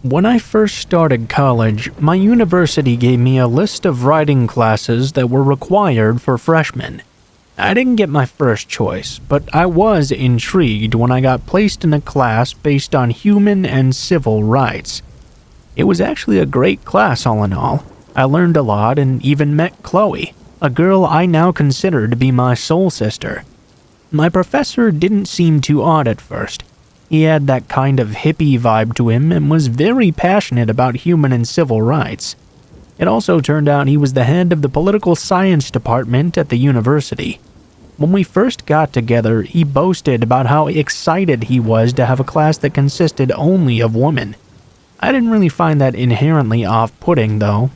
When I first started college, my university gave me a list of writing classes that were required for freshmen. I didn't get my first choice, but I was intrigued when I got placed in a class based on human and civil rights. It was actually a great class all in all. I learned a lot and even met Chloe, a girl I now consider to be my soul sister. My professor didn't seem too odd at first. He had that kind of hippie vibe to him and was very passionate about human and civil rights. It also turned out he was the head of the political science department at the university. When we first got together, he boasted about how excited he was to have a class that consisted only of women. I didn't really find that inherently off-putting, though.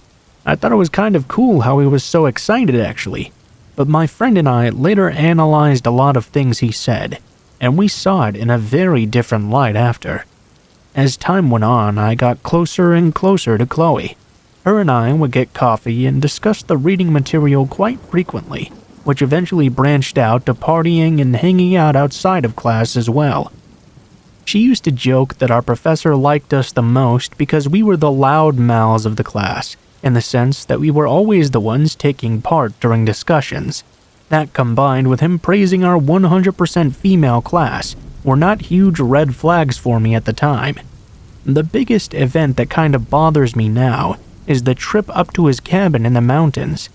I thought it was kind of cool how he was so excited, actually. But my friend and I later analyzed a lot of things he said, and we saw it in a very different light after. As time went on, I got closer and closer to Chloe. Her and I would get coffee and discuss the reading material quite frequently, which eventually branched out to partying and hanging out outside of class as well. She used to joke that our professor liked us the most because we were the loud mouths of the class, in the sense that we were always the ones taking part during discussions. That combined with him praising our 100% female class were not huge red flags for me at the time. The biggest event that kind of bothers me now is the trip up to his cabin in the mountains.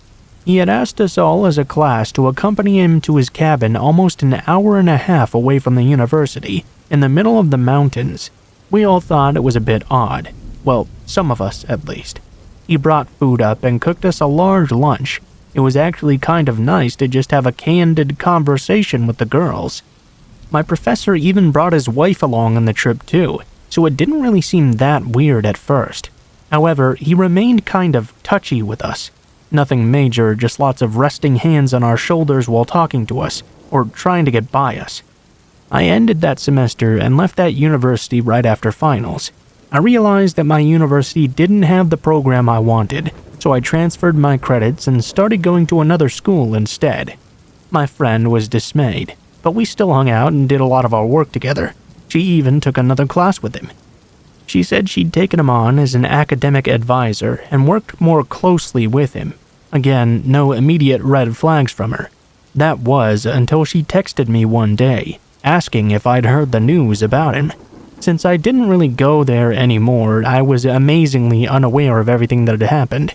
He had asked us all as a class to accompany him to his cabin almost an hour and a half away from the university, in the middle of the mountains. We all thought it was a bit odd. Well, some of us at least. He brought food up and cooked us a large lunch. It was actually kind of nice to just have a candid conversation with the girls. My professor even brought his wife along on the trip too, so it didn't really seem that weird at first. However, he remained kind of touchy with us. Nothing major, just lots of resting hands on our shoulders while talking to us, or trying to get by us. I ended that semester and left that university right after finals. I realized that my university didn't have the program I wanted, so I transferred my credits and started going to another school instead. My friend was dismayed, but we still hung out and did a lot of our work together. She even took another class with him. She said she'd taken him on as an academic advisor and worked more closely with him. Again, no immediate red flags from her. That was until she texted me one day, asking if I'd heard the news about him. Since I didn't really go there anymore, I was amazingly unaware of everything that had happened.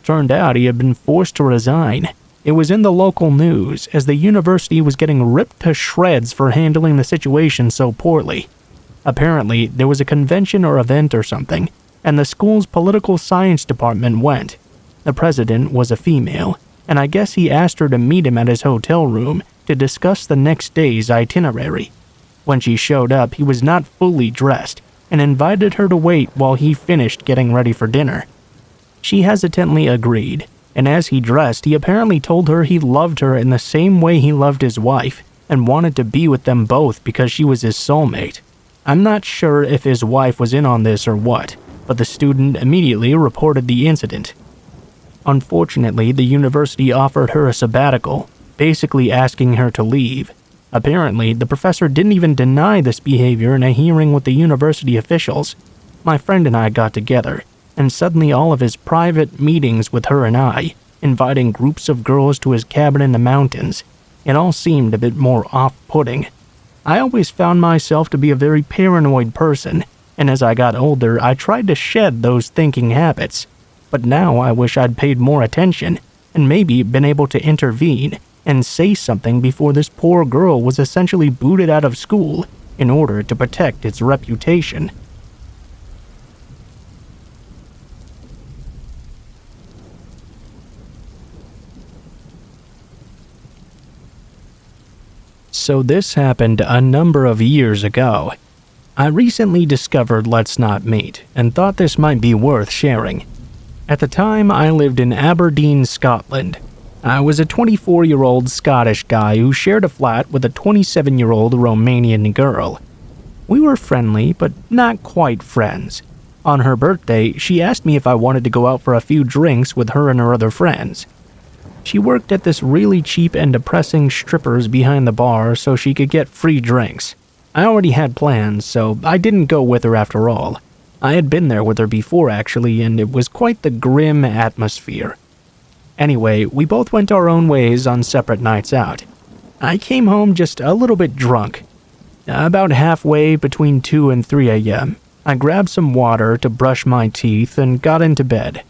Turned out he had been forced to resign. It was in the local news, as the university was getting ripped to shreds for handling the situation so poorly. Apparently, there was a convention or event or something, and the school's political science department went. The president was a female, and I guess he asked her to meet him at his hotel room to discuss the next day's itinerary. When she showed up, he was not fully dressed, and invited her to wait while he finished getting ready for dinner. She hesitantly agreed, and as he dressed, he apparently told her he loved her in the same way he loved his wife, and wanted to be with them both because she was his soulmate. I'm not sure if his wife was in on this or what, but the student immediately reported the incident. Unfortunately, the university offered her a sabbatical, basically asking her to leave. Apparently, the professor didn't even deny this behavior in a hearing with the university officials. My friend and I got together, and suddenly all of his private meetings with her and I, inviting groups of girls to his cabin in the mountains, it all seemed a bit more off-putting. I always found myself to be a very paranoid person, and as I got older, I tried to shed those thinking habits. But now I wish I'd paid more attention, and maybe been able to intervene and say something before this poor girl was essentially booted out of school in order to protect its reputation. So this happened a number of years ago. I recently discovered Let's Not Meet and thought this might be worth sharing. At the time, I lived in Aberdeen, Scotland. I was a 24-year-old Scottish guy who shared a flat with a 27-year-old Romanian girl. We were friendly, but not quite friends. On her birthday, she asked me if I wanted to go out for a few drinks with her and her other friends. She worked at this really cheap and depressing strippers behind the bar so she could get free drinks. I already had plans, so I didn't go with her after all. I had been there with her before actually, and it was quite the grim atmosphere. Anyway, we both went our own ways on separate nights out. I came home just a little bit drunk. About halfway between 2 and 3 a.m., I grabbed some water to brush my teeth and got into bed.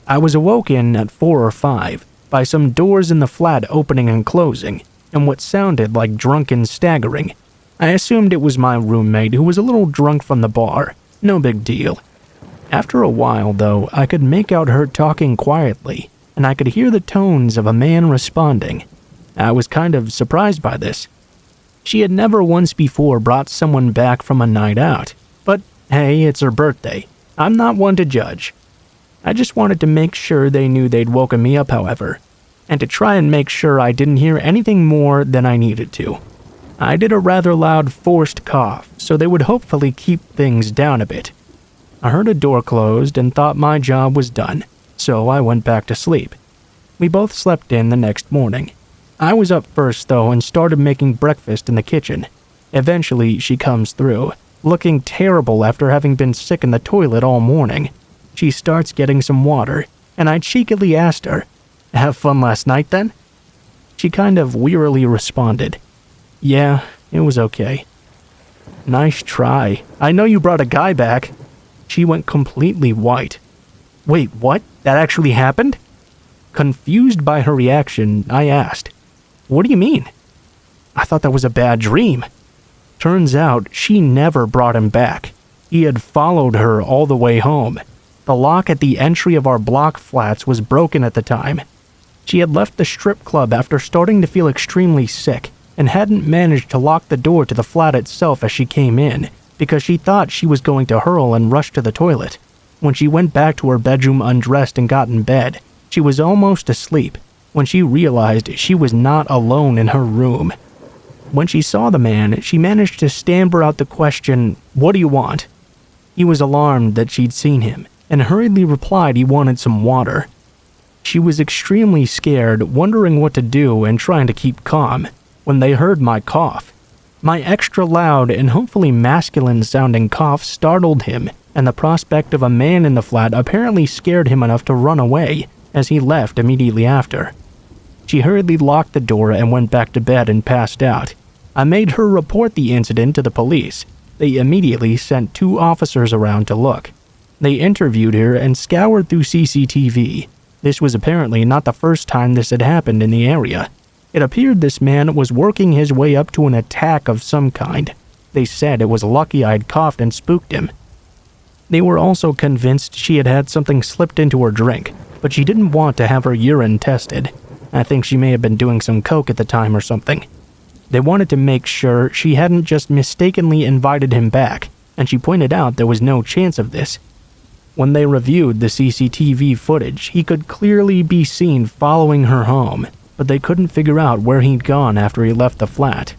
I was awoken at 4 or 5 by some doors in the flat opening and closing, and what sounded like drunken staggering. I assumed it was my roommate who was a little drunk from the bar. No big deal. After a while, though, I could make out her talking quietly, and I could hear the tones of a man responding. I was kind of surprised by this. She had never once before brought someone back from a night out, but hey, it's her birthday. I'm not one to judge. I just wanted to make sure they knew they'd woken me up, however, and to try and make sure I didn't hear anything more than I needed to. I did a rather loud forced cough, so they would hopefully keep things down a bit. I heard a door closed and thought my job was done, so I went back to sleep. We both slept in the next morning. I was up first, though, and started making breakfast in the kitchen. Eventually, she comes through, looking terrible after having been sick in the toilet all morning. She starts getting some water, and I cheekily asked her, "Have fun last night, then?" She kind of wearily responded, "Yeah, it was okay." "Nice try. I know you brought a guy back." She went completely white. "Wait, what? That actually happened?" Confused by her reaction, I asked, "What do you mean?" "I thought that was a bad dream." Turns out she never brought him back. He had followed her all the way home. The lock at the entry of our block flats was broken at the time. She had left the strip club after starting to feel extremely sick and hadn't managed to lock the door to the flat itself as she came in because she thought she was going to hurl and rush to the toilet. When she went back to her bedroom undressed and got in bed, she was almost asleep when she realized she was not alone in her room. When she saw the man, she managed to stammer out the question, "What do you want?" He was alarmed that she'd seen him and hurriedly replied he wanted some water. She was extremely scared, wondering what to do and trying to keep calm, when they heard my cough. My extra loud and hopefully masculine-sounding cough startled him, and the prospect of a man in the flat apparently scared him enough to run away, as he left immediately after. She hurriedly locked the door and went back to bed and passed out. I made her report the incident to the police. They immediately sent 2 officers around to look. They interviewed her and scoured through CCTV. This was apparently not the first time this had happened in the area. It appeared this man was working his way up to an attack of some kind. They said it was lucky I'd coughed and spooked him. They were also convinced she had had something slipped into her drink, but she didn't want to have her urine tested. I think she may have been doing some coke at the time or something. They wanted to make sure she hadn't just mistakenly invited him back, and she pointed out there was no chance of this. When they reviewed the CCTV footage, he could clearly be seen following her home, but they couldn't figure out where he'd gone after he left the flat.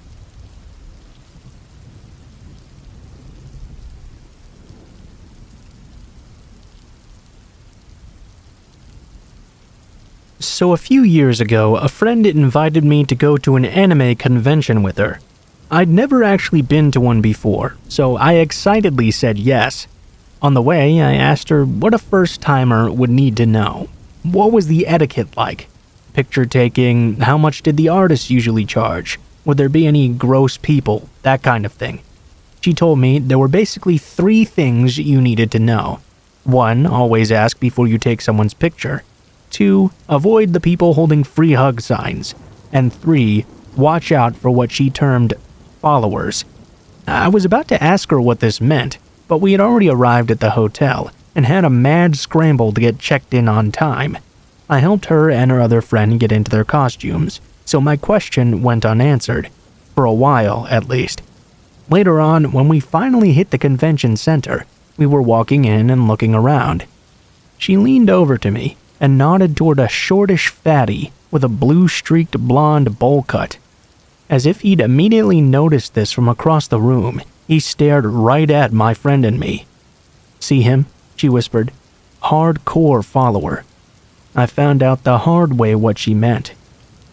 So a few years ago, a friend invited me to go to an anime convention with her. I'd never actually been to one before, so I excitedly said yes. On the way, I asked her what a first-timer would need to know. What was the etiquette like? Picture taking, how much did the artists usually charge? Would there be any gross people? That kind of thing. She told me there were basically 3 things you needed to know. 1, always ask before you take someone's picture. 2, avoid the people holding free hug signs. And 3, watch out for what she termed followers. I was about to ask her what this meant, but we had already arrived at the hotel and had a mad scramble to get checked in on time. I helped her and her other friend get into their costumes, so my question went unanswered. For a while, at least. Later on, when we finally hit the convention center, we were walking in and looking around. She leaned over to me and nodded toward a shortish fatty with a blue-streaked blonde bowl cut. As if he'd immediately noticed this from across the room, he stared right at my friend and me. "See him?" she whispered. "Hardcore follower." I found out the hard way what she meant.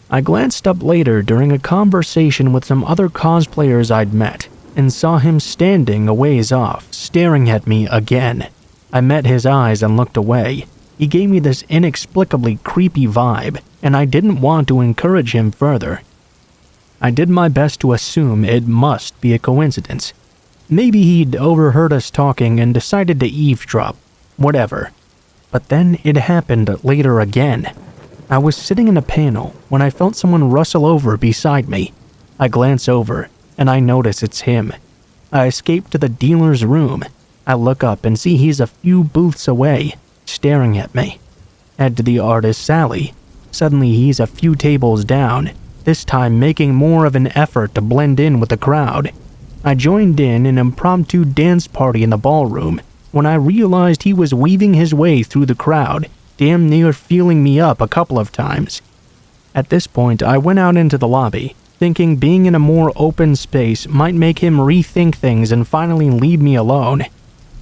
I glanced up later during a conversation with some other cosplayers I'd met. and saw him standing a ways off, staring at me again. I met his eyes and looked away. He gave me this inexplicably creepy vibe, and I didn't want to encourage him further. I did my best to assume it must be a coincidence. Maybe he'd overheard us talking and decided to eavesdrop. Whatever. But then it happened later again. I was sitting in a panel when I felt someone rustle over beside me. I glance over, and I notice it's him. I escape to the dealer's room. I look up and see he's a few booths away, staring at me. Head to the artist's alley. Suddenly he's a few tables down, this time making more of an effort to blend in with the crowd. I joined in an impromptu dance party in the ballroom when I realized he was weaving his way through the crowd, damn near feeling me up a couple of times. At this point, I went out into the lobby, thinking being in a more open space might make him rethink things and finally leave me alone.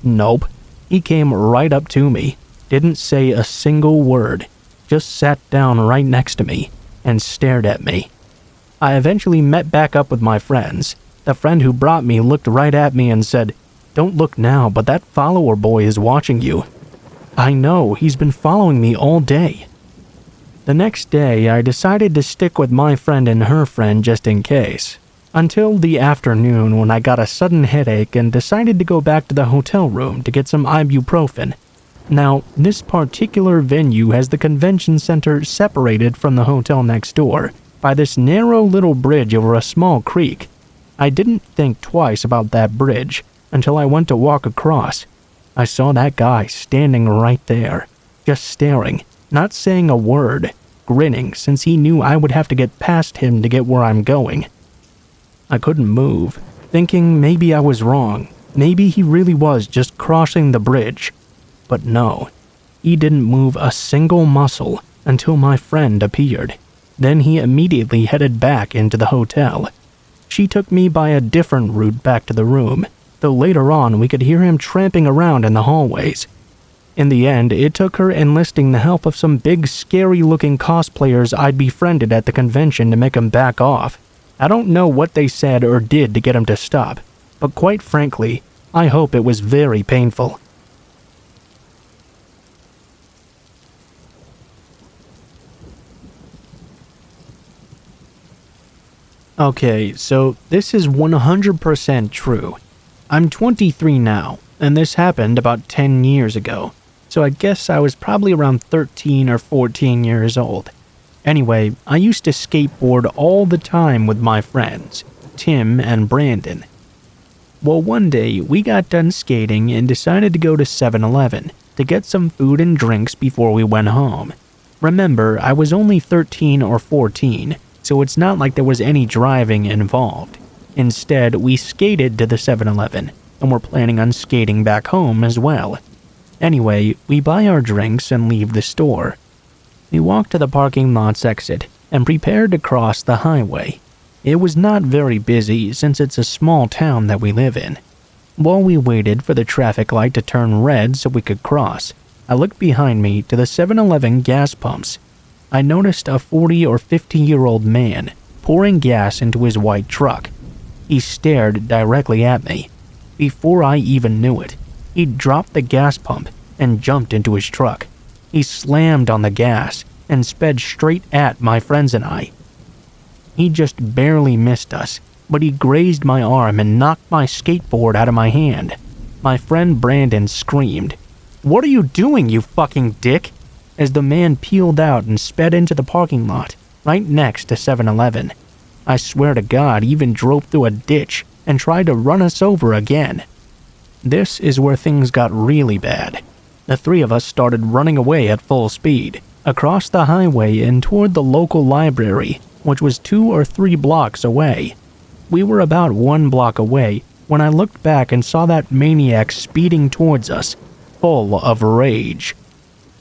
Nope. He came right up to me, didn't say a single word, just sat down right next to me and stared at me. I eventually met back up with my friends. The friend who brought me looked right at me and said, "Don't look now, but that follower boy is watching you." I know, he's been following me all day. The next day, I decided to stick with my friend and her friend just in case. Until the afternoon when I got a sudden headache and decided to go back to the hotel room to get some ibuprofen. Now, this particular venue has the convention center separated from the hotel next door by this narrow little bridge over a small creek. I didn't think twice about that bridge until I went to walk across. I saw that guy standing right there, just staring, not saying a word, grinning since he knew I would have to get past him to get where I'm going. I couldn't move, thinking maybe I was wrong. Maybe he really was just crossing the bridge. But no, he didn't move a single muscle until my friend appeared. Then he immediately headed back into the hotel. She took me by a different route back to the room, though later on we could hear him tramping around in the hallways. In the end, it took her enlisting the help of some big scary-looking cosplayers I'd befriended at the convention to make him back off. I don't know what they said or did to get him to stop, but quite frankly, I hope it was very painful. Okay, so this is 100% true. I'm 23 now, and this happened about 10 years ago, so I guess I was probably around 13 or 14 years old. Anyway, I used to skateboard all the time with my friends, Tim and Brandon. Well, one day we got done skating and decided to go to 7-Eleven to get some food and drinks before we went home. Remember, I was only 13 or 14, so it's not like there was any driving involved. Instead, we skated to the 7-Eleven, and we're planning on skating back home as well. Anyway, we buy our drinks and leave the store. We walk to the parking lot's exit and prepare to cross the highway. It was not very busy since it's a small town that we live in. While we waited for the traffic light to turn red so we could cross, I looked behind me to the 7-Eleven gas pumps. I noticed a 40 or 50-year-old man pouring gas into his white truck. He stared directly at me. Before I even knew it, he dropped the gas pump and jumped into his truck. He slammed on the gas and sped straight at my friends and I. He just barely missed us, but he grazed my arm and knocked my skateboard out of my hand. My friend Brandon screamed, "What are you doing, you fucking dick?" as the man peeled out and sped into the parking lot, right next to 7-Eleven. I swear to God, he even drove through a ditch and tried to run us over again. This is where things got really bad. The three of us started running away at full speed, across the highway and toward the local library, which was 2 or 3 blocks away. We were about 1 block away when I looked back and saw that maniac speeding towards us, full of rage.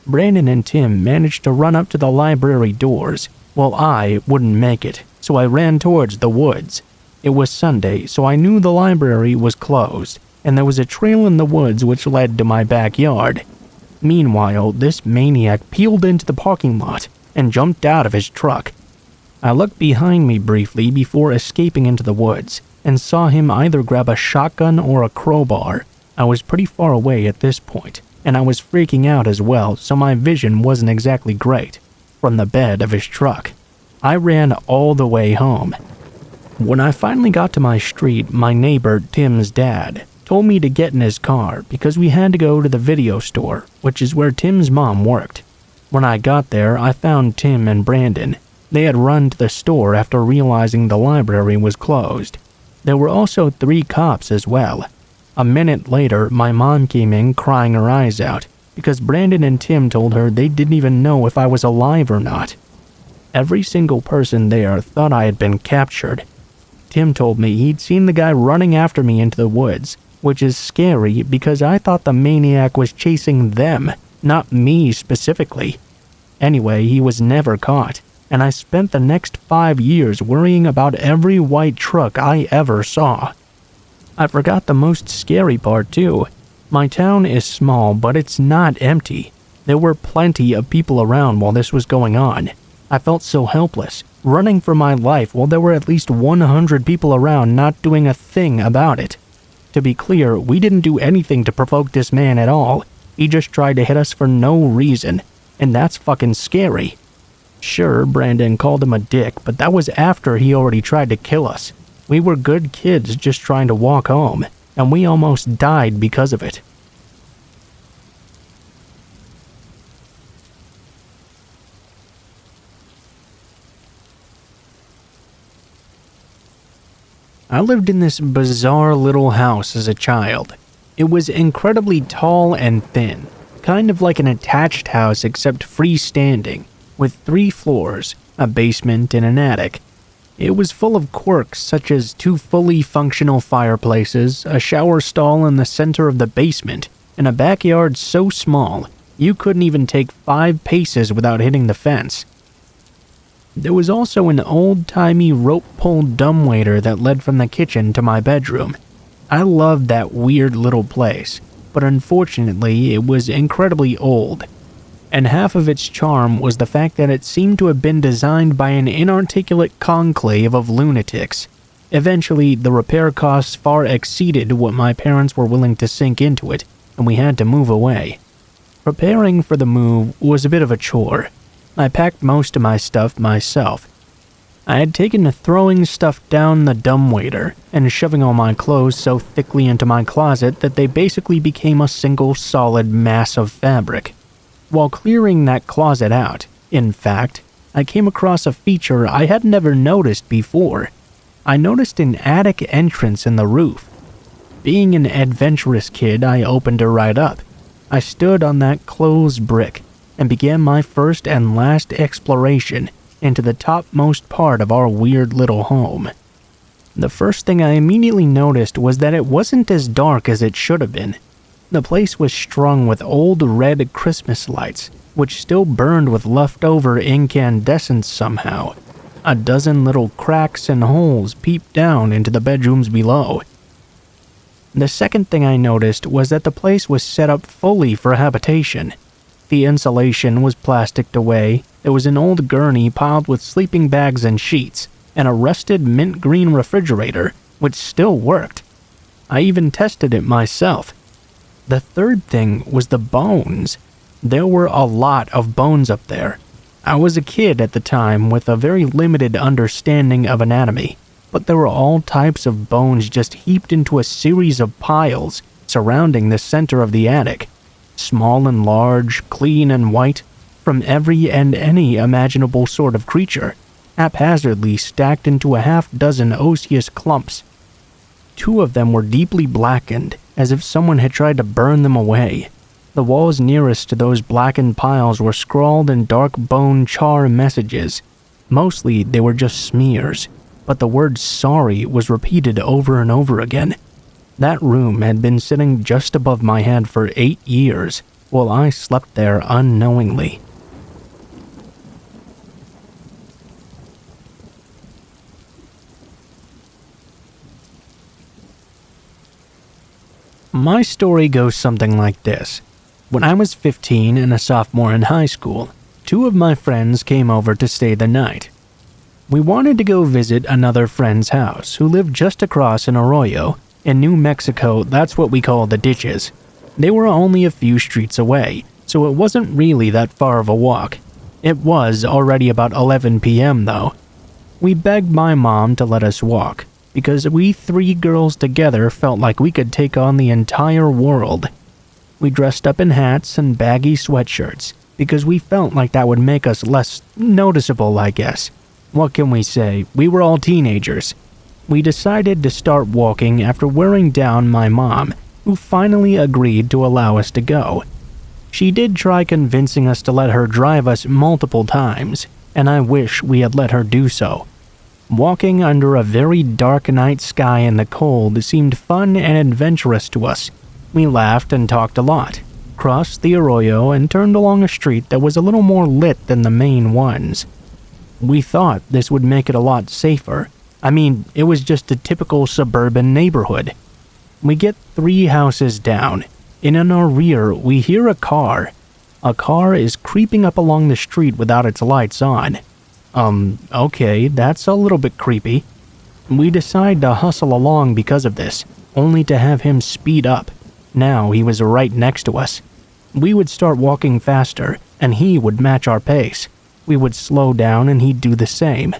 Brandon and Tim managed to run up to the library doors, while I wouldn't make it, so I ran towards the woods. It was Sunday, so I knew the library was closed, and there was a trail in the woods which led to my backyard. Meanwhile, this maniac peeled into the parking lot and jumped out of his truck. I looked behind me briefly before escaping into the woods, and saw him either grab a shotgun or a crowbar. I was pretty far away at this point, and I was freaking out as well, so my vision wasn't exactly great. From the bed of his truck, I ran all the way home. When I finally got to my street, my neighbor, Tim's dad, told me to get in his car because we had to go to the video store, which is where Tim's mom worked. When I got there, I found Tim and Brandon. They had run to the store after realizing the library was closed. There were also 3 cops as well. A minute later, my mom came in crying her eyes out because Brandon and Tim told her they didn't even know if I was alive or not. Every single person there thought I had been captured. Tim told me he'd seen the guy running after me into the woods, which is scary because I thought the maniac was chasing them, not me specifically. Anyway, he was never caught, and I spent the next 5 years worrying about every white truck I ever saw. I forgot the most scary part too. My town is small, but it's not empty. There were plenty of people around while this was going on. I felt so helpless, running for my life while there were at least 100 people around not doing a thing about it. To be clear, we didn't do anything to provoke this man at all. He just tried to hit us for no reason, and that's fucking scary. Sure, Brandon called him a dick, but that was after he already tried to kill us. We were good kids just trying to walk home, and we almost died because of it. I lived in this bizarre little house as a child. It was incredibly tall and thin, kind of like an attached house except freestanding, with 3 floors, a basement, and an attic. It was full of quirks such as 2 fully functional fireplaces, a shower stall in the center of the basement, and a backyard so small you couldn't even take 5 paces without hitting the fence. There was also an old-timey rope-pulled dumbwaiter that led from the kitchen to my bedroom. I loved that weird little place, but unfortunately it was incredibly old. And half of its charm was the fact that it seemed to have been designed by an inarticulate conclave of lunatics. Eventually, the repair costs far exceeded what my parents were willing to sink into it, and we had to move away. Preparing for the move was a bit of a chore. I packed most of my stuff myself. I had taken to throwing stuff down the dumbwaiter and shoving all my clothes so thickly into my closet that they basically became a single solid mass of fabric. While clearing that closet out, in fact, I came across a feature I had never noticed before. I noticed an attic entrance in the roof. Being an adventurous kid, I opened it right up. I stood on that closed brick and began my first and last exploration into the topmost part of our weird little home. The first thing I immediately noticed was that it wasn't as dark as it should have been. The place was strung with old red Christmas lights, which still burned with leftover incandescence somehow. A dozen little cracks and holes peeped down into the bedrooms below. The second thing I noticed was that the place was set up fully for habitation. The insulation was plasticked away, there was an old gurney piled with sleeping bags and sheets, and a rusted mint green refrigerator, which still worked. I even tested it myself. The third thing was the bones. There were a lot of bones up there. I was a kid at the time with a very limited understanding of anatomy, but there were all types of bones just heaped into a series of piles surrounding the center of the attic. Small and large, clean and white, from every and any imaginable sort of creature, haphazardly stacked into a half-dozen osseous clumps. 2 of them were deeply blackened, as if someone had tried to burn them away. The walls nearest to those blackened piles were scrawled in dark bone char messages. Mostly they were just smears, but the word sorry was repeated over and over again. That room had been sitting just above my head for 8 years, while I slept there unknowingly. My story goes something like this. When I was 15 and a sophomore in high school, 2 of my friends came over to stay the night. We wanted to go visit another friend's house who lived just across an arroyo. In New Mexico, that's what we call the ditches. They were only a few streets away, so it wasn't really that far of a walk. It was already about 11 p.m. though. We begged my mom to let us walk, because we 3 girls together felt like we could take on the entire world. We dressed up in hats and baggy sweatshirts, because we felt like that would make us less noticeable, I guess. What can we say? We were all teenagers. We decided to start walking after wearing down my mom, who finally agreed to allow us to go. She did try convincing us to let her drive us multiple times, and I wish we had let her do so. Walking under a very dark night sky in the cold seemed fun and adventurous to us. We laughed and talked a lot, crossed the arroyo, and turned along a street that was a little more lit than the main ones. We thought this would make it a lot safer. I mean, it was just a typical suburban neighborhood. We get 3 houses down, and in our rear we hear a car. A car is creeping up along the street without its lights on. Okay, that's a little bit creepy. We decide to hustle along because of this, only to have him speed up. Now he was right next to us. We would start walking faster, and he would match our pace. We would slow down, and he'd do the same.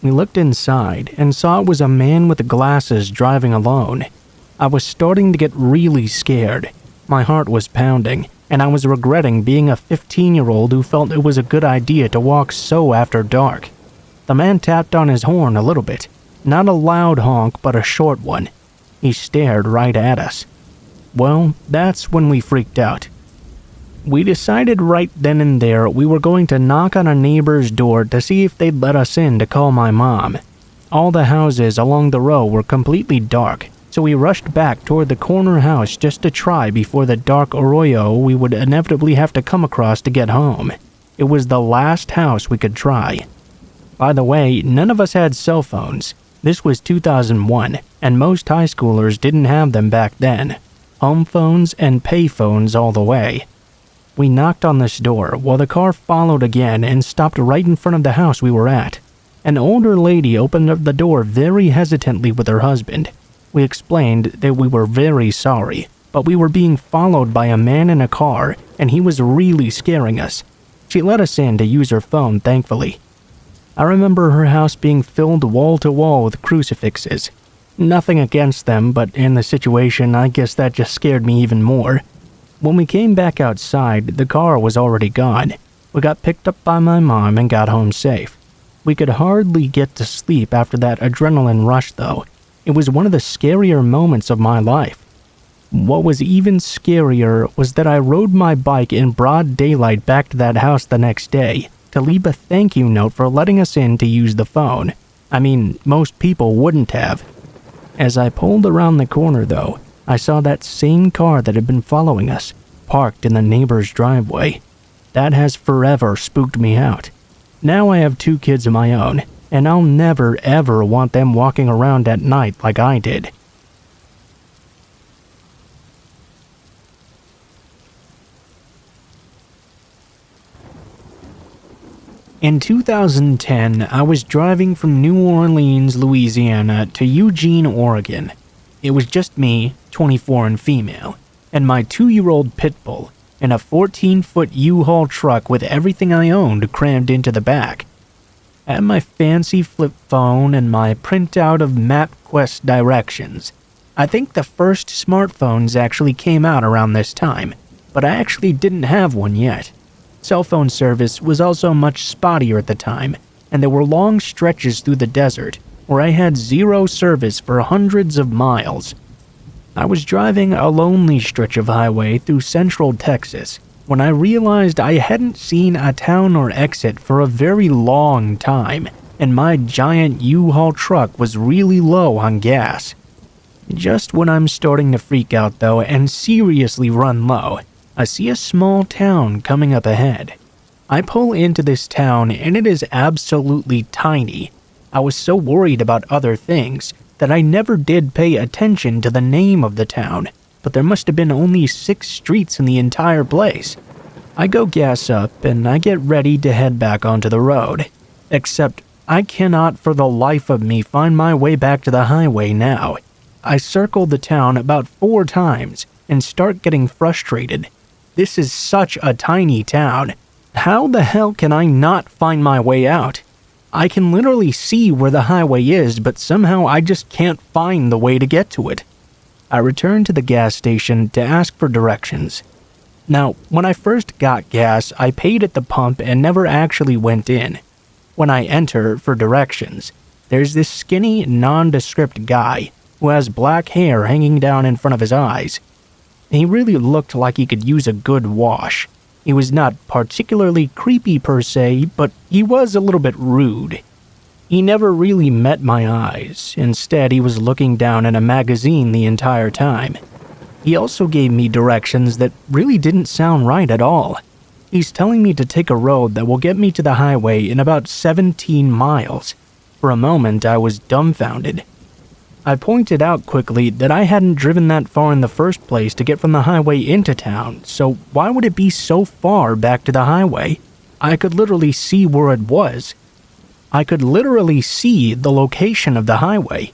We looked inside and saw it was a man with glasses driving alone. I was starting to get really scared. My heart was pounding, and I was regretting being a 15-year-old who felt it was a good idea to walk so after dark. The man tapped on his horn a little bit, not a loud honk but a short one. He stared right at us. Well, that's when we freaked out. We decided right then and there we were going to knock on a neighbor's door to see if they'd let us in to call my mom. All the houses along the row were completely dark, so we rushed back toward the corner house just to try before the dark arroyo we would inevitably have to come across to get home. It was the last house we could try. By the way, none of us had cell phones. This was 2001, and most high schoolers didn't have them back then. Home phones and pay phones all the way. We knocked on this door while the car followed again and stopped right in front of the house we were at. An older lady opened up the door very hesitantly with her husband. We explained that we were very sorry, but we were being followed by a man in a car and he was really scaring us. She let us in to use her phone, thankfully. I remember her house being filled wall to wall with crucifixes. Nothing against them, but in the situation, I guess that just scared me even more. When we came back outside, the car was already gone. We got picked up by my mom and got home safe. We could hardly get to sleep after that adrenaline rush, though. It was one of the scarier moments of my life. What was even scarier was that I rode my bike in broad daylight back to that house the next day to leave a thank you note for letting us in to use the phone. I mean, most people wouldn't have. As I pulled around the corner, though, I saw that same car that had been following us, parked in the neighbor's driveway. That has forever spooked me out. Now I have 2 kids of my own, and I'll never ever want them walking around at night like I did. In 2010, I was driving from New Orleans, Louisiana to Eugene, Oregon. It was just me, 24 and female, and my 2-year-old pit bull, in a 14-foot U-Haul truck with everything I owned crammed into the back. I had my fancy flip phone and my printout of MapQuest directions. I think the first smartphones actually came out around this time, but I actually didn't have one yet. Cell phone service was also much spottier at the time, and there were long stretches through the desert where I had zero service for hundreds of miles. I was driving a lonely stretch of highway through central Texas when I realized I hadn't seen a town or exit for a very long time, and my giant U-Haul truck was really low on gas. Just when I'm starting to freak out though and seriously run low, I see a small town coming up ahead. I pull into this town and it is absolutely tiny. I was so worried about other things that I never did pay attention to the name of the town, but there must have been only 6 streets in the entire place. I go gas up and I get ready to head back onto the road. Except I cannot for the life of me find my way back to the highway now. I circle the town about 4 times and start getting frustrated. This is such a tiny town. How the hell can I not find my way out? I can literally see where the highway is, but somehow I just can't find the way to get to it. I return to the gas station to ask for directions. Now, when I first got gas, I paid at the pump and never actually went in. When I enter for directions, there's this skinny, nondescript guy who has black hair hanging down in front of his eyes. He really looked like he could use a good wash. He was not particularly creepy per se, but he was a little bit rude. He never really met my eyes. Instead, he was looking down at a magazine the entire time. He also gave me directions that really didn't sound right at all. He's telling me to take a road that will get me to the highway in about 17 miles. For a moment, I was dumbfounded. I pointed out quickly that I hadn't driven that far in the first place to get from the highway into town, so why would it be so far back to the highway? I could literally see where it was. I could literally see the location of the highway.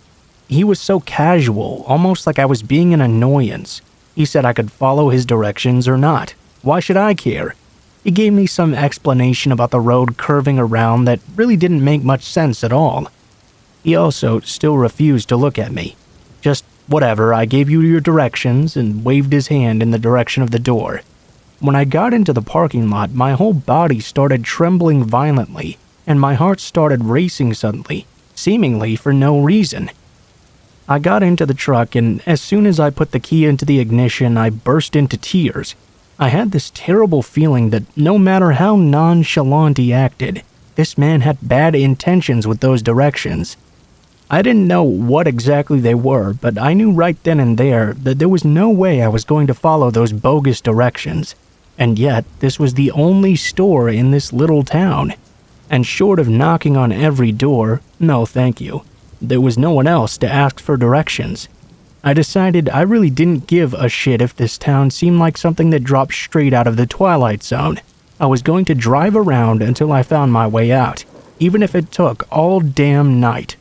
He was so casual, almost like I was being an annoyance. He said I could follow his directions or not. Why should I care? He gave me some explanation about the road curving around that really didn't make much sense at all. He also still refused to look at me. Just, whatever, I gave you your directions and waved his hand in the direction of the door. When I got into the parking lot, my whole body started trembling violently, and my heart started racing suddenly, seemingly for no reason. I got into the truck, and as soon as I put the key into the ignition, I burst into tears. I had this terrible feeling that no matter how nonchalant he acted, this man had bad intentions with those directions. I didn't know what exactly they were, but I knew right then and there that there was no way I was going to follow those bogus directions. And yet, this was the only store in this little town. And short of knocking on every door, no thank you. There was no one else to ask for directions. I decided I really didn't give a shit if this town seemed like something that dropped straight out of the Twilight Zone. I was going to drive around until I found my way out, even if it took all damn night.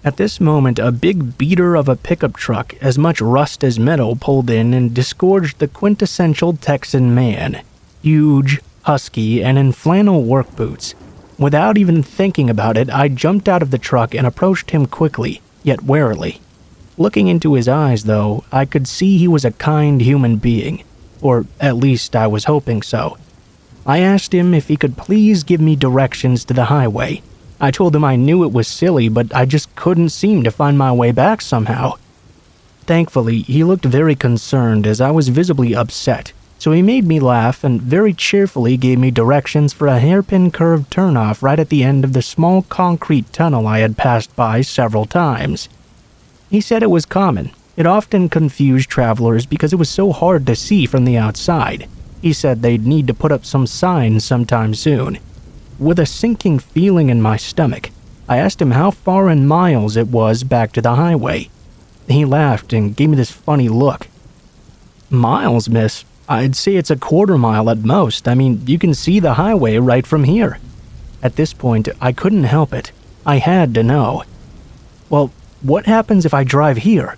At this moment, a big beater of a pickup truck, as much rust as metal, pulled in and disgorged the quintessential Texan man. Huge, husky, and in flannel work boots. Without even thinking about it, I jumped out of the truck and approached him quickly, yet warily. Looking into his eyes, though, I could see he was a kind human being. Or at least I was hoping so. I asked him if he could please give me directions to the highway. I told him I knew it was silly, but I just couldn't seem to find my way back somehow. Thankfully, he looked very concerned as I was visibly upset, so he made me laugh and very cheerfully gave me directions for a hairpin curved turnoff right at the end of the small concrete tunnel I had passed by several times. He said it was common. It often confused travelers because it was so hard to see from the outside. He said they'd need to put up some signs sometime soon. With a sinking feeling in my stomach, I asked him how far in miles it was back to the highway. He laughed and gave me this funny look. "Miles, miss? I'd say it's a quarter mile at most. I mean, you can see the highway right from here." At this point, I couldn't help it. I had to know. "Well, what happens if I drive here?"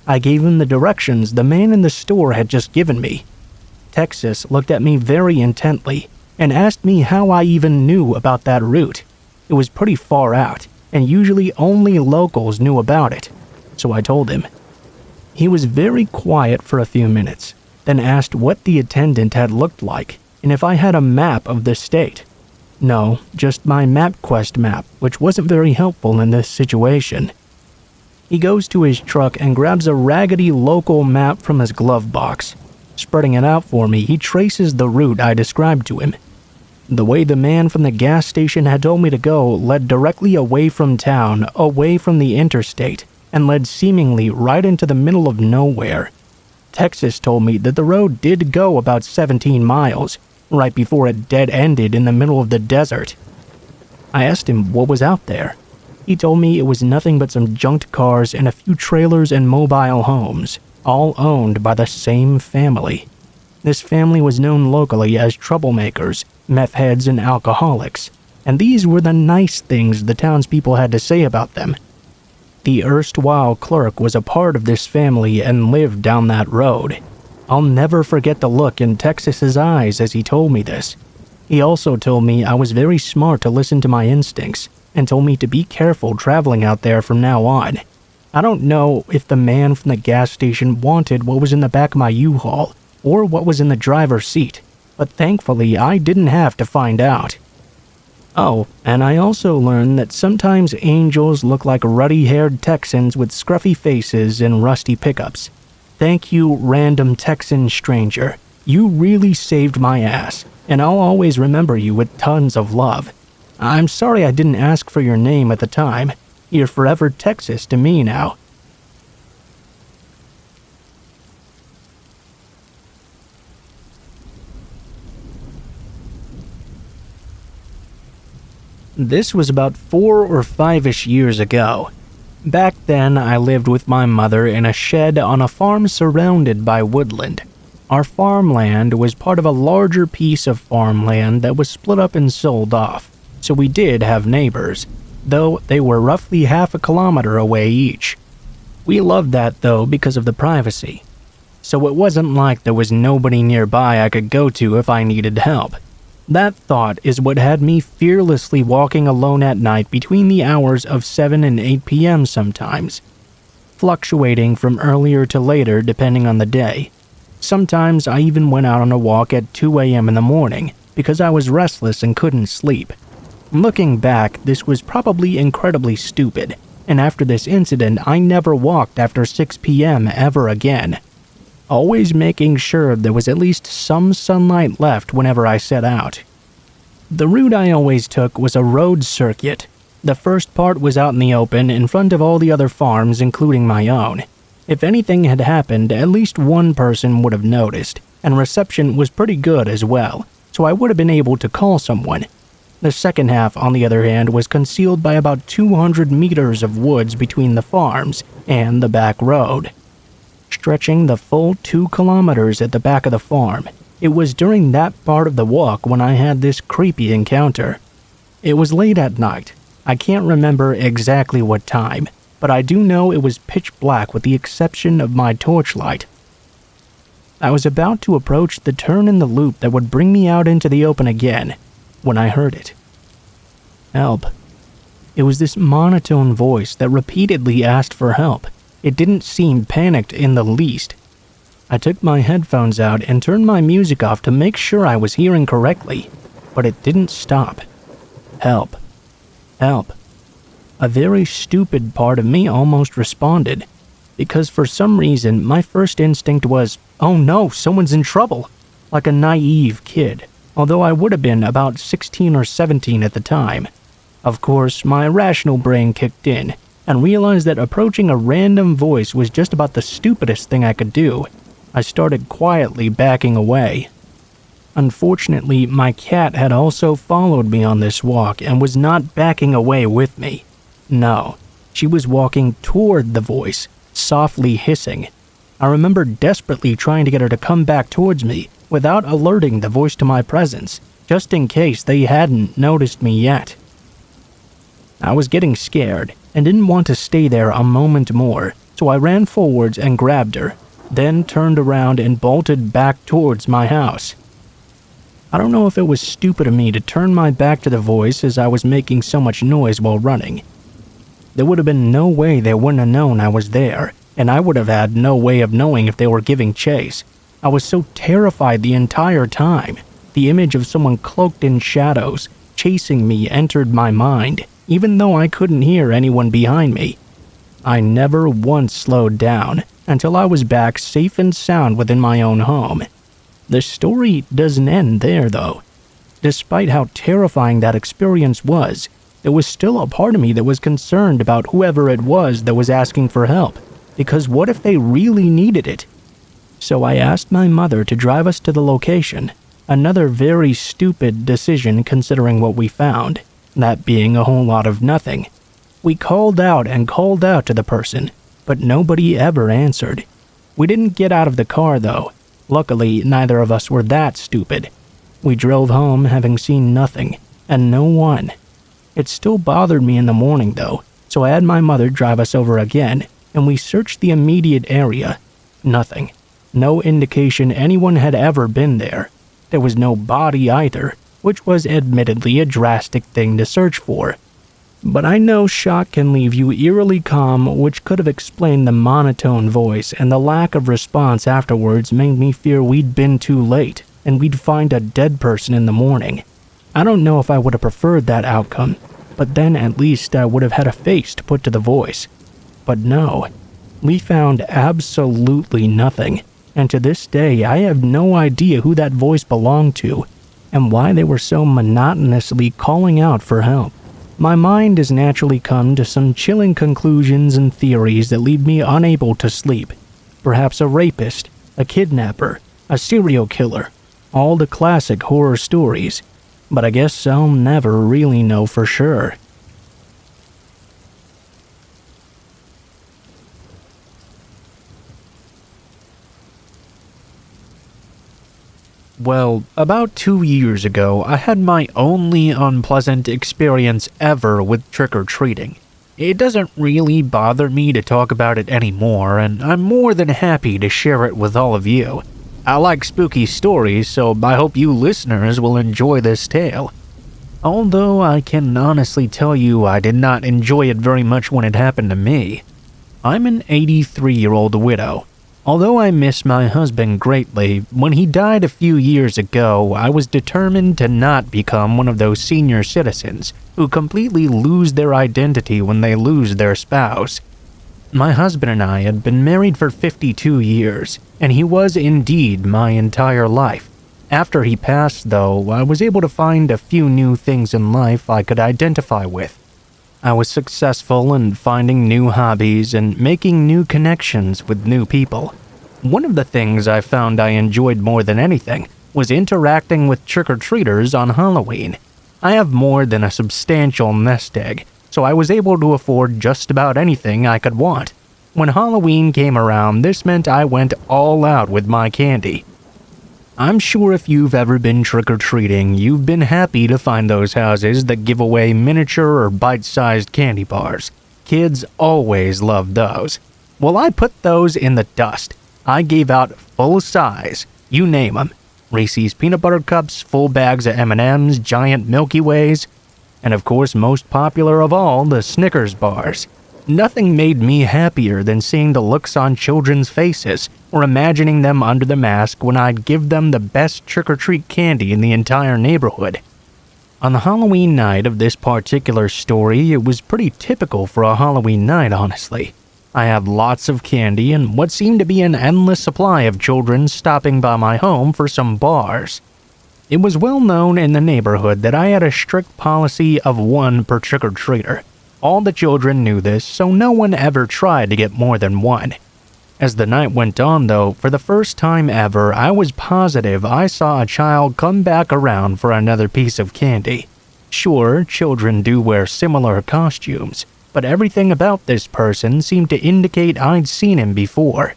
I gave him the directions the man in the store had just given me. Texas looked at me very intently and asked me how I even knew about that route. It was pretty far out, and usually only locals knew about it, so I told him. He was very quiet for a few minutes, then asked what the attendant had looked like and if I had a map of the state. No, just my MapQuest map, which wasn't very helpful in this situation. He goes to his truck and grabs a raggedy local map from his glove box. Spreading it out for me, he traces the route I described to him. The way the man from the gas station had told me to go led directly away from town, away from the interstate, and led seemingly right into the middle of nowhere. Texas told me that the road did go about 17 miles, right before it dead-ended in the middle of the desert. I asked him what was out there. He told me it was nothing but some junked cars and a few trailers and mobile homes, all owned by the same family. This family was known locally as troublemakers, meth heads, and alcoholics. and these were the nice things the townspeople had to say about them. The erstwhile clerk was a part of this family and lived down that road. I'll never forget the look in Texas's eyes as he told me this. He also told me I was very smart to listen to my instincts and told me to be careful traveling out there from now on. I don't know if the man from the gas station wanted what was in the back of my U-Haul or what was in the driver's seat, but thankfully I didn't have to find out. Oh, and I also learned that sometimes angels look like ruddy-haired Texans with scruffy faces and rusty pickups. Thank you, random Texan stranger. You really saved my ass, and I'll always remember you with tons of love. I'm sorry I didn't ask for your name at the time. You're forever Texas to me now. This was about 4 or 5-ish years ago. Back then, I lived with my mother in a shed on a farm surrounded by woodland. Our farmland was part of a larger piece of farmland that was split up and sold off, so we did have neighbors, though they were roughly half a kilometer away each. We loved that though because of the privacy. So it wasn't like there was nobody nearby I could go to if I needed help. That thought is what had me fearlessly walking alone at night between the hours of 7 and 8 p.m. sometimes, fluctuating from earlier to later depending on the day. Sometimes I even went out on a walk at 2 a.m. in the morning because I was restless and couldn't sleep. Looking back, this was probably incredibly stupid, and after this incident I never walked after 6 p.m. ever again, always making sure there was at least some sunlight left whenever I set out. The route I always took was a road circuit. The first part was out in the open in front of all the other farms, including my own. If anything had happened, at least one person would have noticed, and reception was pretty good as well, so I would have been able to call someone. The second half, on the other hand, was concealed by about 200 meters of woods between the farms and the back road, stretching the full 2 kilometers at the back of the farm. It was during that part of the walk when I had this creepy encounter. It was late at night. I can't remember exactly what time, but I do know it was pitch black with the exception of my torchlight. I was about to approach the turn in the loop that would bring me out into the open again when I heard it. Help. It was this monotone voice that repeatedly asked for help. It didn't seem panicked in the least. I took my headphones out and turned my music off to make sure I was hearing correctly, but it didn't stop. Help. Help. A very stupid part of me almost responded, because for some reason my first instinct was, oh no, someone's in trouble, like a naive kid, although I would have been about 16 or 17 at the time. Of course, my rational brain kicked in and realized that approaching a random voice was just about the stupidest thing I could do. I started quietly backing away. Unfortunately, my cat had also followed me on this walk and was not backing away with me. No, she was walking toward the voice, softly hissing. I remember desperately trying to get her to come back towards me without alerting the voice to my presence, just in case they hadn't noticed me yet. I was getting scared and didn't want to stay there a moment more, so I ran forwards and grabbed her, then turned around and bolted back towards my house. I don't know if it was stupid of me to turn my back to the voice as I was making so much noise while running. There would have been no way they wouldn't have known I was there, and I would have had no way of knowing if they were giving chase. I was so terrified the entire time. The image of someone cloaked in shadows, chasing me entered my mind, even though I couldn't hear anyone behind me. I never once slowed down until I was back safe and sound within my own home. The story doesn't end there, though. Despite how terrifying that experience was, there was still a part of me that was concerned about whoever it was that was asking for help, because what if they really needed it? So I asked my mother to drive us to the location, another very stupid decision considering what we found, that being a whole lot of nothing. We called out and called out to the person, but nobody ever answered. We didn't get out of the car though. Luckily, neither of us were that stupid. We drove home having seen nothing, and no one. It still bothered me in the morning though, so I had my mother drive us over again, and we searched the immediate area. Nothing. No indication anyone had ever been there. There was no body either, which was admittedly a drastic thing to search for. But I know shock can leave you eerily calm, which could have explained the monotone voice, and the lack of response afterwards made me fear we'd been too late, and we'd find a dead person in the morning. I don't know if I would have preferred that outcome, but then at least I would have had a face to put to the voice. But no, we found absolutely nothing, and to this day I have no idea who that voice belonged to, and why they were so monotonously calling out for help. My mind has naturally come to some chilling conclusions and theories that leave me unable to sleep. Perhaps a rapist, a kidnapper, a serial killer, all the classic horror stories. But I guess I'll never really know for sure. Well, about 2 years ago, I had my only unpleasant experience ever with trick-or-treating. It doesn't really bother me to talk about it anymore, and I'm more than happy to share it with all of you. I like spooky stories, so I hope you listeners will enjoy this tale. Although I can honestly tell you I did not enjoy it very much when it happened to me. I'm an 83-year-old widow. Although I miss my husband greatly, when he died a few years ago, I was determined to not become one of those senior citizens who completely lose their identity when they lose their spouse. My husband and I had been married for 52 years, and he was indeed my entire life. After he passed, though, I was able to find a few new things in life I could identify with. I was successful in finding new hobbies and making new connections with new people. One of the things I found I enjoyed more than anything was interacting with trick-or-treaters on Halloween. I have more than a substantial nest egg, so I was able to afford just about anything I could want. When Halloween came around, this meant I went all out with my candy. I'm sure if you've ever been trick-or-treating, you've been happy to find those houses that give away miniature or bite-sized candy bars. Kids always love those. Well, I put those in the dust. I gave out full-size, you name 'em. Reese's Peanut Butter Cups, full bags of M&Ms, giant Milky Ways, and of course most popular of all, the Snickers bars. Nothing made me happier than seeing the looks on children's faces, or imagining them under the mask when I'd give them the best trick-or-treat candy in the entire neighborhood. On the Halloween night of this particular story, it was pretty typical for a Halloween night, honestly. I had lots of candy and what seemed to be an endless supply of children stopping by my home for some bars. It was well known in the neighborhood that I had a strict policy of one per trick-or-treater. All the children knew this, so no one ever tried to get more than one. As the night went on, though, for the first time ever, I was positive I saw a child come back around for another piece of candy. Sure, children do wear similar costumes, but everything about this person seemed to indicate I'd seen him before.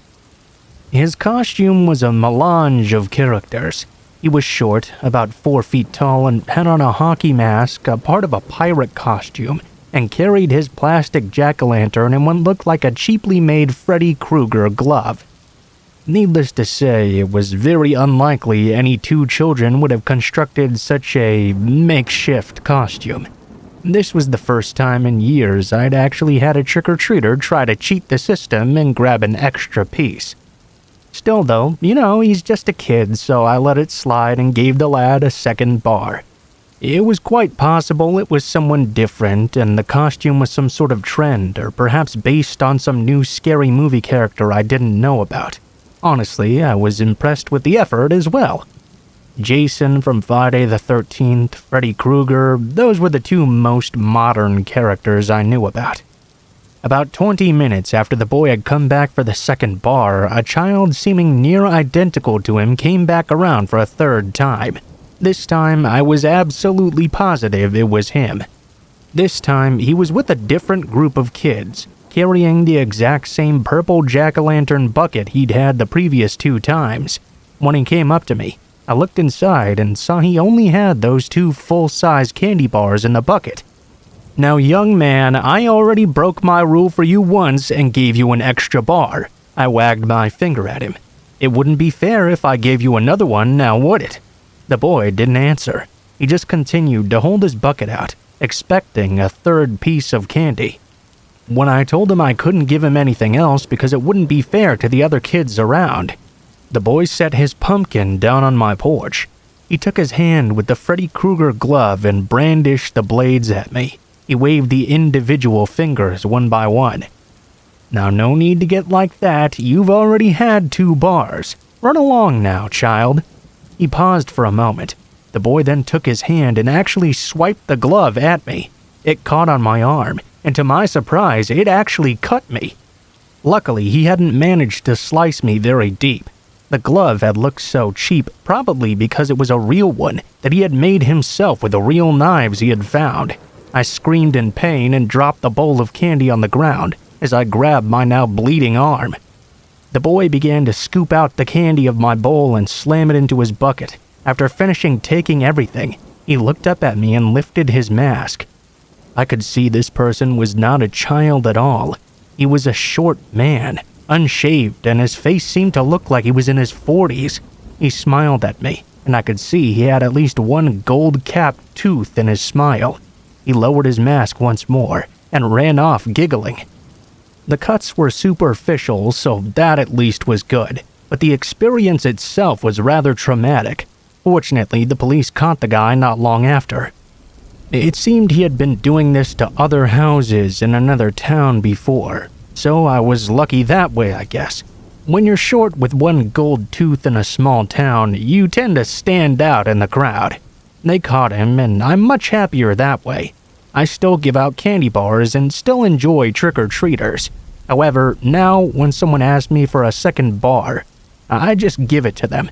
His costume was a melange of characters. He was short, about 4 feet tall, and had on a hockey mask, a part of a pirate costume, and carried his plastic jack-o'-lantern in what looked like a cheaply made Freddy Krueger glove. Needless to say, it was very unlikely any two children would have constructed such a makeshift costume. This was the first time in years I'd actually had a trick-or-treater try to cheat the system and grab an extra piece. Still though, he's just a kid, so I let it slide and gave the lad a second bar. It was quite possible it was someone different and the costume was some sort of trend or perhaps based on some new scary movie character I didn't know about. Honestly, I was impressed with the effort as well. Jason from Friday the 13th, Freddy Krueger, those were the two most modern characters I knew about. About 20 minutes after the boy had come back for the second bar, a child seeming near identical to him came back around for a third time. This time, I was absolutely positive it was him. This time, he was with a different group of kids, carrying the exact same purple jack-o'-lantern bucket he'd had the previous 2 times. When he came up to me, I looked inside and saw he only had those 2 full-size candy bars in the bucket. "Now, young man, I already broke my rule for you once and gave you an extra bar." I wagged my finger at him. "It wouldn't be fair if I gave you another one, now would it?" The boy didn't answer. He just continued to hold his bucket out, expecting a 3rd piece of candy. When I told him I couldn't give him anything else because it wouldn't be fair to the other kids around, the boy set his pumpkin down on my porch. He took his hand with the Freddy Krueger glove and brandished the blades at me. He waved the individual fingers one by one. "Now, no need to get like that. You've already had 2 bars. Run along now, child." He paused for a moment. The boy then took his hand and actually swiped the glove at me. It caught on my arm, and to my surprise, it actually cut me. Luckily, he hadn't managed to slice me very deep. The glove had looked so cheap, probably because it was a real one that he had made himself with the real knives he had found. I screamed in pain and dropped the bowl of candy on the ground as I grabbed my now bleeding arm. The boy began to scoop out the candy of my bowl and slam it into his bucket. After finishing taking everything, he looked up at me and lifted his mask. I could see this person was not a child at all. He was a short man, unshaved, and his face seemed to look like he was in his 40s. He smiled at me, and I could see he had at least 1 gold-capped tooth in his smile. He lowered his mask once more and ran off giggling. The cuts were superficial, so that at least was good, but the experience itself was rather traumatic. Fortunately, the police caught the guy not long after. It seemed he had been doing this to other houses in another town before, so I was lucky that way, I guess. When you're short with 1 gold tooth in a small town, you tend to stand out in the crowd. They caught him, and I'm much happier that way. I still give out candy bars and still enjoy trick-or-treaters. However, now when someone asks me for a 2nd bar, I just give it to them.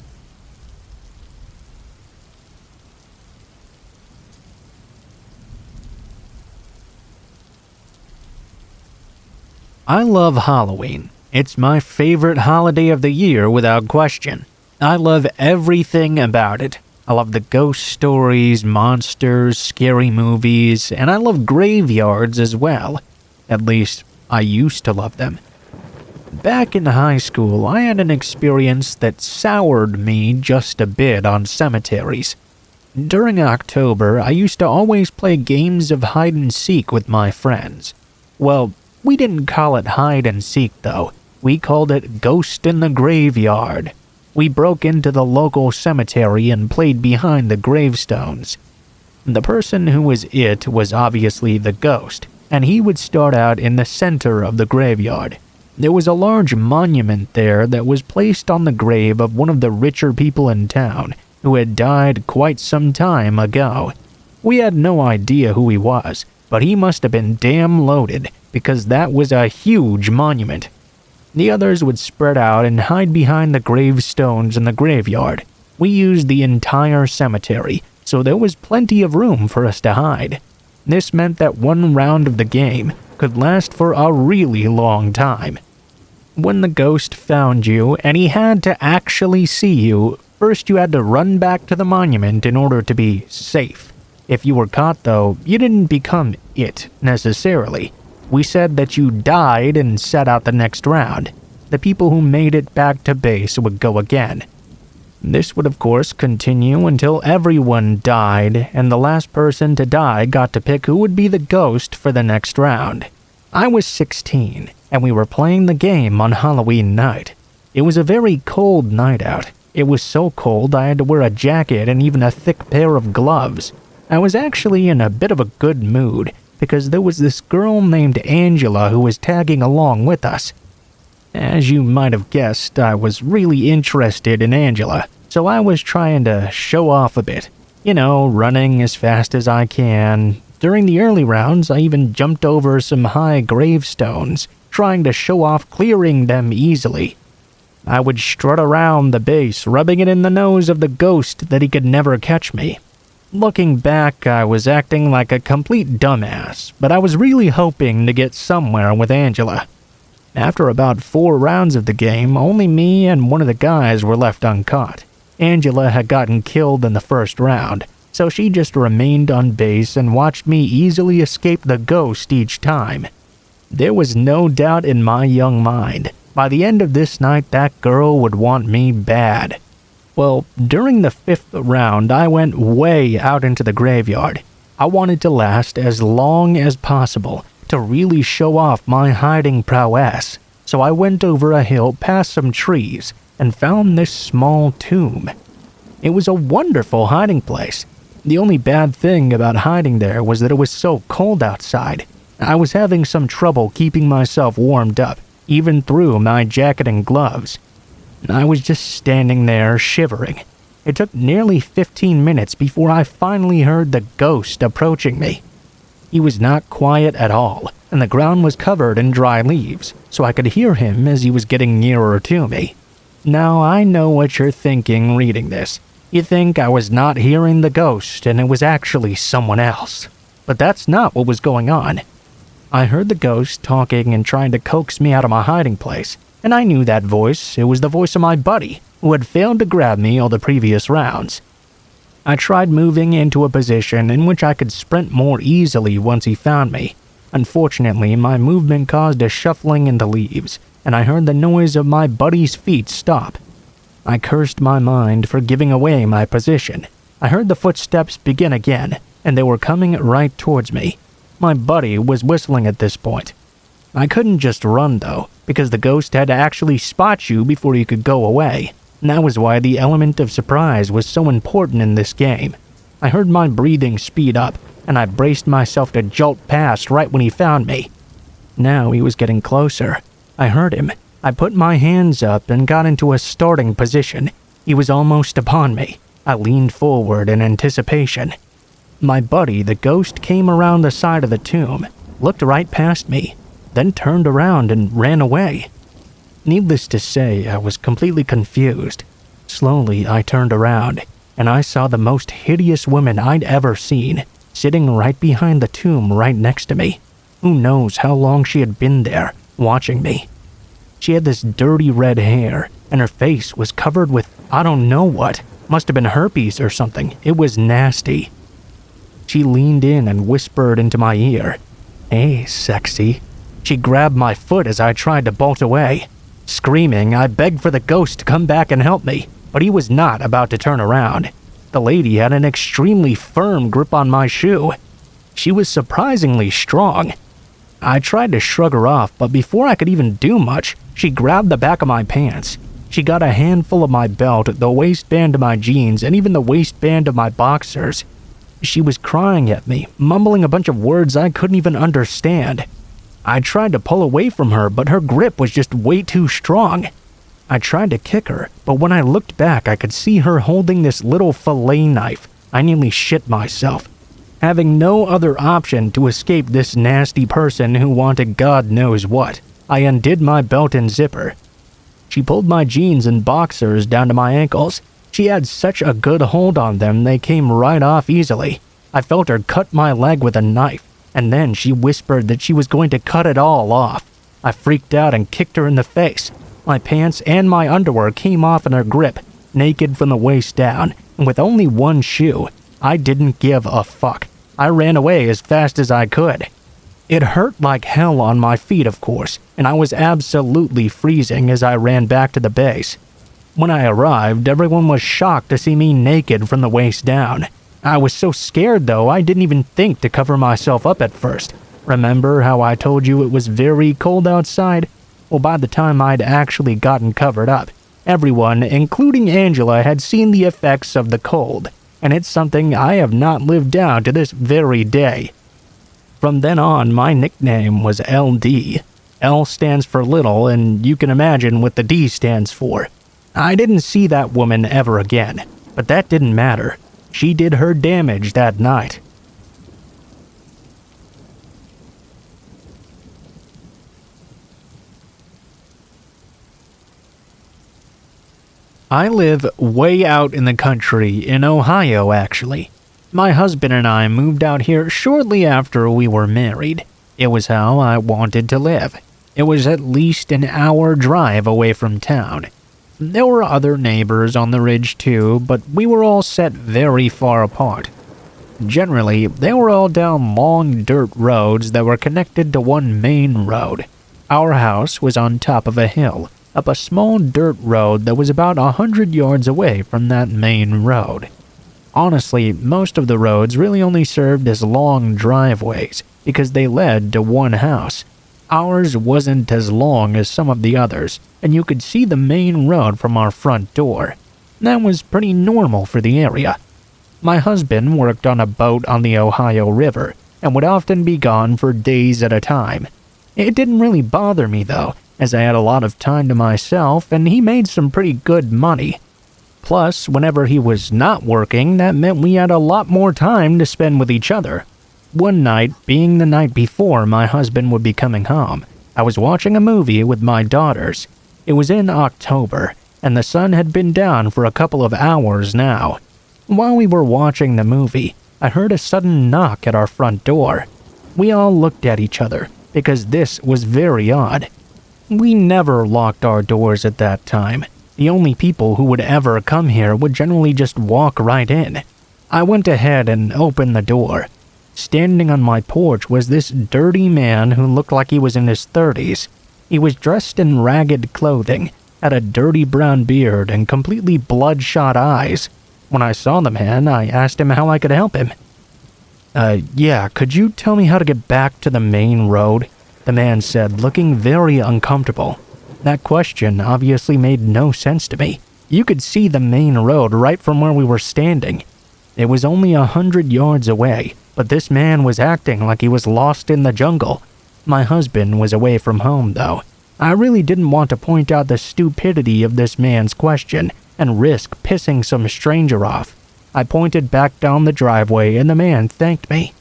I love Halloween. It's my favorite holiday of the year without question. I love everything about it. I love the ghost stories, monsters, scary movies, and I love graveyards as well. At least, I used to love them. Back in high school, I had an experience that soured me just a bit on cemeteries. During October, I used to always play games of hide and seek with my friends. Well, we didn't call it hide and seek though. We called it Ghost in the Graveyard. We broke into the local cemetery and played behind the gravestones. The person who was it was obviously the ghost, and he would start out in the center of the graveyard. There was a large monument there that was placed on the grave of one of the richer people in town who had died quite some time ago. We had no idea who he was, but he must have been damn loaded because that was a huge monument. The others would spread out and hide behind the gravestones in the graveyard. We used the entire cemetery, so there was plenty of room for us to hide. This meant that 1 round of the game could last for a really long time. When the ghost found you and he had to actually see you, first you had to run back to the monument in order to be safe. If you were caught though, you didn't become it necessarily. We said that you died and sat out the next round. The people who made it back to base would go again. This would of course continue until everyone died, and the last person to die got to pick who would be the ghost for the next round. I was 16, and we were playing the game on Halloween night. It was a very cold night out. It was so cold I had to wear a jacket and even a thick pair of gloves. I was actually in a bit of a good mood, because there was this girl named Angela who was tagging along with us. As you might have guessed, I was really interested in Angela, so I was trying to show off a bit. You know, running as fast as I can. During the early rounds, I even jumped over some high gravestones, trying to show off clearing them easily. I would strut around the base, rubbing it in the nose of the ghost that he could never catch me. Looking back, I was acting like a complete dumbass, but I was really hoping to get somewhere with Angela. After about 4 rounds of the game, only me and one of the guys were left uncaught. Angela had gotten killed in the first round, so she just remained on base and watched me easily escape the ghost each time. There was no doubt in my young mind, by the end of this night that girl would want me bad. Well, during the 5th round, I went way out into the graveyard. I wanted to last as long as possible to really show off my hiding prowess, so I went over a hill past some trees and found this small tomb. It was a wonderful hiding place. The only bad thing about hiding there was that it was so cold outside. I was having some trouble keeping myself warmed up, even through my jacket and gloves. I was just standing there shivering. It took nearly 15 minutes before I finally heard the ghost approaching me. He was not quiet at all, and the ground was covered in dry leaves, so I could hear him as he was getting nearer to me. Now I know what you're thinking reading this. You think I was not hearing the ghost and it was actually someone else. But that's not what was going on. I heard the ghost talking and trying to coax me out of my hiding place, and I knew that voice. It was the voice of my buddy, who had failed to grab me all the previous rounds. I tried moving into a position in which I could sprint more easily once he found me. Unfortunately, my movement caused a shuffling in the leaves, and I heard the noise of my buddy's feet stop. I cursed my mind for giving away my position. I heard the footsteps begin again, and they were coming right towards me. My buddy was whistling at this point. I couldn't just run though, because the ghost had to actually spot you before you could go away. And that was why the element of surprise was so important in this game. I heard my breathing speed up, and I braced myself to jolt past right when he found me. Now he was getting closer. I heard him. I put my hands up and got into a starting position. He was almost upon me. I leaned forward in anticipation. My buddy, the ghost, came around the side of the tomb, looked right past me, then turned around and ran away. Needless to say, I was completely confused. Slowly, I turned around, and I saw the most hideous woman I'd ever seen, sitting right behind the tomb right next to me. Who knows how long she had been there, watching me. She had this dirty red hair, and her face was covered with I don't know what. Must have been herpes or something. It was nasty. She leaned in and whispered into my ear, "Hey, sexy." She grabbed my foot as I tried to bolt away. Screaming, I begged for the ghost to come back and help me, but he was not about to turn around. The lady had an extremely firm grip on my shoe. She was surprisingly strong. I tried to shrug her off, but before I could even do much, she grabbed the back of my pants. She got a handful of my belt, the waistband of my jeans, and even the waistband of my boxers. She was crying at me, mumbling a bunch of words I couldn't even understand. I tried to pull away from her, but her grip was just way too strong. I tried to kick her, but when I looked back, I could see her holding this little fillet knife. I nearly shit myself. Having no other option to escape this nasty person who wanted God knows what, I undid my belt and zipper. She pulled my jeans and boxers down to my ankles. She had such a good hold on them they came right off easily. I felt her cut my leg with a knife, and then she whispered that she was going to cut it all off. I freaked out and kicked her in the face. My pants and my underwear came off in her grip, naked from the waist down, and with only one shoe. I didn't give a fuck. I ran away as fast as I could. It hurt like hell on my feet, of course, and I was absolutely freezing as I ran back to the base. When I arrived, everyone was shocked to see me naked from the waist down. I was so scared, though, I didn't even think to cover myself up at first. Remember how I told you it was very cold outside? Well, by the time I'd actually gotten covered up, everyone, including Angela, had seen the effects of the cold, and it's something I have not lived down to this very day. From then on, my nickname was LD. L stands for little, and you can imagine what the D stands for. I didn't see that woman ever again, but that didn't matter. She did her damage that night. I live way out in the country in Ohio, actually. My husband and I moved out here shortly after we were married. It was how I wanted to live. It was at least an hour drive away from town. There were other neighbors on the ridge too, but we were all set very far apart. Generally, they were all down long dirt roads that were connected to one main road. Our house was on top of a hill, up a small dirt road that was about 100 yards away from that main road. Honestly, most of the roads really only served as long driveways because they led to one house. Ours wasn't as long as some of the others, and you could see the main road from our front door. That was pretty normal for the area. My husband worked on a boat on the Ohio River and would often be gone for days at a time. It didn't really bother me though, as I had a lot of time to myself and he made some pretty good money. Plus, whenever he was not working, that meant we had a lot more time to spend with each other. One night, being the night before my husband would be coming home, I was watching a movie with my daughters. It was in October, and the sun had been down for a couple of hours now. While we were watching the movie, I heard a sudden knock at our front door. We all looked at each other, because this was very odd. We never locked our doors at that time. The only people who would ever come here would generally just walk right in. I went ahead and opened the door. Standing on my porch was this dirty man who looked like he was in his 30s. He was dressed in ragged clothing, had a dirty brown beard, and completely bloodshot eyes. When I saw the man, I asked him how I could help him. Yeah, could you tell me how to get back to the main road? The man said, looking very uncomfortable. That question obviously made no sense to me. You could see the main road right from where we were standing. It was only 100 yards away, but this man was acting like he was lost in the jungle. My husband was away from home, though. I really didn't want to point out the stupidity of this man's question and risk pissing some stranger off. I pointed back down the driveway and the man thanked me.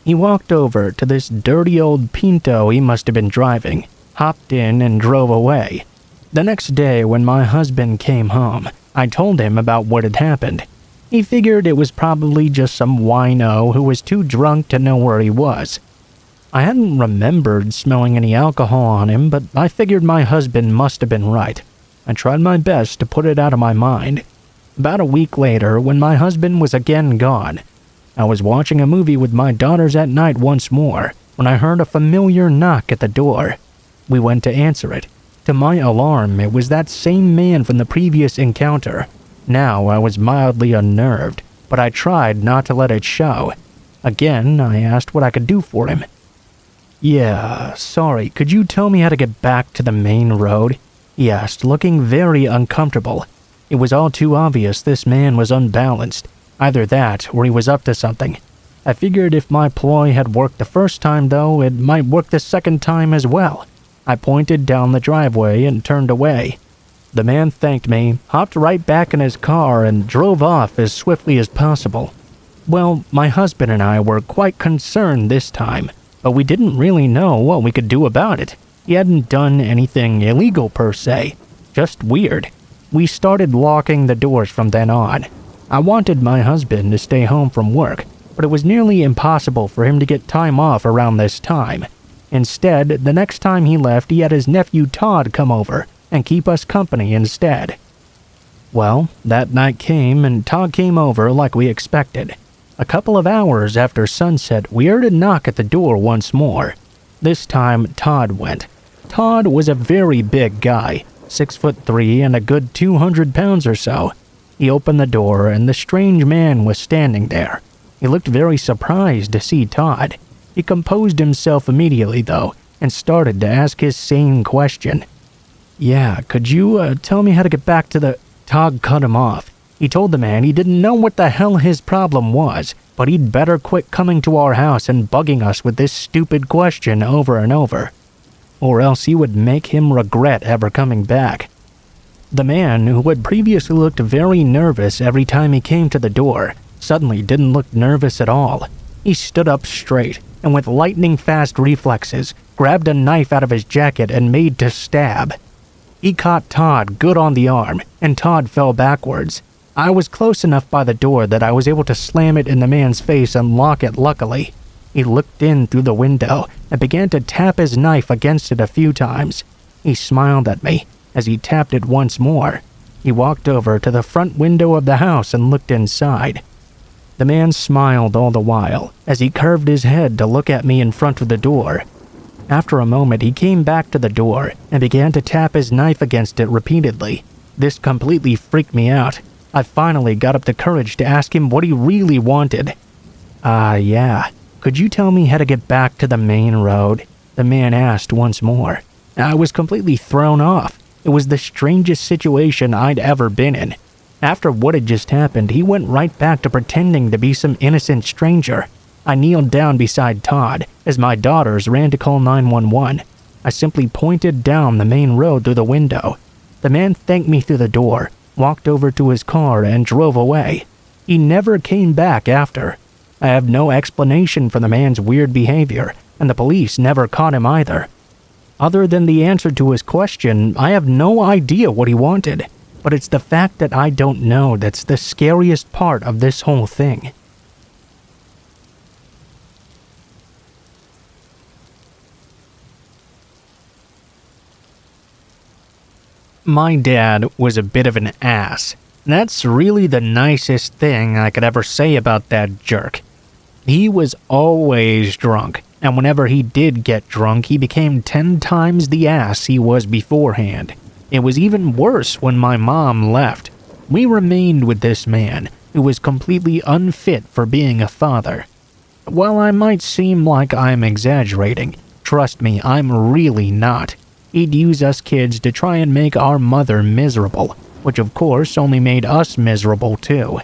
He walked over to this dirty old Pinto he must have been driving, hopped in and drove away. The next day when my husband came home, I told him about what had happened. He figured it was probably just some wino who was too drunk to know where he was. I hadn't remembered smelling any alcohol on him, but I figured my husband must have been right. I tried my best to put it out of my mind. About a week later, when my husband was again gone, I was watching a movie with my daughters at night once more when I heard a familiar knock at the door. We went to answer it. To my alarm, it was that same man from the previous encounter. Now I was mildly unnerved, but I tried not to let it show. Again, I asked what I could do for him. Yeah, sorry, could you tell me how to get back to the main road? He asked, looking very uncomfortable. It was all too obvious this man was unbalanced. Either that, or he was up to something. I figured if my ploy had worked the first time, though, it might work the second time as well. I pointed down the driveway and turned away. The man thanked me, hopped right back in his car, and drove off as swiftly as possible. Well, my husband and I were quite concerned this time, but we didn't really know what we could do about it. He hadn't done anything illegal per se, just weird. We started locking the doors from then on. I wanted my husband to stay home from work, but it was nearly impossible for him to get time off around this time. Instead, the next time he left, he had his nephew Todd come over and keep us company instead. Well, that night came and Todd came over like we expected. A couple of hours after sunset, we heard a knock at the door once more. This time, Todd went. Todd was a very big guy, 6'3" and a good 200 pounds or so. He opened the door and the strange man was standing there. He looked very surprised to see Todd. He composed himself immediately, though, and started to ask his same question. Yeah, could you tell me how to get back to the... Todd cut him off. He told the man he didn't know what the hell his problem was, but he'd better quit coming to our house and bugging us with this stupid question over and over, or else he would make him regret ever coming back. The man, who had previously looked very nervous every time he came to the door, suddenly didn't look nervous at all. He stood up straight, and with lightning-fast reflexes, grabbed a knife out of his jacket and made to stab. He caught Todd good on the arm, and Todd fell backwards. I was close enough by the door that I was able to slam it in the man's face and lock it luckily. He looked in through the window and began to tap his knife against it a few times. He smiled at me, As he tapped it once more, he walked over to the front window of the house and looked inside. The man smiled all the while as he curved his head to look at me in front of the door. After a moment, he came back to the door and began to tap his knife against it repeatedly. This completely freaked me out. I finally got up the courage to ask him what he really wanted. Yeah. Could you tell me how to get back to the main road?" the man asked once more. I was completely thrown off. It was the strangest situation I'd ever been in. After what had just happened, he went right back to pretending to be some innocent stranger. I kneeled down beside Todd as my daughters ran to call 911. I simply pointed down the main road through the window. The man thanked me through the door, walked over to his car, and drove away. He never came back after. I have no explanation for the man's weird behavior, and the police never caught him either. Other than the answer to his question, I have no idea what he wanted. But it's the fact that I don't know that's the scariest part of this whole thing. My dad was a bit of an ass. That's really the nicest thing I could ever say about that jerk. He was always drunk, and whenever he did get drunk, he became 10 times the ass he was beforehand. It was even worse when my mom left. We remained with this man, who was completely unfit for being a father. While I might seem like I'm exaggerating, trust me, I'm really not. He'd use us kids to try and make our mother miserable, which of course only made us miserable too.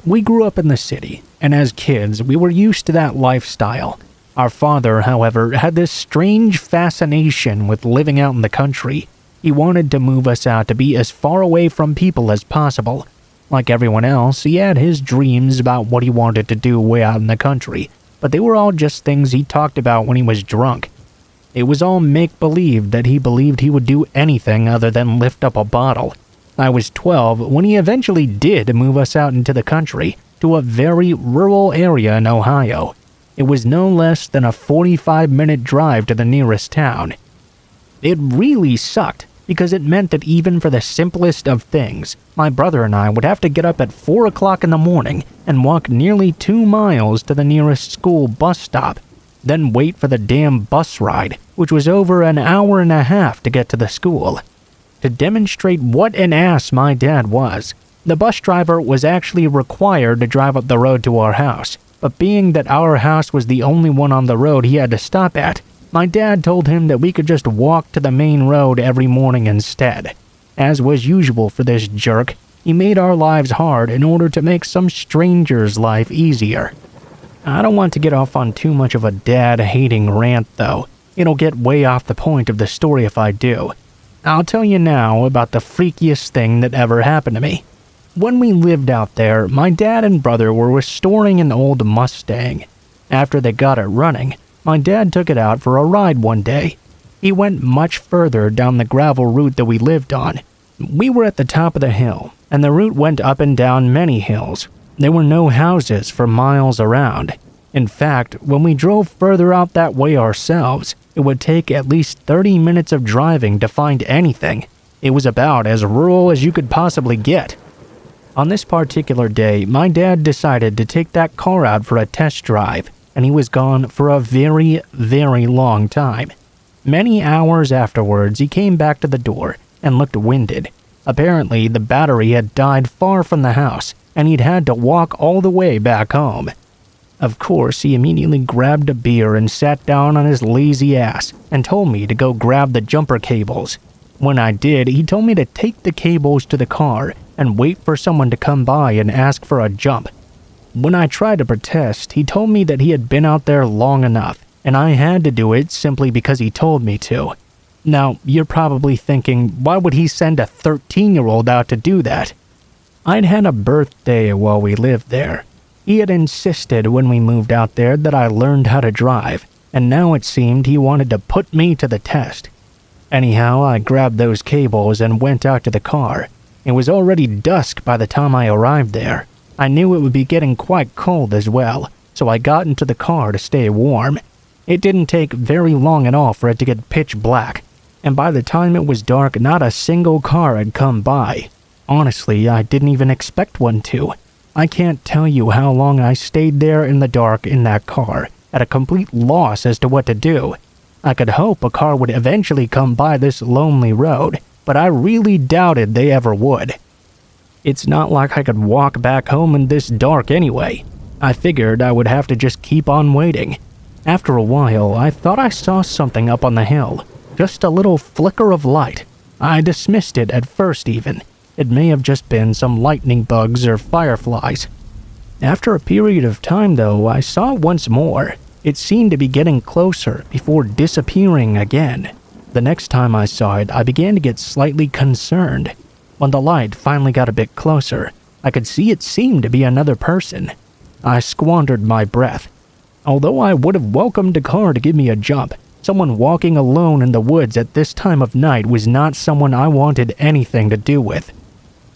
We grew up in the city, and as kids, we were used to that lifestyle. Our father, however, had this strange fascination with living out in the country. He wanted to move us out to be as far away from people as possible. Like everyone else, he had his dreams about what he wanted to do way out in the country, but they were all just things he talked about when he was drunk. It was all make-believe that he believed he would do anything other than lift up a bottle. I was 12 when he eventually did move us out into the country, to a very rural area in Ohio. It was no less than a 45-minute drive to the nearest town. It really sucked, because it meant that even for the simplest of things, my brother and I would have to get up at 4 o'clock in the morning and walk nearly 2 miles to the nearest school bus stop, then wait for the damn bus ride, which was over an hour and a half to get to the school. To demonstrate what an ass my dad was, the bus driver was actually required to drive up the road to our house, but being that our house was the only one on the road he had to stop at, my dad told him that we could just walk to the main road every morning instead. As was usual for this jerk, he made our lives hard in order to make some stranger's life easier. I don't want to get off on too much of a dad-hating rant though. It'll get way off the point of the story if I do. I'll tell you now about the freakiest thing that ever happened to me. When we lived out there, my dad and brother were restoring an old Mustang. After they got it running, my dad took it out for a ride one day. He went much further down the gravel route that we lived on. We were at the top of the hill, and the route went up and down many hills. There were no houses for miles around. In fact, when we drove further out that way ourselves, it would take at least 30 minutes of driving to find anything. It was about as rural as you could possibly get. On this particular day, my dad decided to take that car out for a test drive, and he was gone for a very, very long time. Many hours afterwards, he came back to the door and looked winded. Apparently, the battery had died far from the house, and he'd had to walk all the way back home. Of course, he immediately grabbed a beer and sat down on his lazy ass and told me to go grab the jumper cables. When I did, he told me to take the cables to the car and wait for someone to come by and ask for a jump. When I tried to protest, he told me that he had been out there long enough, and I had to do it simply because he told me to. Now, you're probably thinking, why would he send a 13-year-old out to do that? I'd had a birthday while we lived there. He had insisted when we moved out there that I learned how to drive, and now it seemed he wanted to put me to the test. Anyhow, I grabbed those cables and went out to the car. It was already dusk by the time I arrived there. I knew it would be getting quite cold as well, so I got into the car to stay warm. It didn't take very long at all for it to get pitch black. and by the time it was dark, not a single car had come by. Honestly, I didn't even expect one to. I can't tell you how long I stayed there in the dark in that car, at a complete loss as to what to do. I could hope a car would eventually come by this lonely road, but I really doubted they ever would. It's not like I could walk back home in this dark anyway. I figured I would have to just keep on waiting. After a while, I thought I saw something up on the hill. Just a little flicker of light. I dismissed it at first even. It may have just been some lightning bugs or fireflies. After a period of time though, I saw it once more. It seemed to be getting closer before disappearing again. The next time I saw it, I began to get slightly concerned. When the light finally got a bit closer, I could see it seemed to be another person. I squandered my breath. Although I would have welcomed a car to give me a jump, someone walking alone in the woods at this time of night was not someone I wanted anything to do with.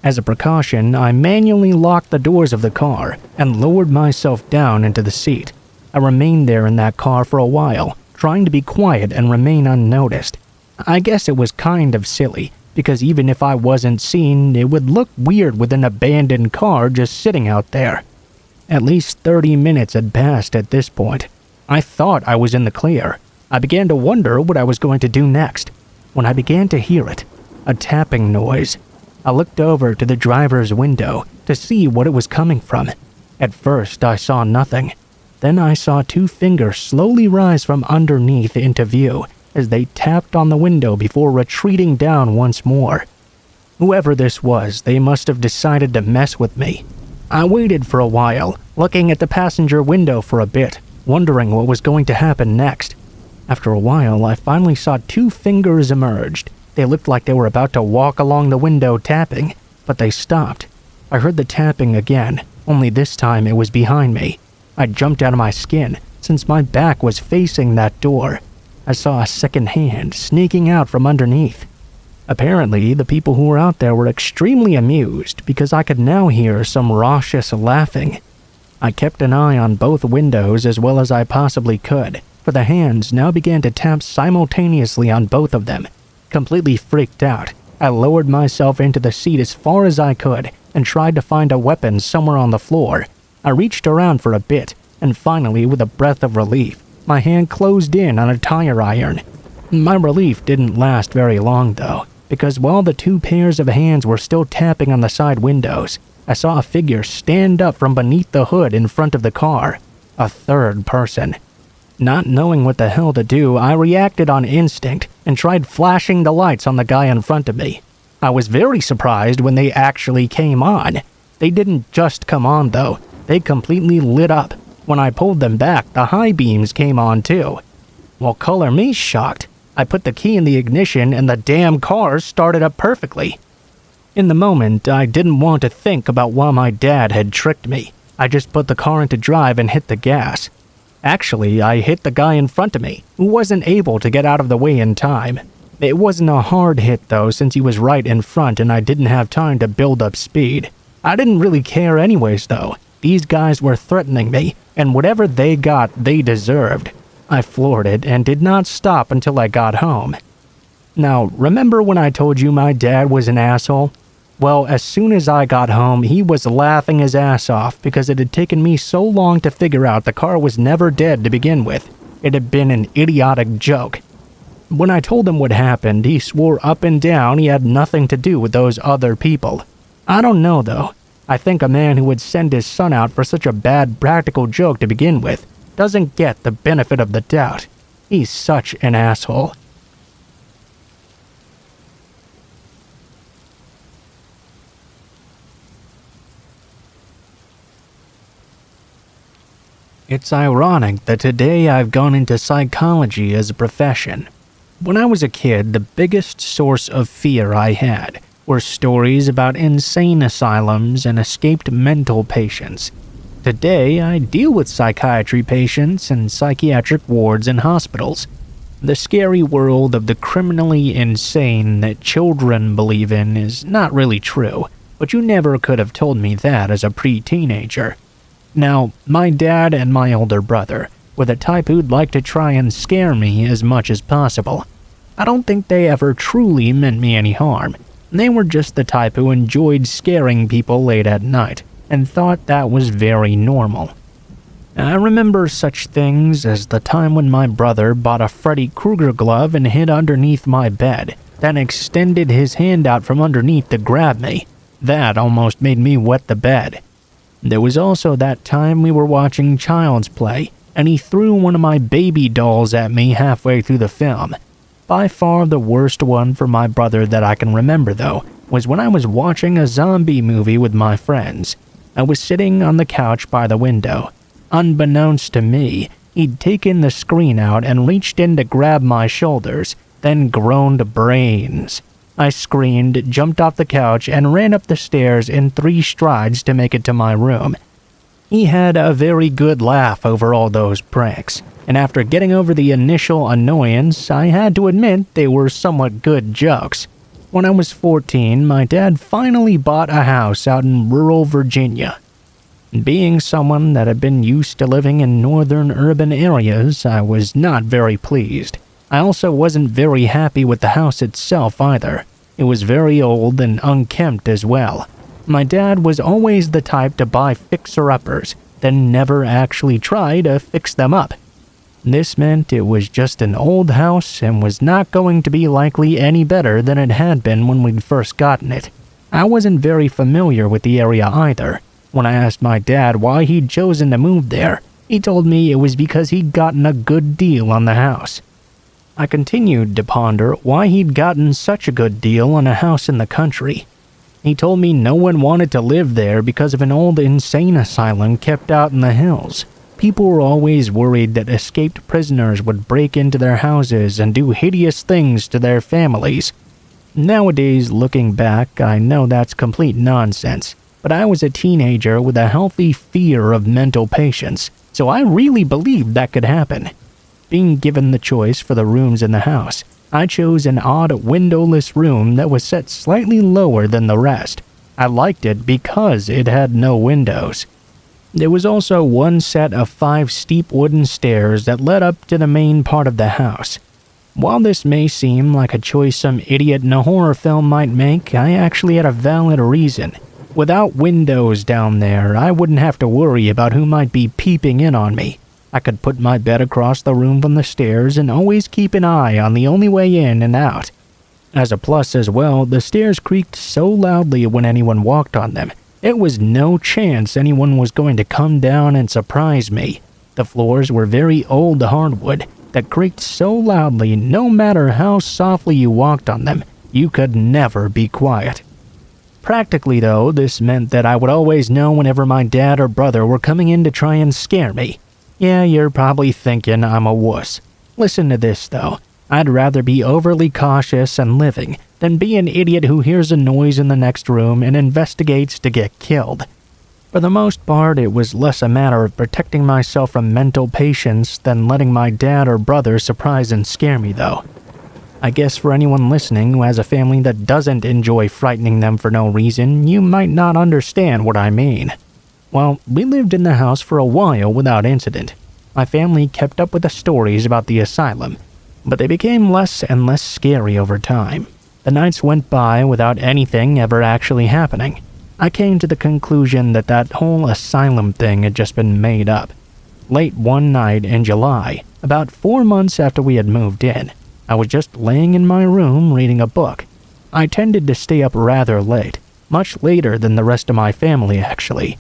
As a precaution, I manually locked the doors of the car and lowered myself down into the seat. I remained there in that car for a while, trying to be quiet and remain unnoticed. I guess it was kind of silly, because even if I wasn't seen, it would look weird with an abandoned car just sitting out there. At least 30 minutes had passed at this point. I thought I was in the clear. I began to wonder what I was going to do next, when I began to hear it, a tapping noise. I looked over to the driver's window to see what it was coming from. At first, I saw nothing. Then I saw two fingers slowly rise from underneath into view as they tapped on the window before retreating down once more. Whoever this was, they must have decided to mess with me. I waited for a while, looking at the passenger window for a bit, wondering what was going to happen next. After a while, I finally saw two fingers emerged. They looked like they were about to walk along the window tapping, but they stopped. I heard the tapping again, only this time it was behind me. I jumped out of my skin, since my back was facing that door. I saw a second hand sneaking out from underneath. Apparently, the people who were out there were extremely amused because I could now hear some raucous laughing. I kept an eye on both windows as well as I possibly could, for the hands now began to tap simultaneously on both of them. Completely freaked out, I lowered myself into the seat as far as I could and tried to find a weapon somewhere on the floor. I reached around for a bit, and finally, with a breath of relief, my hand closed in on a tire iron. My relief didn't last very long though, because while the two pairs of hands were still tapping on the side windows, I saw a figure stand up from beneath the hood in front of the car. A third person. Not knowing what the hell to do, I reacted on instinct and tried flashing the lights on the guy in front of me. I was very surprised when they actually came on. They didn't just come on though, they completely lit up. When I pulled them back, the high beams came on too. Well, color me shocked. I put the key in the ignition and the damn car started up perfectly. In the moment, I didn't want to think about why my dad had tricked me. I just put the car into drive and hit the gas. Actually, I hit the guy in front of me, who wasn't able to get out of the way in time. It wasn't a hard hit though, since he was right in front and I didn't have time to build up speed. I didn't really care anyways though. These guys were threatening me, and whatever they got, they deserved. I floored it and did not stop until I got home. Now, remember when I told you my dad was an asshole? Well, as soon as I got home, he was laughing his ass off because it had taken me so long to figure out the car was never dead to begin with. It had been an idiotic joke. When I told him what happened, he swore up and down he had nothing to do with those other people. I don't know though. I think a man who would send his son out for such a bad practical joke to begin with doesn't get the benefit of the doubt. He's such an asshole. It's ironic that today I've gone into psychology as a profession. When I was a kid, the biggest source of fear I had were stories about insane asylums and escaped mental patients. Today, I deal with psychiatry patients and psychiatric wards in hospitals. The scary world of the criminally insane that children believe in is not really true, but you never could have told me that as a pre-teenager. Now, my dad and my older brother were the type who'd like to try and scare me as much as possible. I don't think they ever truly meant me any harm. They were just the type who enjoyed scaring people late at night and thought that was very normal. I remember such things as the time when my brother bought a Freddy Krueger glove and hid underneath my bed, then extended his hand out from underneath to grab me. That almost made me wet the bed. There was also that time we were watching Child's Play, and he threw one of my baby dolls at me halfway through the film. By far the worst one for my brother that I can remember, though, was when I was watching a zombie movie with my friends. I was sitting on the couch by the window. Unbeknownst to me, he'd taken the screen out and reached in to grab my shoulders, then groaned brains. I screamed, jumped off the couch, and ran up the stairs in 3 strides to make it to my room. He had a very good laugh over all those pranks, and after getting over the initial annoyance, I had to admit they were somewhat good jokes. When I was 14, my dad finally bought a house out in rural Virginia. Being someone that had been used to living in northern urban areas, I was not very pleased. I also wasn't very happy with the house itself either. It was very old and unkempt as well. My dad was always the type to buy fixer-uppers, then never actually try to fix them up. This meant it was just an old house and was not going to be likely any better than it had been when we'd first gotten it. I wasn't very familiar with the area either. When I asked my dad why he'd chosen to move there, he told me it was because he'd gotten a good deal on the house. I continued to ponder why he'd gotten such a good deal on a house in the country. He told me no one wanted to live there because of an old insane asylum kept out in the hills. People were always worried that escaped prisoners would break into their houses and do hideous things to their families. Nowadays, looking back, I know that's complete nonsense. But I was a teenager with a healthy fear of mental patients, so I really believed that could happen. Being given the choice for the rooms in the house, I chose an odd windowless room that was set slightly lower than the rest. I liked it because it had no windows. There was also one set of 5 steep wooden stairs that led up to the main part of the house. While this may seem like a choice some idiot in a horror film might make, I actually had a valid reason. Without windows down there, I wouldn't have to worry about who might be peeping in on me. I could put my bed across the room from the stairs and always keep an eye on the only way in and out. As a plus as well, the stairs creaked so loudly when anyone walked on them, there was no chance anyone was going to come down and surprise me. The floors were very old hardwood that creaked so loudly no matter how softly you walked on them, you could never be quiet. Practically though, this meant that I would always know whenever my dad or brother were coming in to try and scare me. Yeah, you're probably thinking I'm a wuss. Listen to this though. I'd rather be overly cautious and living than be an idiot who hears a noise in the next room and investigates to get killed. For the most part, it was less a matter of protecting myself from mental patients than letting my dad or brother surprise and scare me though. I guess for anyone listening who has a family that doesn't enjoy frightening them for no reason, you might not understand what I mean. Well, we lived in the house for a while without incident. My family kept up with the stories about the asylum, but they became less and less scary over time. The nights went by without anything ever actually happening. I came to the conclusion that that whole asylum thing had just been made up. Late one night in July, about 4 months after we had moved in, I was just laying in my room reading a book. I tended to stay up rather late, much later than the rest of my family actually.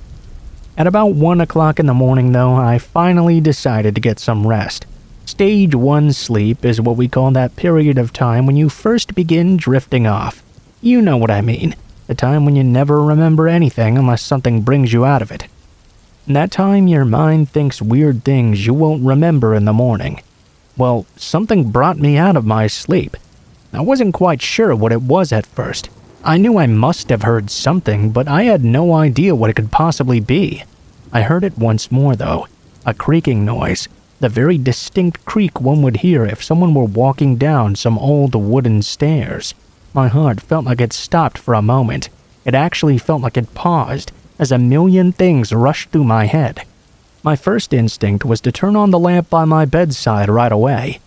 At about 1 o'clock in the morning though, I finally decided to get some rest. Stage 1 sleep is what we call that period of time when you first begin drifting off. You know what I mean, the time when you never remember anything unless something brings you out of it. In that time your mind thinks weird things you won't remember in the morning. Well, something brought me out of my sleep. I wasn't quite sure what it was at first. I knew I must have heard something, but I had no idea what it could possibly be. I heard it once more though, a creaking noise, the very distinct creak one would hear if someone were walking down some old wooden stairs. My heart felt like it stopped for a moment. It actually felt like it paused, as a million things rushed through my head. My first instinct was to turn on the lamp by my bedside right away.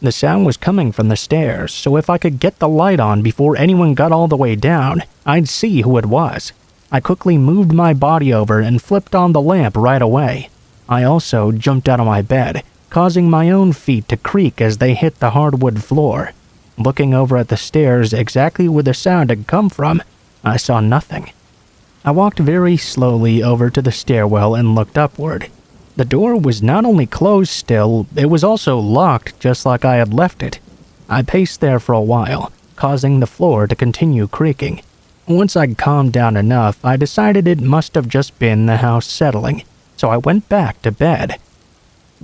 The sound was coming from the stairs, so if I could get the light on before anyone got all the way down, I'd see who it was. I quickly moved my body over and flipped on the lamp right away. I also jumped out of my bed, causing my own feet to creak as they hit the hardwood floor. Looking over at the stairs exactly where the sound had come from, I saw nothing. I walked very slowly over to the stairwell and looked upward. The door was not only closed still, it was also locked just like I had left it. I paced there for a while, causing the floor to continue creaking. Once I'd calmed down enough, I decided it must have just been the house settling, so I went back to bed.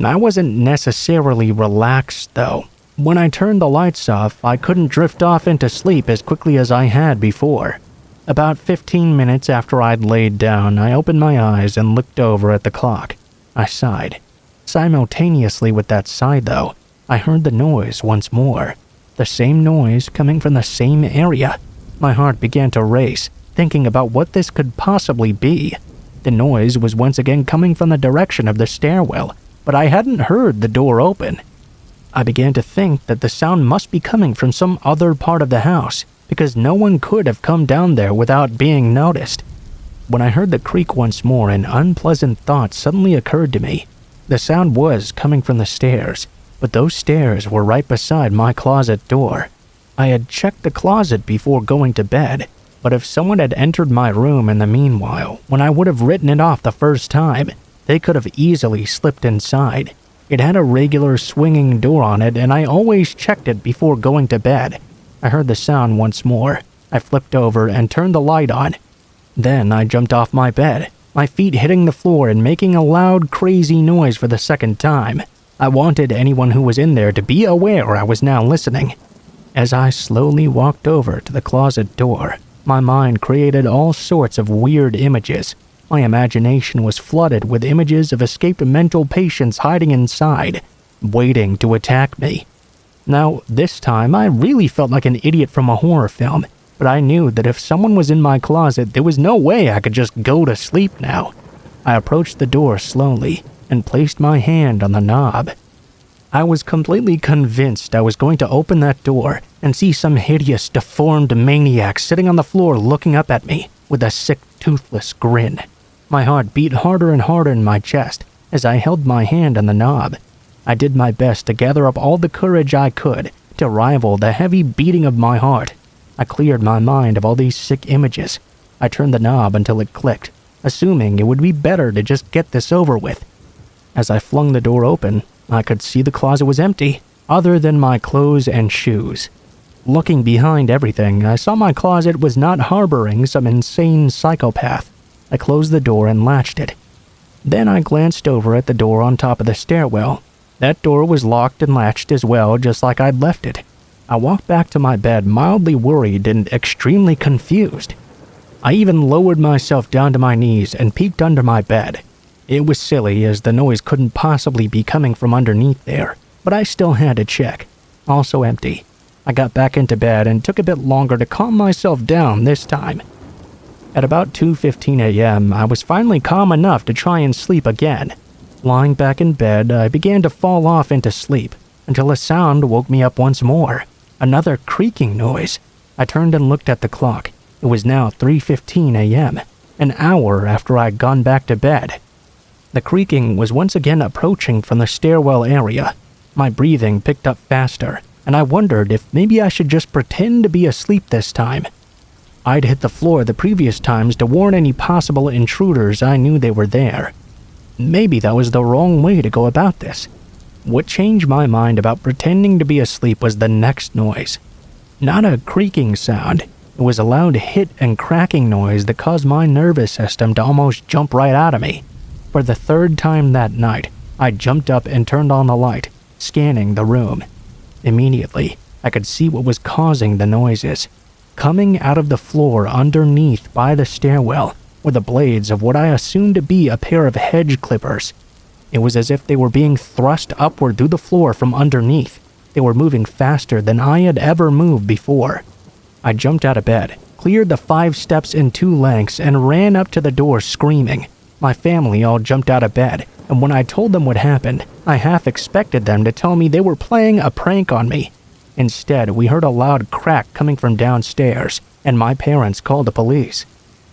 I wasn't necessarily relaxed, though. When I turned the lights off, I couldn't drift off into sleep as quickly as I had before. About 15 minutes after I'd laid down, I opened my eyes and looked over at the clock. I sighed. Simultaneously with that sigh, though, I heard the noise once more. The same noise coming from the same area. My heart began to race, thinking about what this could possibly be. The noise was once again coming from the direction of the stairwell, but I hadn't heard the door open. I began to think that the sound must be coming from some other part of the house, because no one could have come down there without being noticed. When I heard the creak once more, an unpleasant thought suddenly occurred to me. The sound was coming from the stairs, but those stairs were right beside my closet door. I had checked the closet before going to bed, but if someone had entered my room in the meanwhile, when I would have written it off the first time, they could have easily slipped inside. It had a regular swinging door on it, and I always checked it before going to bed. I heard the sound once more. I flipped over and turned the light on. Then I jumped off my bed, my feet hitting the floor and making a loud, crazy noise for the second time. I wanted anyone who was in there to be aware I was now listening. As I slowly walked over to the closet door, my mind created all sorts of weird images. My imagination was flooded with images of escaped mental patients hiding inside, waiting to attack me. Now, this time, I really felt like an idiot from a horror film, but I knew that if someone was in my closet, there was no way I could just go to sleep now. I approached the door slowly and placed my hand on the knob. I was completely convinced I was going to open that door and see some hideous, deformed maniac sitting on the floor looking up at me with a sick, toothless grin. My heart beat harder and harder in my chest as I held my hand on the knob. I did my best to gather up all the courage I could to rival the heavy beating of my heart. I cleared my mind of all these sick images. I turned the knob until it clicked, assuming it would be better to just get this over with. As I flung the door open, I could see the closet was empty, other than my clothes and shoes. Looking behind everything, I saw my closet was not harboring some insane psychopath. I closed the door and latched it. Then I glanced over at the door on top of the stairwell. That door was locked and latched as well, just like I'd left it. I walked back to my bed mildly worried and extremely confused. I even lowered myself down to my knees and peeked under my bed. It was silly as the noise couldn't possibly be coming from underneath there, but I still had to check. Also empty. I got back into bed and took a bit longer to calm myself down this time. At about 2:15 a.m., I was finally calm enough to try and sleep again. Lying back in bed, I began to fall off into sleep until a sound woke me up once more. Another creaking noise. I turned and looked at the clock. It was now 3:15 a.m., an hour after I'd gone back to bed. The creaking was once again approaching from the stairwell area. My breathing picked up faster, and I wondered if maybe I should just pretend to be asleep this time. I'd hit the floor the previous times to warn any possible intruders I knew they were there. Maybe that was the wrong way to go about this. What changed my mind about pretending to be asleep was the next noise. Not a creaking sound. It was a loud hit and cracking noise that caused my nervous system to almost jump right out of me. For the third time that night, I jumped up and turned on the light, scanning the room. Immediately, I could see what was causing the noises. Coming out of the floor underneath by the stairwell were the blades of what I assumed to be a pair of hedge clippers. It was as if they were being thrust upward through the floor from underneath. They were moving faster than I had ever moved before. I jumped out of bed, cleared the 5 steps in 2 lengths, and ran up to the door screaming. My family all jumped out of bed, and when I told them what happened, I half expected them to tell me they were playing a prank on me. Instead, we heard a loud crack coming from downstairs, and my parents called the police.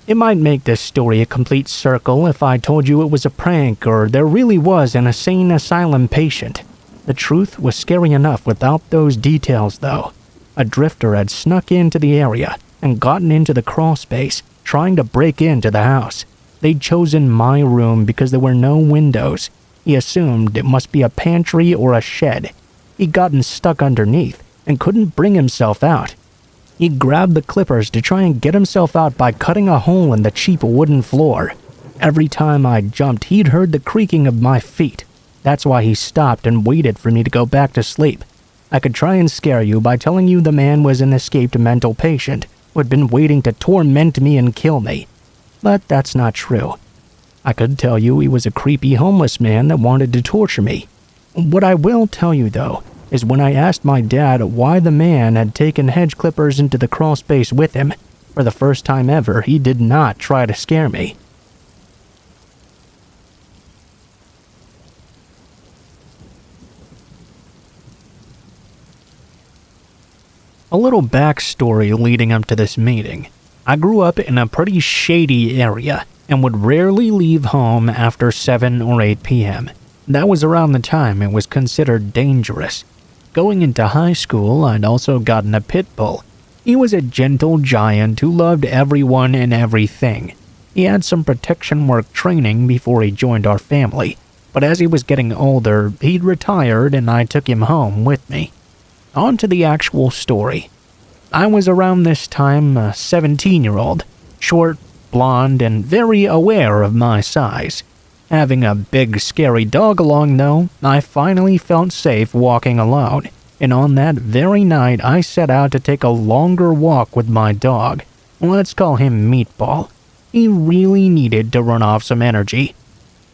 It might make this story a complete circle if I told you it was a prank or there really was an insane asylum patient. The truth was scary enough without those details, though. A drifter had snuck into the area and gotten into the crawl space, trying to break into the house. They'd chosen my room because there were no windows. He assumed it must be a pantry or a shed. He'd gotten stuck underneath and couldn't bring himself out. He grabbed the clippers to try and get himself out by cutting a hole in the cheap wooden floor. Every time I jumped, he'd heard the creaking of my feet. That's why he stopped and waited for me to go back to sleep. I could try and scare you by telling you the man was an escaped mental patient who had been waiting to torment me and kill me. But that's not true. I could tell you he was a creepy homeless man that wanted to torture me. What I will tell you, though, is when I asked my dad why the man had taken hedge clippers into the crawl space with him, for the first time ever, he did not try to scare me. A little backstory leading up to this meeting. I grew up in a pretty shady area and would rarely leave home after 7 or 8 p.m. That was around the time it was considered dangerous. Going into high school, I'd also gotten a pit bull. He was a gentle giant who loved everyone and everything. He had some protection work training before he joined our family, but as he was getting older, he'd retired and I took him home with me. On to the actual story. I was around this time a 17-year-old, short, blonde, and very aware of my size. Having a big scary dog along though, I finally felt safe walking alone, and on that very night I set out to take a longer walk with my dog. Let's call him Meatball. He really needed to run off some energy.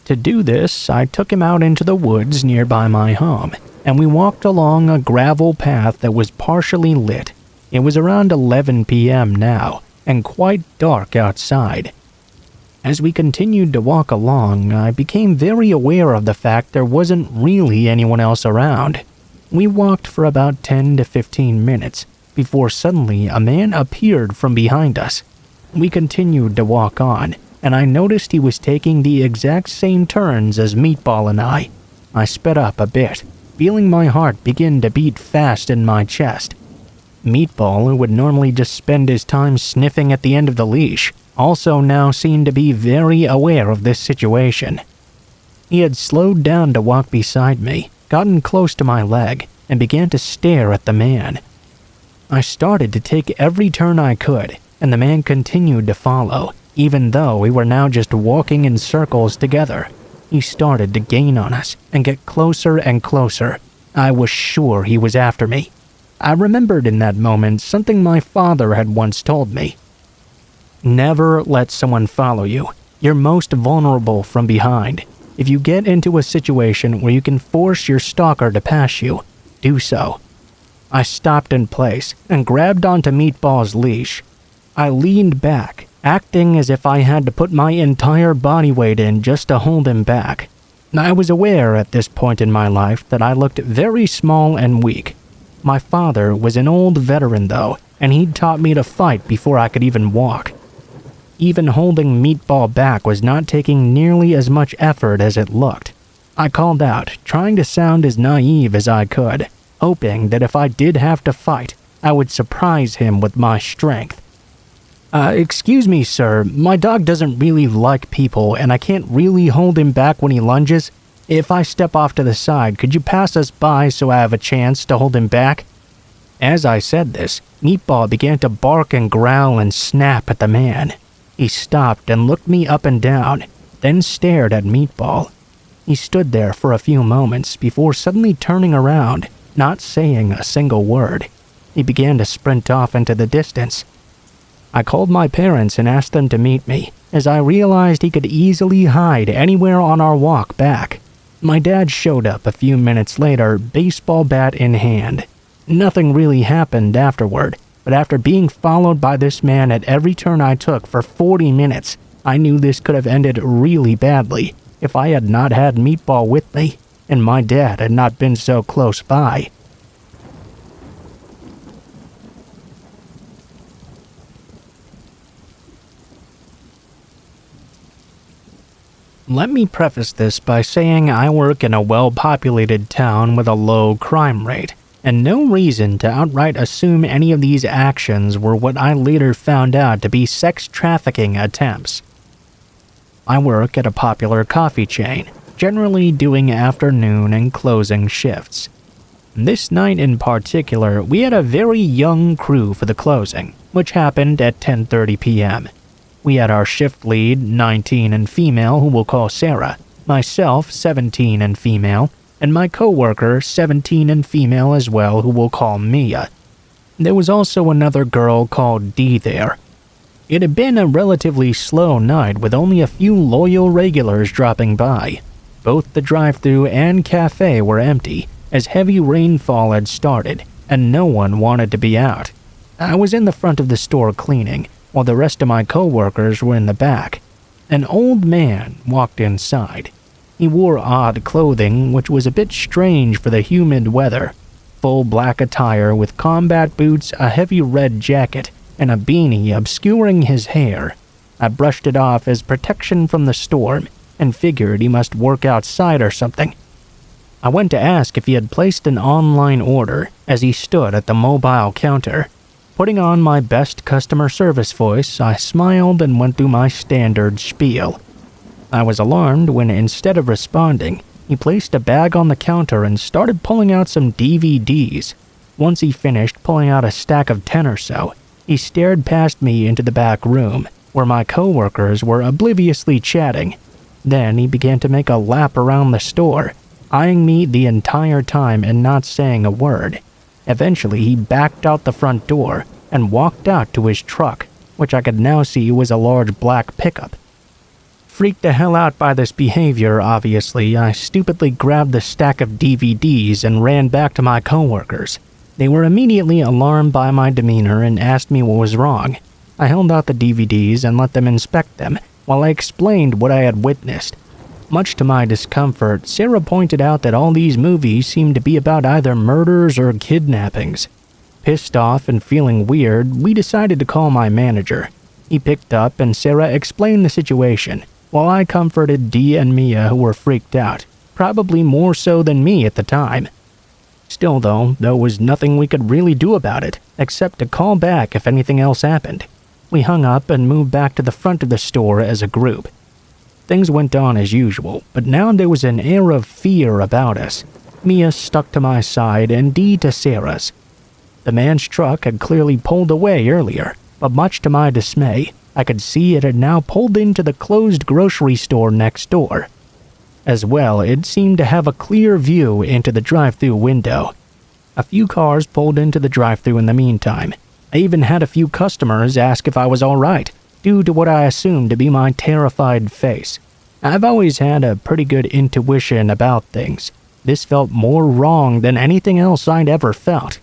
To do this, I took him out into the woods nearby my home, and we walked along a gravel path that was partially lit. It was around 11 p.m. now, and quite dark outside. As we continued to walk along, I became very aware of the fact there wasn't really anyone else around. We walked for about 10 to 15 minutes, before suddenly a man appeared from behind us. We continued to walk on, and I noticed he was taking the exact same turns as Meatball and I. I sped up a bit, feeling my heart begin to beat fast in my chest. Meatball, who would normally just spend his time sniffing at the end of the leash, also now seemed to be very aware of this situation. He had slowed down to walk beside me, gotten close to my leg, and began to stare at the man. I started to take every turn I could, and the man continued to follow, even though we were now just walking in circles together. He started to gain on us and get closer and closer. I was sure he was after me. I remembered in that moment something my father had once told me. Never let someone follow you. You're most vulnerable from behind. If you get into a situation where you can force your stalker to pass you, do so. I stopped in place and grabbed onto Meatball's leash. I leaned back, acting as if I had to put my entire body weight in just to hold him back. I was aware at this point in my life that I looked very small and weak. My father was an old veteran though, and he'd taught me to fight before I could even walk. Even holding Meatball back was not taking nearly as much effort as it looked. I called out, trying to sound as naive as I could, hoping that if I did have to fight, I would surprise him with my strength. Excuse me, sir, my dog doesn't really like people and I can't really hold him back when he lunges. If I step off to the side, could you pass us by so I have a chance to hold him back? As I said this, Meatball began to bark and growl and snap at the man. He stopped and looked me up and down, then stared at Meatball. He stood there for a few moments before suddenly turning around, not saying a single word. He began to sprint off into the distance. I called my parents and asked them to meet me, as I realized he could easily hide anywhere on our walk back. My dad showed up a few minutes later, baseball bat in hand. Nothing really happened afterward, but after being followed by this man at every turn I took for 40 minutes, I knew this could have ended really badly if I had not had Meatball with me. and my dad had not been so close by. Let me preface this by saying I work in a well-populated town with a low crime rate, and no reason to outright assume any of these actions were what I later found out to be sex trafficking attempts. I work at a popular coffee chain, generally doing afternoon and closing shifts. This night in particular, we had a very young crew for the closing, which happened at 10:30 p.m. We had our shift lead, 19 and female, who we'll call Sarah, myself, 17 and female, and my coworker, 17 and female as well, who we'll call Mia. There was also another girl called Dee there. It had been a relatively slow night with only a few loyal regulars dropping by. Both the drive-thru and cafe were empty, as heavy rainfall had started, and no one wanted to be out. I was in the front of the store cleaning, while the rest of my coworkers were in the back. An old man walked inside. He wore odd clothing, which was a bit strange for the humid weather. Full black attire with combat boots, a heavy red jacket, and a beanie obscuring his hair. I brushed it off as protection from the storm, and figured he must work outside or something. I went to ask if he had placed an online order as he stood at the mobile counter. Putting on my best customer service voice, I smiled and went through my standard spiel. I was alarmed when, instead of responding, he placed a bag on the counter and started pulling out some DVDs. Once he finished pulling out a stack of 10 or so, he stared past me into the back room, where my coworkers were obliviously chatting. Then he began to make a lap around the store, eyeing me the entire time and not saying a word. Eventually, he backed out the front door and walked out to his truck, which I could now see was a large black pickup. Freaked the hell out by this behavior, obviously, I stupidly grabbed the stack of DVDs and ran back to my coworkers. They were immediately alarmed by my demeanor and asked me what was wrong. I held out the DVDs and let them inspect them while I explained what I had witnessed. Much to my discomfort, Sarah pointed out that all these movies seemed to be about either murders or kidnappings. Pissed off and feeling weird, we decided to call my manager. He picked up and Sarah explained the situation, while I comforted Dee and Mia, who were freaked out, probably more so than me at the time. Still though, there was nothing we could really do about it, except to call back if anything else happened. We hung up and moved back to the front of the store as a group. Things went on as usual, but now there was an air of fear about us. Mia stuck to my side and Dee to Sarah's. The man's truck had clearly pulled away earlier, but much to my dismay, I could see it had now pulled into the closed grocery store next door. As well, it seemed to have a clear view into the drive-thru window. A few cars pulled into the drive-thru in the meantime. I even had a few customers ask if I was alright, due to what I assumed to be my terrified face. I've always had a pretty good intuition about things. This felt more wrong than anything else I'd ever felt.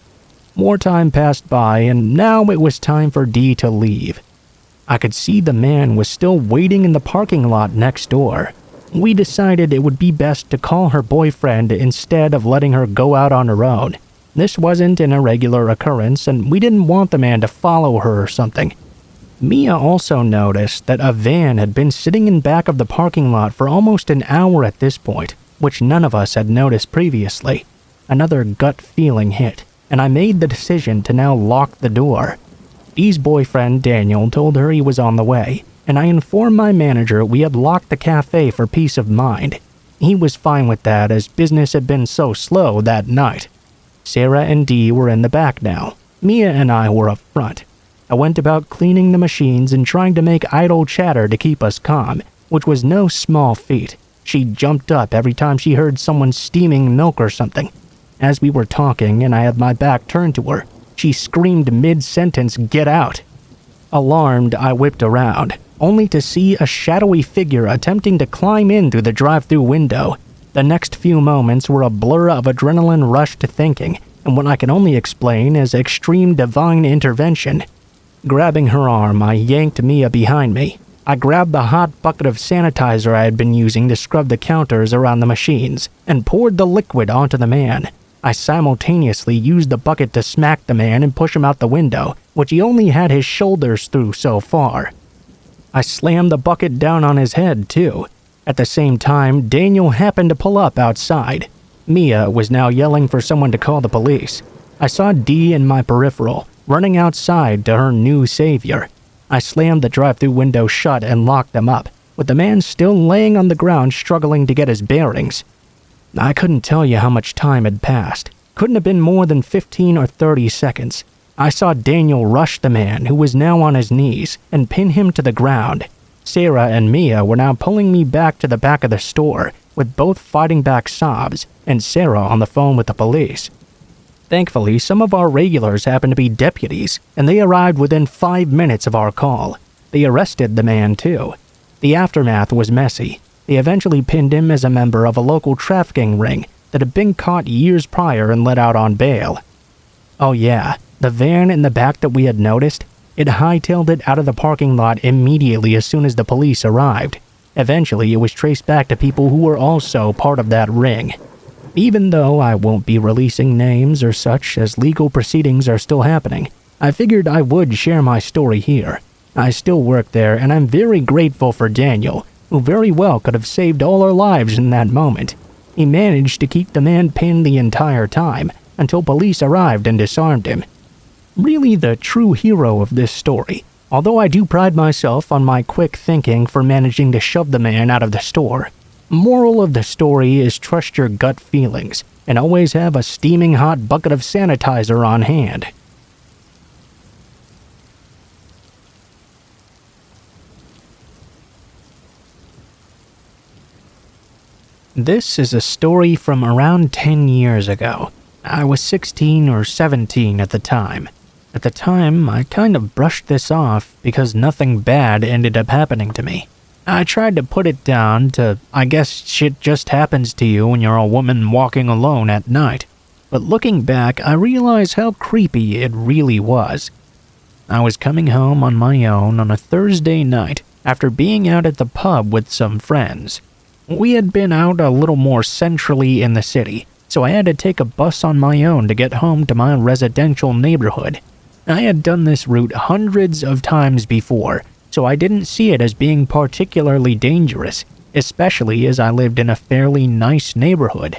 More time passed by, and now it was time for Dee to leave. I could see the man was still waiting in the parking lot next door. We decided it would be best to call her boyfriend instead of letting her go out on her own. This wasn't an irregular occurrence, and we didn't want the man to follow her or something. Mia also noticed that a van had been sitting in back of the parking lot for almost an hour at this point, which none of us had noticed previously. Another gut feeling hit, and I made the decision to now lock the door. Dee's boyfriend, Daniel, told her he was on the way, and I informed my manager we had locked the cafe for peace of mind. He was fine with that as business had been so slow that night. Sarah and Dee were in the back now. Mia and I were up front. I went about cleaning the machines and trying to make idle chatter to keep us calm, which was no small feat. She jumped up every time she heard someone steaming milk or something. As we were talking and I had my back turned to her, she screamed mid-sentence, "Get out!" Alarmed, I whipped around, only to see a shadowy figure attempting to climb in through the drive-thru window. The next few moments were a blur of adrenaline-rushed thinking, and what I can only explain as extreme divine intervention. Grabbing her arm, I yanked Mia behind me. I grabbed the hot bucket of sanitizer I had been using to scrub the counters around the machines and poured the liquid onto the man. I simultaneously used the bucket to smack the man and push him out the window, which he only had his shoulders through so far. I slammed the bucket down on his head, too. At the same time, Daniel happened to pull up outside. Mia was now yelling for someone to call the police. I saw Dee in my peripheral, running outside to her new savior. I slammed the drive-thru window shut and locked them up, with the man still laying on the ground struggling to get his bearings. I couldn't tell you how much time had passed. Couldn't have been more than 15 or 30 seconds. I saw Daniel rush the man, who was now on his knees, and pin him to the ground. Sarah and Mia were now pulling me back to the back of the store, with both fighting back sobs, and Sarah on the phone with the police. Thankfully, some of our regulars happened to be deputies, and they arrived within 5 minutes of our call. They arrested the man, too. The aftermath was messy. They eventually pinned him as a member of a local trafficking ring that had been caught years prior and let out on bail. Oh yeah, the van in the back that we had noticed, it hightailed it out of the parking lot immediately as soon as the police arrived. Eventually, it was traced back to people who were also part of that ring. Even though I won't be releasing names or such as legal proceedings are still happening, I figured I would share my story here. I still work there, and I'm very grateful for Daniel, who very well could have saved all our lives in that moment. He managed to keep the man pinned the entire time, until police arrived and disarmed him. Really the true hero of this story, although I do pride myself on my quick thinking for managing to shove the man out of the store. Moral of the story is trust your gut feelings, and always have a steaming hot bucket of sanitizer on hand. This is a story from around 10 years ago. I was 16 or 17 at the time. At the time, I kind of brushed this off because nothing bad ended up happening to me. I tried to put it down to, I guess shit just happens to you when you're a woman walking alone at night. But looking back, I realize how creepy it really was. I was coming home on my own on a Thursday night after being out at the pub with some friends. We had been out a little more centrally in the city, so I had to take a bus on my own to get home to my residential neighborhood. I had done this route hundreds of times before, so I didn't see it as being particularly dangerous, especially as I lived in a fairly nice neighborhood.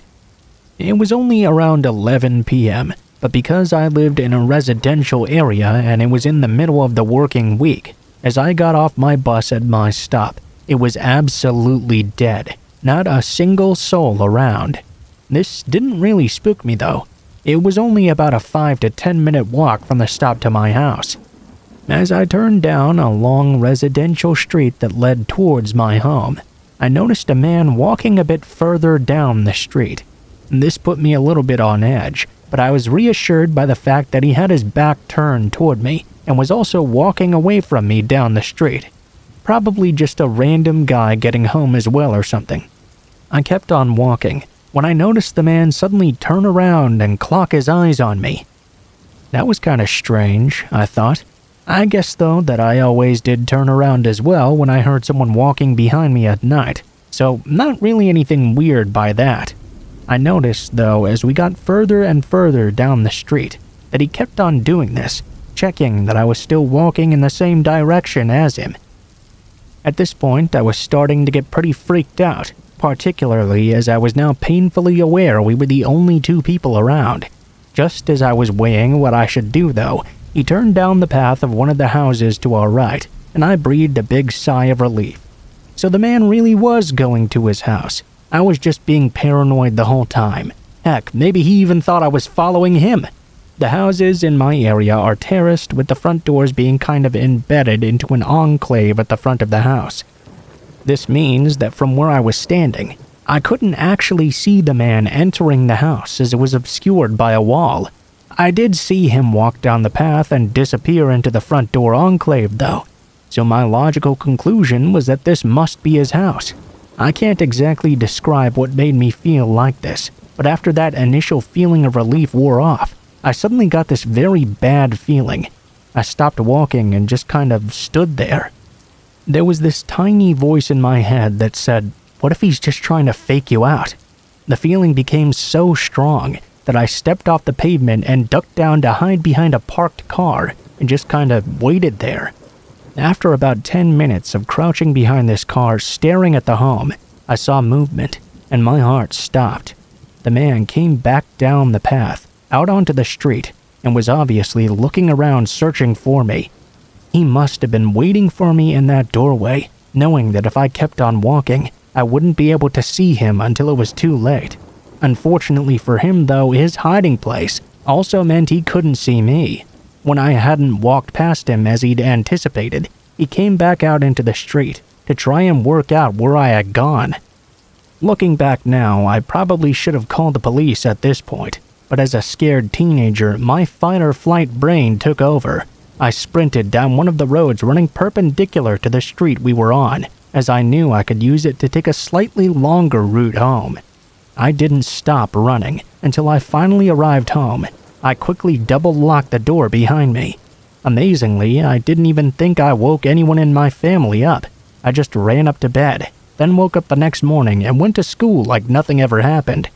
It was only around 11 p.m., but because I lived in a residential area and it was in the middle of the working week, as I got off my bus at my stop, it was absolutely dead. Not a single soul around. This didn't really spook me though. It was only about a 5 to 10 minute walk from the stop to my house. As I turned down a long residential street that led towards my home, I noticed a man walking a bit further down the street. This put me a little bit on edge, but I was reassured by the fact that he had his back turned toward me and was also walking away from me down the street. Probably just a random guy getting home as well or something. I kept on walking when I noticed the man suddenly turn around and clock his eyes on me. That was kind of strange, I thought. I guess though that I always did turn around as well when I heard someone walking behind me at night, so not really anything weird by that. I noticed though as we got further and further down the street that he kept on doing this, checking that I was still walking in the same direction as him. At this point I was starting to get pretty freaked out, particularly as I was now painfully aware we were the only two people around. Just as I was weighing what I should do though, he turned down the path of one of the houses to our right, and I breathed a big sigh of relief. So the man really was going to his house. I was just being paranoid the whole time. Heck, maybe he even thought I was following him. The houses in my area are terraced, with the front doors being kind of embedded into an enclave at the front of the house. This means that from where I was standing, I couldn't actually see the man entering the house as it was obscured by a wall. I did see him walk down the path and disappear into the front door enclave though, so my logical conclusion was that this must be his house. I can't exactly describe what made me feel like this, but after that initial feeling of relief wore off, I suddenly got this very bad feeling. I stopped walking and just kind of stood there. There was this tiny voice in my head that said, "What if he's just trying to fake you out?" The feeling became so strong that I stepped off the pavement and ducked down to hide behind a parked car and just kind of waited there. After about 10 minutes of crouching behind this car staring at the home, I saw movement and my heart stopped. The man came back down the path, out onto the street, and was obviously looking around searching for me. He must have been waiting for me in that doorway, knowing that if I kept on walking, I wouldn't be able to see him until it was too late. Unfortunately for him though, his hiding place also meant he couldn't see me. When I hadn't walked past him as he'd anticipated, he came back out into the street to try and work out where I had gone. Looking back now, I probably should have called the police at this point, but as a scared teenager, my fight-or-flight brain took over. I sprinted down one of the roads running perpendicular to the street we were on, as I knew I could use it to take a slightly longer route home. I didn't stop running until I finally arrived home. I quickly double-locked the door behind me. Amazingly, I didn't even think I woke anyone in my family up. I just ran up to bed, then woke up the next morning and went to school like nothing ever happened.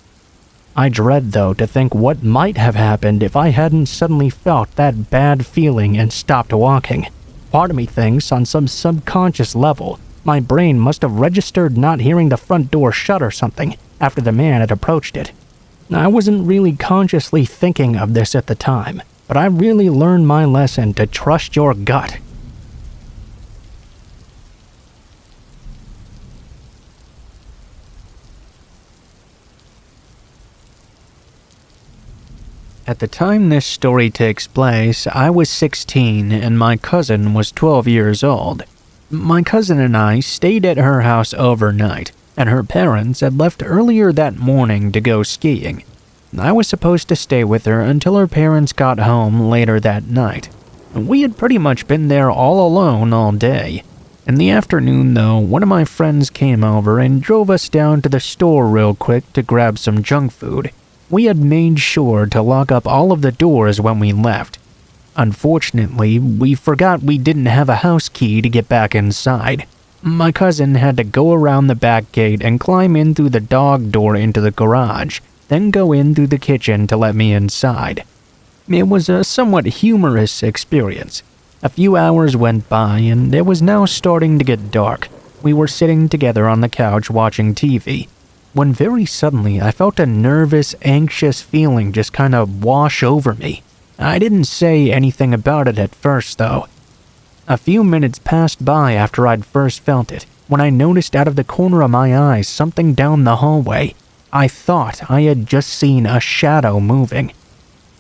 I dread, though, to think what might have happened if I hadn't suddenly felt that bad feeling and stopped walking. Part of me thinks, on some subconscious level, my brain must have registered not hearing the front door shut or something after the man had approached it. I wasn't really consciously thinking of this at the time, but I really learned my lesson to trust your gut. At the time this story takes place, I was 16 and my cousin was 12 years old. My cousin and I stayed at her house overnight, and her parents had left earlier that morning to go skiing. I was supposed to stay with her until her parents got home later that night. We had pretty much been there all alone all day. In the afternoon, though, one of my friends came over and drove us down to the store real quick to grab some junk food. We had made sure to lock up all of the doors when we left. Unfortunately, we forgot we didn't have a house key to get back inside. My cousin had to go around the back gate and climb in through the dog door into the garage, then go in through the kitchen to let me inside. It was a somewhat humorous experience. A few hours went by and it was now starting to get dark. We were sitting together on the couch watching TV, when very suddenly I felt a nervous, anxious feeling just kind of wash over me. I didn't say anything about it at first, though. A few minutes passed by after I'd first felt it, when I noticed out of the corner of my eye something down the hallway. I thought I had just seen a shadow moving.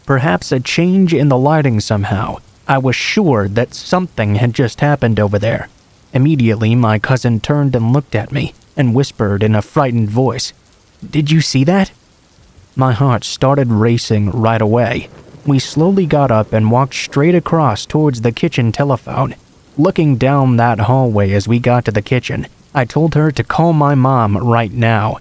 Perhaps a change in the lighting somehow. I was sure that something had just happened over there. Immediately, my cousin turned and looked at me and whispered in a frightened voice, "Did you see that?" My heart started racing right away. We slowly got up and walked straight across towards the kitchen telephone. Looking down that hallway as we got to the kitchen, I told her to call my mom right now.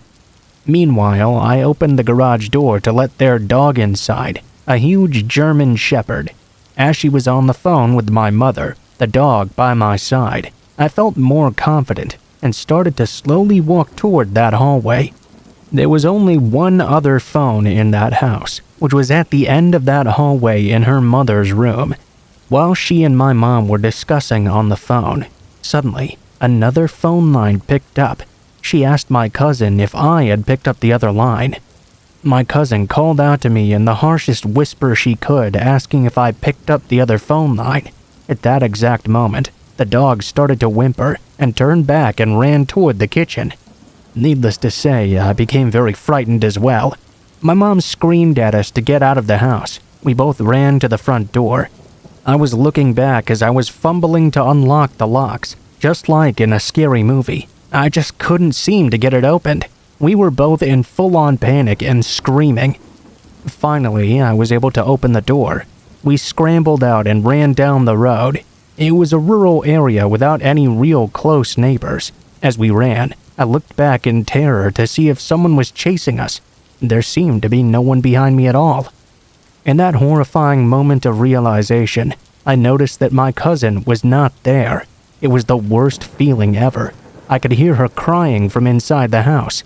Meanwhile, I opened the garage door to let their dog inside, a huge German Shepherd. As she was on the phone with my mother, the dog by my side, I felt more confident and started to slowly walk toward that hallway. There was only one other phone in that house, which was at the end of that hallway in her mother's room. While she and my mom were discussing on the phone, suddenly, another phone line picked up. She asked my cousin if I had picked up the other line. My cousin called out to me in the harshest whisper she could, asking if I picked up the other phone line. At that exact moment, the dog started to whimper and turned back and ran toward the kitchen. Needless to say, I became very frightened as well. My mom screamed at us to get out of the house. We both ran to the front door. I was looking back as I was fumbling to unlock the locks, just like in a scary movie. I just couldn't seem to get it opened. We were both in full-on panic and screaming. Finally, I was able to open the door. We scrambled out and ran down the road. It was a rural area without any real close neighbors. As we ran, I looked back in terror to see if someone was chasing us. There seemed to be no one behind me at all. In that horrifying moment of realization, I noticed that my cousin was not there. It was the worst feeling ever. I could hear her crying from inside the house.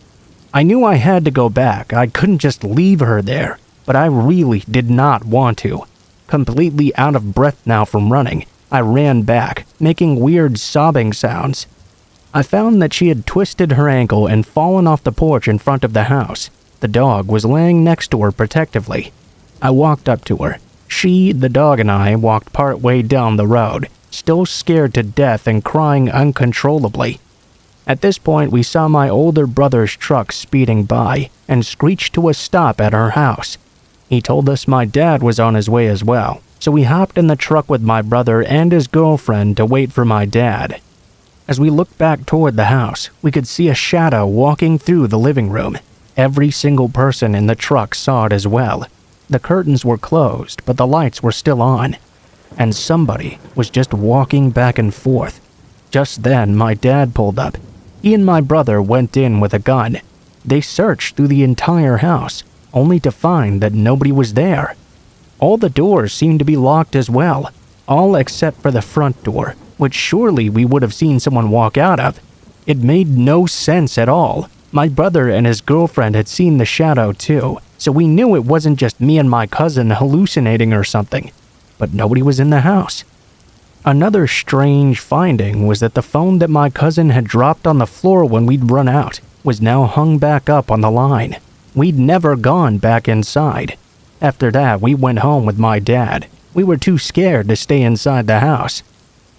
I knew I had to go back. I couldn't just leave her there, but I really did not want to. Completely out of breath now from running, I ran back, making weird sobbing sounds. I found that she had twisted her ankle and fallen off the porch in front of the house. The dog was laying next to her protectively. I walked up to her. She, the dog, and I walked part way down the road, still scared to death and crying uncontrollably. At this point, we saw my older brother's truck speeding by and screeched to a stop at our house. He told us my dad was on his way as well, so we hopped in the truck with my brother and his girlfriend to wait for my dad. As we looked back toward the house, we could see a shadow walking through the living room. Every single person in the truck saw it as well. The curtains were closed, but the lights were still on. And somebody was just walking back and forth. Just then, my dad pulled up. He and my brother went in with a gun. They searched through the entire house, only to find that nobody was there. All the doors seemed to be locked as well, all except for the front door, which surely we would have seen someone walk out of. It made no sense at all. My brother and his girlfriend had seen the shadow too, so we knew it wasn't just me and my cousin hallucinating or something. But nobody was in the house. Another strange finding was that the phone that my cousin had dropped on the floor when we'd run out was now hung back up on the line. We'd never gone back inside. After that, we went home with my dad. We were too scared to stay inside the house.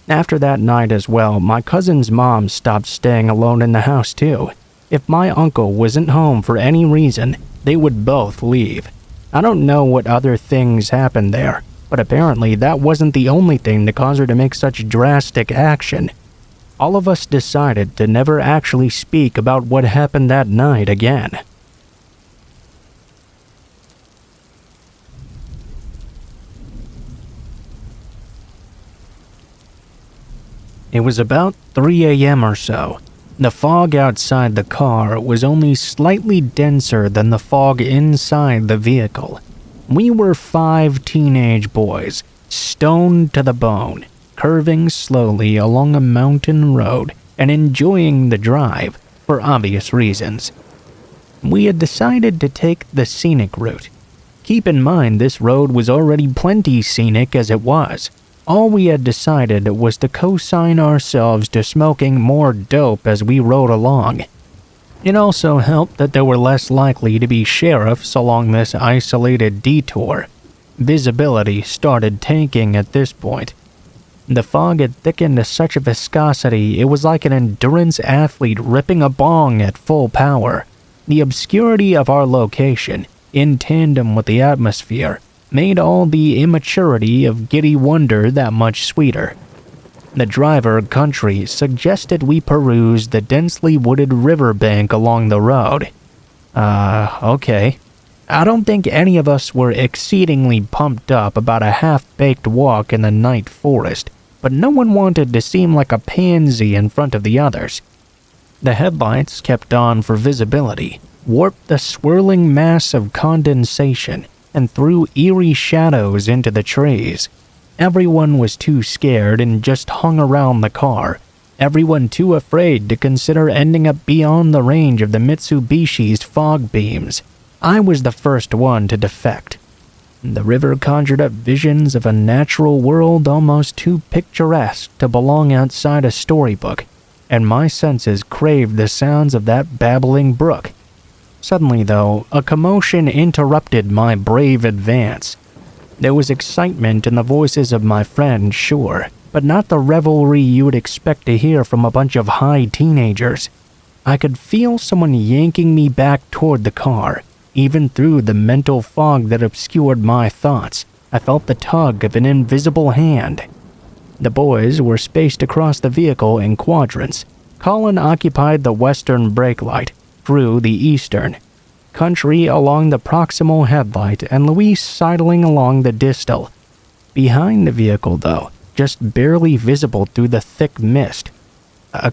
After that night as well, my cousin's mom stopped staying alone in the house too. If my uncle wasn't home for any reason, they would both leave. I don't know what other things happened there, but apparently that wasn't the only thing to cause her to make such drastic action. All of us decided to never actually speak about what happened that night again. It was about 3 a.m. or so. The fog outside the car was only slightly denser than the fog inside the vehicle. We were 5 teenage boys, stoned to the bone, curving slowly along a mountain road and enjoying the drive for obvious reasons. We had decided to take the scenic route. Keep in mind this road was already plenty scenic as it was. All we had decided was to co-sign ourselves to smoking more dope as we rode along. It also helped that there were less likely to be sheriffs along this isolated detour. Visibility started tanking at this point. The fog had thickened to such a viscosity it was like an endurance athlete ripping a bong at full power. The obscurity of our location, in tandem with the atmosphere, made all the immaturity of giddy wonder that much sweeter. The driver, Country, suggested we peruse the densely wooded riverbank along the road. Okay. I don't think any of us were exceedingly pumped up about a half-baked walk in the night forest, but no one wanted to seem like a pansy in front of the others. The headlights, kept on for visibility, warped the swirling mass of condensation and threw eerie shadows into the trees. Everyone was too scared and just hung around the car. Everyone too afraid to consider ending up beyond the range of the Mitsubishi's fog beams. I was the first one to defect. The river conjured up visions of a natural world almost too picturesque to belong outside a storybook, and my senses craved the sounds of that babbling brook. Suddenly, though, a commotion interrupted my brave advance. There was excitement in the voices of my friends, sure, but not the revelry you would expect to hear from a bunch of high teenagers. I could feel someone yanking me back toward the car. Even through the mental fog that obscured my thoughts, I felt the tug of an invisible hand. The boys were spaced across the vehicle in quadrants. Colin occupied the western brake light, Drew the eastern, Country along the proximal headlight, and Luis sidling along the distal. Behind the vehicle, though, just barely visible through the thick mist.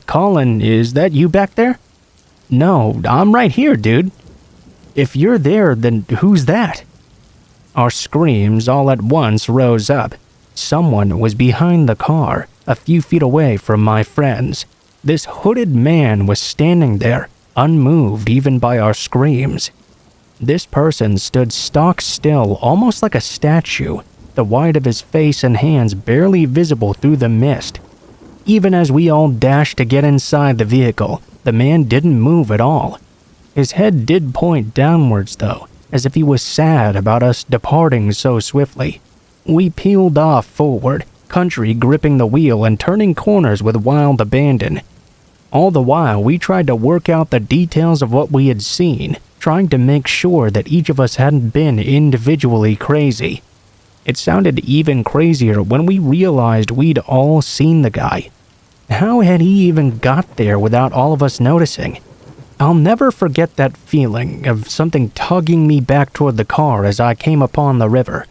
Colin, is that you back there? No, I'm right here, dude. If you're there, then who's that? Our screams all at once rose up. Someone was behind the car, a few feet away from my friends. This hooded man was standing there, unmoved even by our screams. This person stood stock still, almost like a statue, the white of his face and hands barely visible through the mist. Even as we all dashed to get inside the vehicle, the man didn't move at all. His head did point downwards though, as if he was sad about us departing so swiftly. We peeled off forward, Country gripping the wheel and turning corners with wild abandon. All the while, we tried to work out the details of what we had seen, trying to make sure that each of us hadn't been individually crazy. It sounded even crazier when we realized we'd all seen the guy. How had he even got there without all of us noticing? I'll never forget that feeling of something tugging me back toward the car as I came upon the river,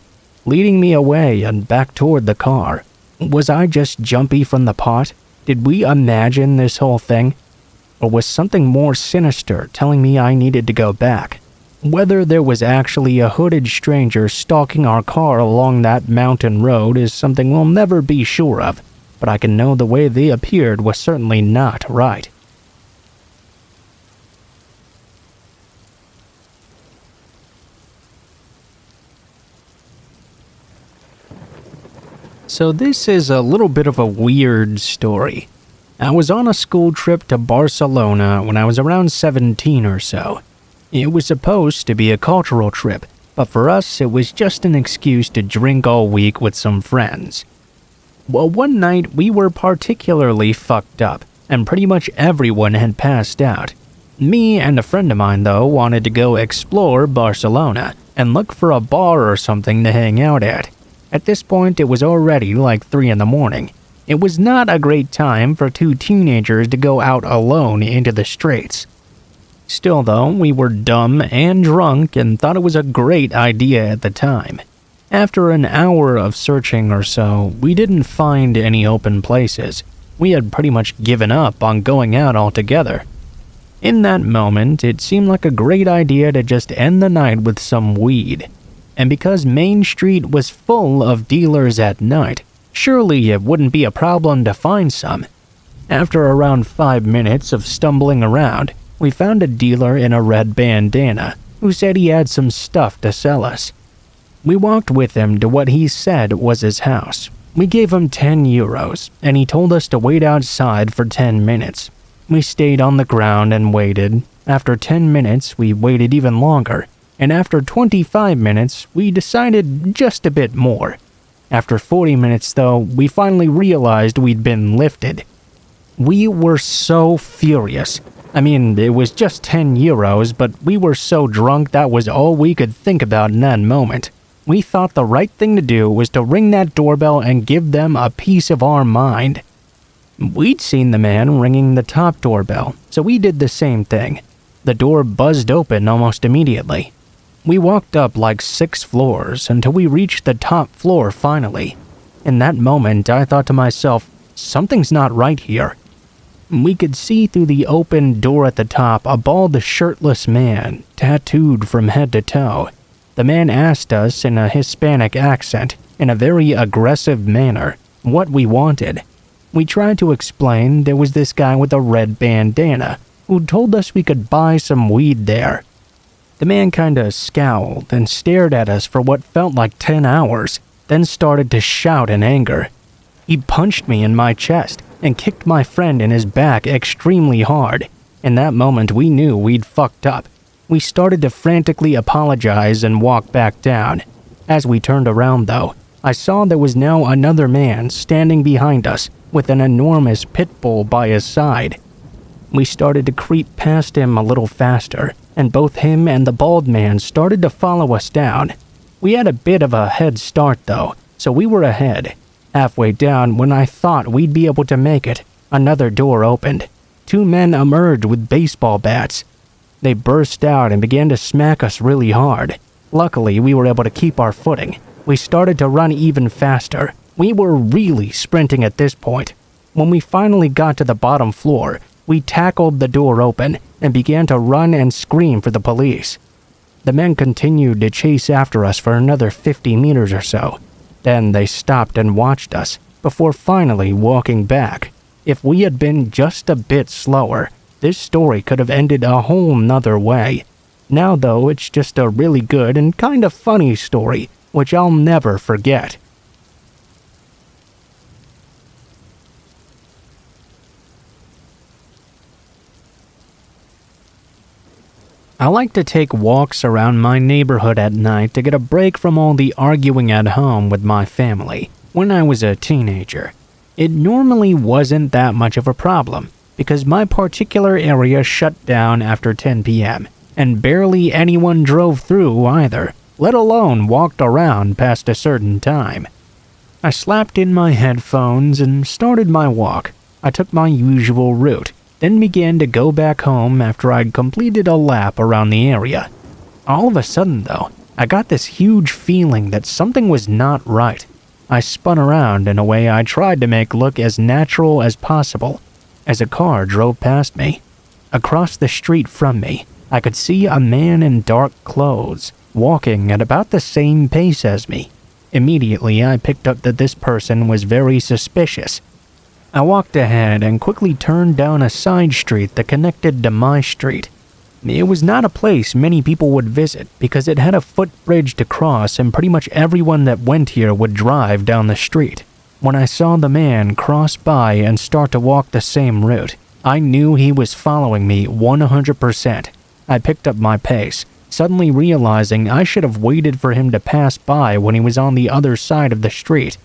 leading me away and back toward the car. Was I just jumpy from the pot? Did we imagine this whole thing? Or was something more sinister telling me I needed to go back? Whether there was actually a hooded stranger stalking our car along that mountain road is something we'll never be sure of, but I can know the way they appeared was certainly not right. So this is a little bit of a weird story. I was on a school trip to Barcelona when I was around 17 or so. It was supposed to be a cultural trip, but for us it was just an excuse to drink all week with some friends. Well, one night we were particularly fucked up, and pretty much everyone had passed out. Me and a friend of mine, though, wanted to go explore Barcelona and look for a bar or something to hang out at. At this point, it was already like 3 in the morning. It was not a great time for two teenagers to go out alone into the streets. Still though, we were dumb and drunk and thought it was a great idea at the time. After an hour of searching or so, we didn't find any open places. We had pretty much given up on going out altogether. In that moment, it seemed like a great idea to just end the night with some weed. And because Main Street was full of dealers at night, surely it wouldn't be a problem to find some. After around 5 minutes of stumbling around, we found a dealer in a red bandana who said he had some stuff to sell us. We walked with him to what he said was his house. We gave him 10 euros, and he told us to wait outside for 10 minutes. We stayed on the ground and waited. After 10 minutes, we waited even longer. And after 25 minutes, we decided just a bit more. After 40 minutes, though, we finally realized we'd been lifted. We were so furious. I mean, it was just 10 euros, but we were so drunk that was all we could think about in that moment. We thought the right thing to do was to ring that doorbell and give them a piece of our mind. We'd seen the man ringing the top doorbell, so we did the same thing. The door buzzed open almost immediately. We walked up like 6 floors until we reached the top floor finally. In that moment, I thought to myself, something's not right here. We could see through the open door at the top a bald, shirtless man, tattooed from head to toe. The man asked us in a Hispanic accent, in a very aggressive manner, what we wanted. We tried to explain there was this guy with a red bandana who told us we could buy some weed there. The man kinda scowled and stared at us for what felt like 10 hours, then started to shout in anger. He punched me in my chest and kicked my friend in his back extremely hard. In that moment, we knew we'd fucked up. We started to frantically apologize and walk back down. As we turned around, though, I saw there was now another man standing behind us with an enormous pit bull by his side. We started to creep past him a little faster, and both him and the bald man started to follow us down. We had a bit of a head start though, so we were ahead. Halfway down, when I thought we'd be able to make it, another door opened. 2 men emerged with baseball bats. They burst out and began to smack us really hard. Luckily, we were able to keep our footing. We started to run even faster. We were really sprinting at this point. When we finally got to the bottom floor, we tackled the door open and began to run and scream for the police. The men continued to chase after us for another 50 meters or so. Then they stopped and watched us, before finally walking back. If we had been just a bit slower, this story could have ended a whole nother way. Now though, it's just a really good and kind of funny story, which I'll never forget. I like to take walks around my neighborhood at night to get a break from all the arguing at home with my family. When I was a teenager, it normally wasn't that much of a problem because my particular area shut down after 10 p.m. and barely anyone drove through either, let alone walked around past a certain time. I slapped in my headphones and started my walk. I took my usual route, then began to go back home after I'd completed a lap around the area. All of a sudden, though, I got this huge feeling that something was not right. I spun around in a way I tried to make look as natural as possible as a car drove past me. Across the street from me, I could see a man in dark clothes walking at about the same pace as me. Immediately, I picked up that this person was very suspicious. I walked ahead and quickly turned down a side street that connected to my street. It was not a place many people would visit because it had a footbridge to cross and pretty much everyone that went here would drive down the street. When I saw the man cross by and start to walk the same route, I knew he was following me 100%. I picked up my pace, suddenly realizing I should have waited for him to pass by when he was on the other side of the street.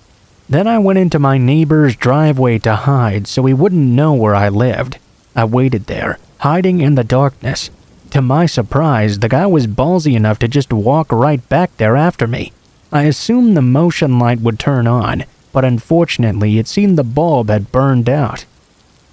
Then I went into my neighbor's driveway to hide so he wouldn't know where I lived. I waited there, hiding in the darkness. To my surprise, the guy was ballsy enough to just walk right back there after me. I assumed the motion light would turn on, but unfortunately it seemed the bulb had burned out.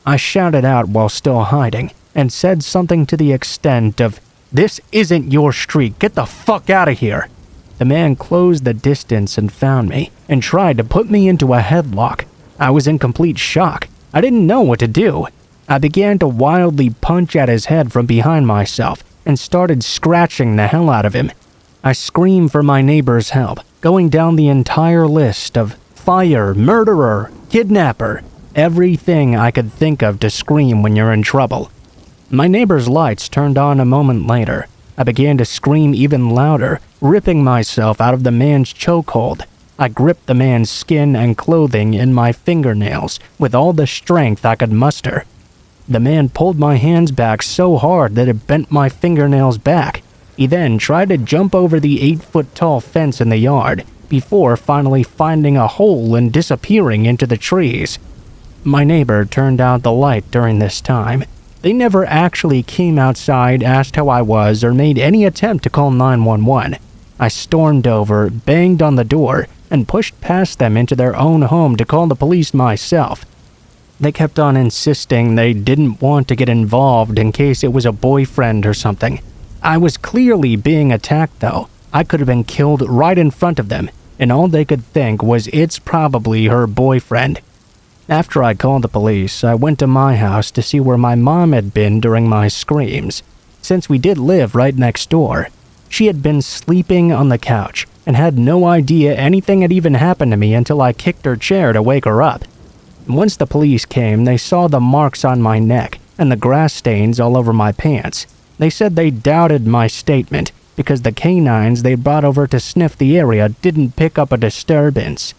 I shouted out while still hiding, and said something to the extent of, "This isn't your street, get the fuck out of here." The man closed the distance and found me, and tried to put me into a headlock. I was in complete shock. I didn't know what to do. I began to wildly punch at his head from behind myself, and started scratching the hell out of him. I screamed for my neighbor's help, going down the entire list of fire, murderer, kidnapper, everything I could think of to scream when you're in trouble. My neighbor's lights turned on a moment later. I began to scream even louder, ripping myself out of the man's chokehold. I gripped the man's skin and clothing in my fingernails with all the strength I could muster. The man pulled my hands back so hard that it bent my fingernails back. He then tried to jump over the 8-foot-tall fence in the yard, before finally finding a hole and disappearing into the trees. My neighbor turned out the light during this time. They never actually came outside, asked how I was, or made any attempt to call 911. I stormed over, banged on the door, and pushed past them into their own home to call the police myself. They kept on insisting they didn't want to get involved in case it was a boyfriend or something. I was clearly being attacked though. I could have been killed right in front of them, and all they could think was it's probably her boyfriend. After I called the police, I went to my house to see where my mom had been during my screams. Since we did live right next door, she had been sleeping on the couch and had no idea anything had even happened to me until I kicked her chair to wake her up. Once the police came, they saw the marks on my neck and the grass stains all over my pants. They said they doubted my statement because the canines they brought over to sniff the area didn't pick up a disturbance.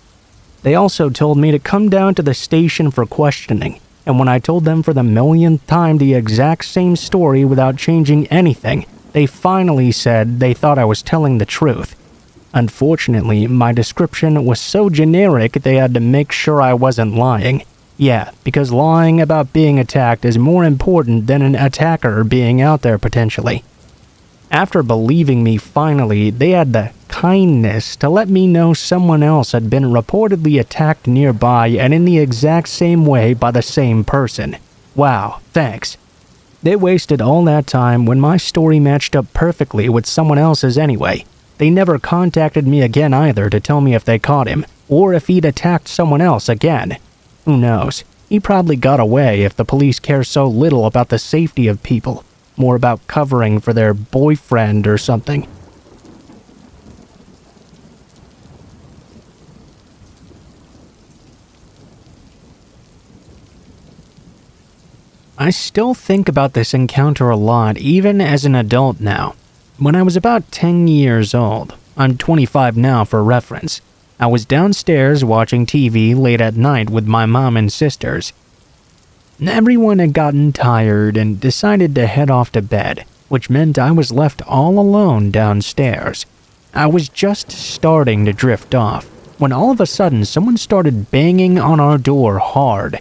They also told me to come down to the station for questioning, and when I told them for the millionth time the exact same story without changing anything, they finally said they thought I was telling the truth. Unfortunately, my description was so generic they had to make sure I wasn't lying. Yeah, because lying about being attacked is more important than an attacker being out there potentially. After believing me finally, they had the kindness to let me know someone else had been reportedly attacked nearby and in the exact same way by the same person. Wow, thanks. They wasted all that time when my story matched up perfectly with someone else's anyway. They never contacted me again either to tell me if they caught him, or if he'd attacked someone else again. Who knows? He probably got away if the police care so little about the safety of people, more about covering for their boyfriend or something. I still think about this encounter a lot, even as an adult now. When I was about 10 years old, I'm 25 now for reference, I was downstairs watching TV late at night with my mom and sisters. Everyone had gotten tired and decided to head off to bed, which meant I was left all alone downstairs. I was just starting to drift off, when all of a sudden someone started banging on our door hard.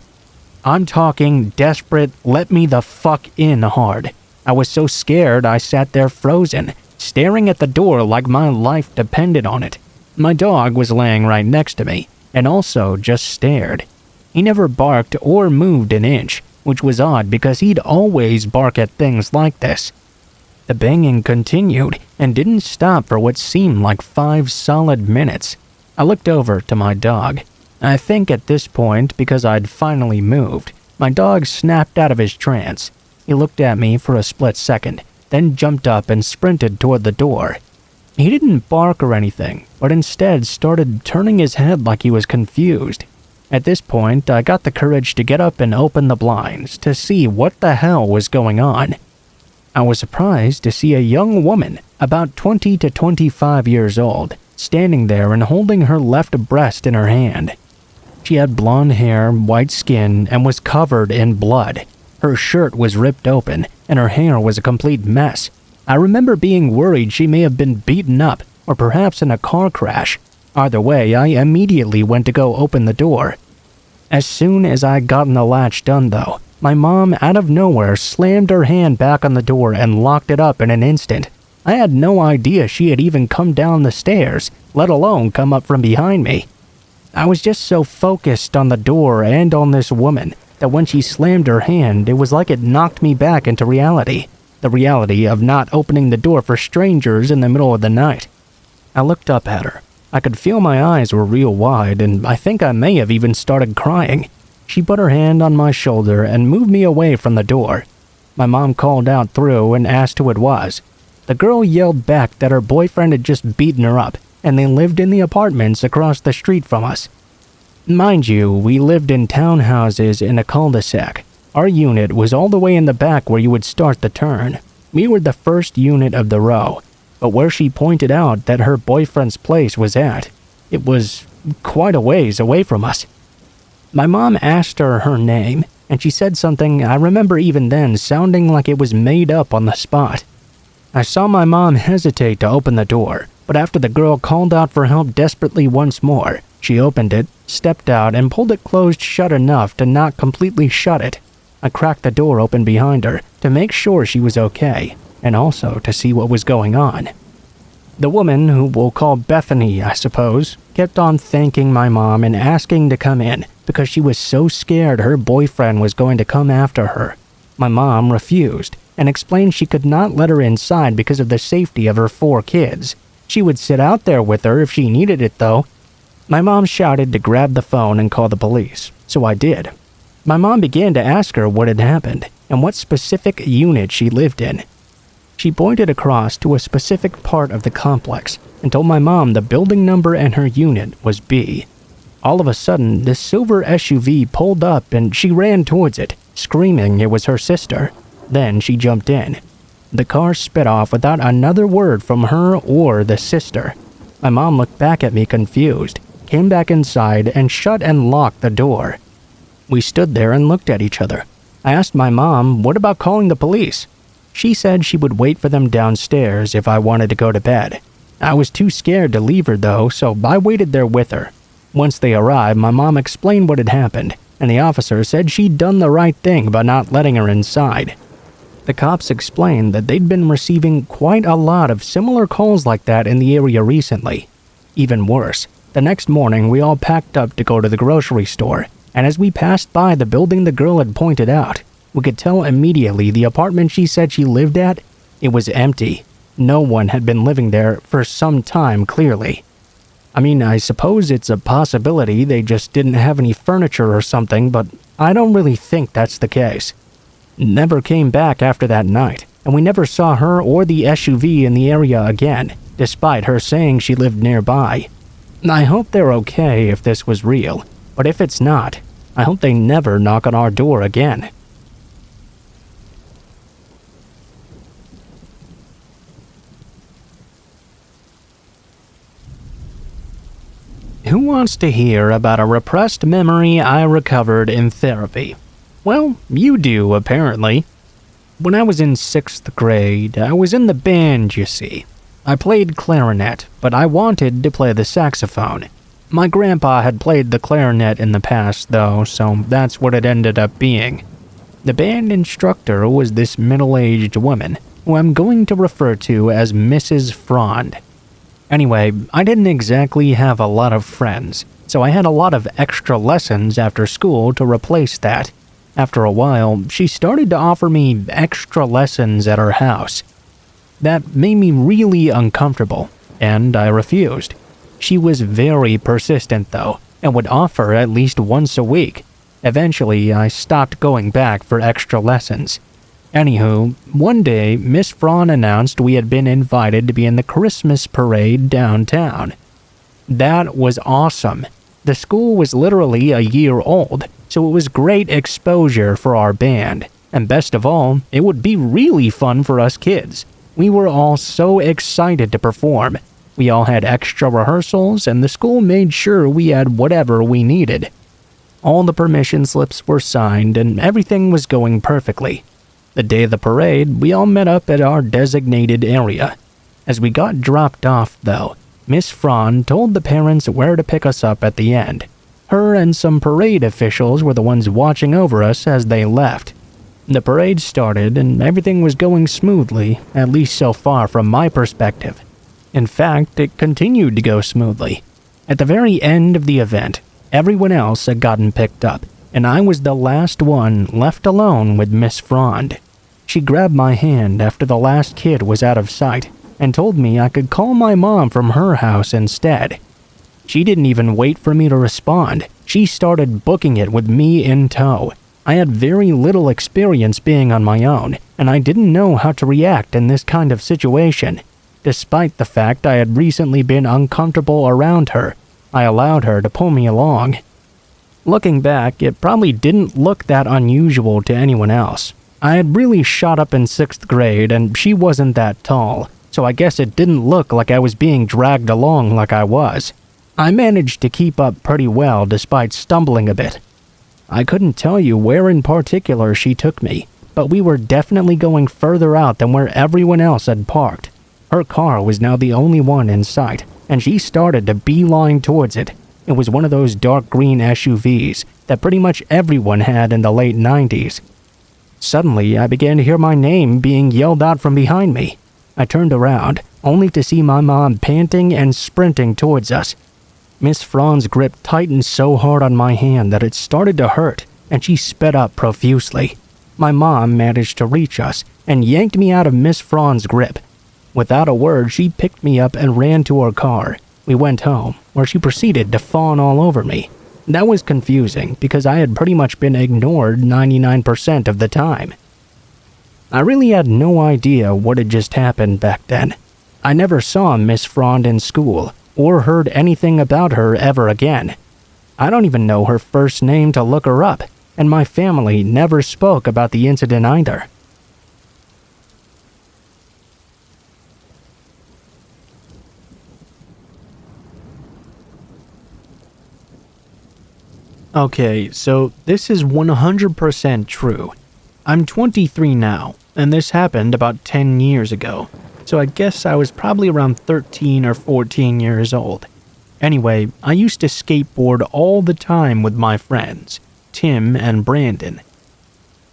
I'm talking desperate, let me the fuck in hard. I was so scared I sat there frozen, staring at the door like my life depended on it. My dog was laying right next to me, and also just stared. He never barked or moved an inch, which was odd because he'd always bark at things like this. The banging continued and didn't stop for what seemed like 5 solid minutes. I looked over to my dog. I think at this point, because I'd finally moved, my dog snapped out of his trance. He looked at me for a split second, then jumped up and sprinted toward the door. He didn't bark or anything, but instead started turning his head like he was confused. At this point, I got the courage to get up and open the blinds to see what the hell was going on. I was surprised to see a young woman, about 20 to 25 years old, standing there and holding her left breast in her hand. She had blonde hair, white skin, and was covered in blood. Her shirt was ripped open, and her hair was a complete mess. I remember being worried she may have been beaten up, or perhaps in a car crash. Either way, I immediately went to go open the door. As soon as I gotten the latch done though, my mom out of nowhere slammed her hand back on the door and locked it up in an instant. I had no idea she had even come down the stairs, let alone come up from behind me. I was just so focused on the door and on this woman that when she slammed her hand, it was like it knocked me back into reality. The reality of not opening the door for strangers in the middle of the night. I looked up at her. I could feel my eyes were real wide, and I think I may have even started crying. She put her hand on my shoulder and moved me away from the door. My mom called out through and asked who it was. The girl yelled back that her boyfriend had just beaten her up, and they lived in the apartments across the street from us. Mind you, we lived in townhouses in a cul-de-sac. Our unit was all the way in the back where you would start the turn. We were the first unit of the row, but where she pointed out that her boyfriend's place was at, it was quite a ways away from us. My mom asked her name, and she said something I remember even then sounding like it was made up on the spot. I saw my mom hesitate to open the door, but after the girl called out for help desperately once more, she opened it, stepped out, and pulled it closed shut enough to not completely shut it. I cracked the door open behind her to make sure she was okay, and also to see what was going on. The woman, who we'll call Bethany, I suppose, kept on thanking my mom and asking to come in because she was so scared her boyfriend was going to come after her. My mom refused and explained she could not let her inside because of the safety of her 4 kids. She would sit out there with her if she needed it, though. My mom shouted to grab the phone and call the police, so I did. My mom began to ask her what had happened and what specific unit she lived in. She pointed across to a specific part of the complex and told my mom the building number and her unit was B. All of a sudden, this silver SUV pulled up and she ran towards it, screaming it was her sister. Then she jumped in. The car sped off without another word from her or the sister. My mom looked back at me confused, came back inside, and shut and locked the door. We stood there and looked at each other. I asked my mom, what about calling the police? She said she would wait for them downstairs if I wanted to go to bed. I was too scared to leave her though, so I waited there with her. Once they arrived, my mom explained what had happened, and the officer said she'd done the right thing by not letting her inside. The cops explained that they'd been receiving quite a lot of similar calls like that in the area recently. Even worse, the next morning we all packed up to go to the grocery store, and as we passed by the building the girl had pointed out, we could tell immediately the apartment she said she lived at, it was empty. No one had been living there for some time, clearly. I mean, I suppose it's a possibility they just didn't have any furniture or something, but I don't really think that's the case. Never came back after that night, and we never saw her or the SUV in the area again, despite her saying she lived nearby. I hope they're okay if this was real, but if it's not, I hope they never knock on our door again. who wants to hear about a repressed memory I recovered in therapy? Well, you do, apparently. When I was in 6th grade, I was in the band, you see. I played clarinet, but I wanted to play the saxophone. My grandpa had played the clarinet in the past, though, so that's what it ended up being. The band instructor was this middle-aged woman, who I'm going to refer to as Mrs. Frond. Anyway, I didn't exactly have a lot of friends, so I had a lot of extra lessons after school to replace that. After a while, she started to offer me extra lessons at her house. That made me really uncomfortable, and I refused. She was very persistent, though, and would offer at least once a week. Eventually, I stopped going back for extra lessons. Anywho, one day, Miss Frond announced we had been invited to be in the Christmas parade downtown. That was awesome. The school was literally a year old, so it was great exposure for our band. And best of all, it would be really fun for us kids. We were all so excited to perform. We all had extra rehearsals, and the school made sure we had whatever we needed. All the permission slips were signed, and everything was going perfectly. The day of the parade, we all met up at our designated area. As we got dropped off, though, Miss Frond told the parents where to pick us up at the end. Her and some parade officials were the ones watching over us as they left. The parade started, and everything was going smoothly, at least so far from my perspective. In fact, it continued to go smoothly. At the very end of the event, everyone else had gotten picked up, and I was the last one left alone with Miss Frond. She grabbed my hand after the last kid was out of sight and told me I could call my mom from her house instead. She didn't even wait for me to respond. She started booking it with me in tow. I had very little experience being on my own, and I didn't know how to react in this kind of situation. Despite the fact I had recently been uncomfortable around her, I allowed her to pull me along. Looking back, it probably didn't look that unusual to anyone else. I had really shot up in 6th grade, and she wasn't that tall, so I guess it didn't look like I was being dragged along like I was. I managed to keep up pretty well despite stumbling a bit. I couldn't tell you where in particular she took me, but we were definitely going further out than where everyone else had parked. Her car was now the only one in sight, and she started to beeline towards it. It was one of those dark green SUVs that pretty much everyone had in the late 90s. Suddenly, I began to hear my name being yelled out from behind me. I turned around, only to see my mom panting and sprinting towards us. Miss Frond's grip tightened so hard on my hand that it started to hurt, and she sped up profusely. My mom managed to reach us and yanked me out of Miss Frond's grip. Without a word, she picked me up and ran to her car. We went home, where she proceeded to fawn all over me. That was confusing, because I had pretty much been ignored 99% of the time. I really had no idea what had just happened back then. I never saw Miss Frond in school, or heard anything about her ever again. I don't even know her first name to look her up, and my family never spoke about the incident either. Okay, so this is 100% true. I'm 23 now, and this happened about 10 years ago, so I guess I was probably around 13 or 14 years old. Anyway, I used to skateboard all the time with my friends, Tim and Brandon.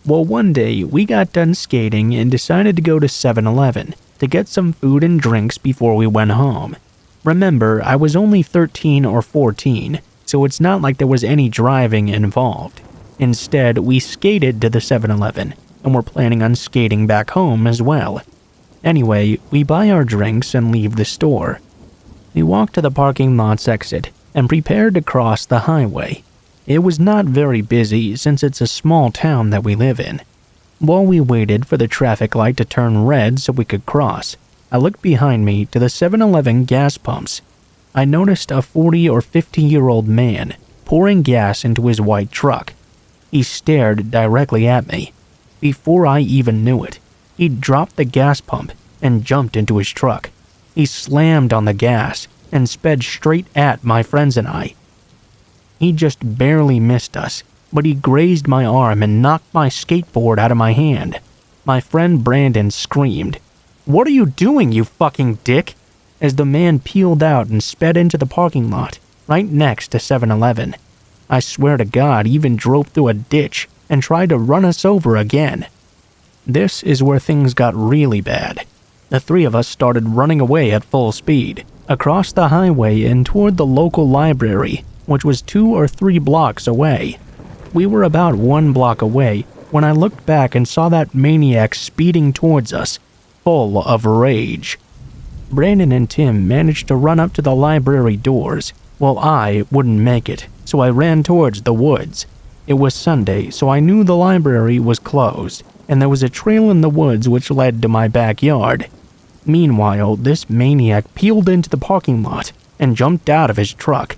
Well, one day we got done skating and decided to go to 7-Eleven to get some food and drinks before we went home. Remember, I was only 13 or 14, so it's not like there was any driving involved. Instead, we skated to the 7-Eleven, and we're planning on skating back home as well. Anyway, we buy our drinks and leave the store. We walk to the parking lot's exit and prepare to cross the highway. It was not very busy since it's a small town that we live in. While we waited for the traffic light to turn red so we could cross, I looked behind me to the 7-Eleven gas pumps. I noticed a 40 or 50-year-old man pouring gas into his white truck. He stared directly at me. Before I even knew it, he dropped the gas pump and jumped into his truck. He slammed on the gas and sped straight at my friends and I. He just barely missed us, but he grazed my arm and knocked my skateboard out of my hand. My friend Brandon screamed, "What are you doing, you fucking dick?" as the man peeled out and sped into the parking lot, right next to 7-Eleven. I swear to God, he even drove through a ditch and tried to run us over again. This is where things got really bad. The three of us started running away at full speed, across the highway and toward the local library, which was 2 or 3 blocks away. We were about 1 block away when I looked back and saw that maniac speeding towards us, full of rage. Brandon and Tim managed to run up to the library doors, while I wouldn't make it, so I ran towards the woods. It was Sunday, so I knew the library was closed, and there was a trail in the woods which led to my backyard. Meanwhile, this maniac peeled into the parking lot and jumped out of his truck.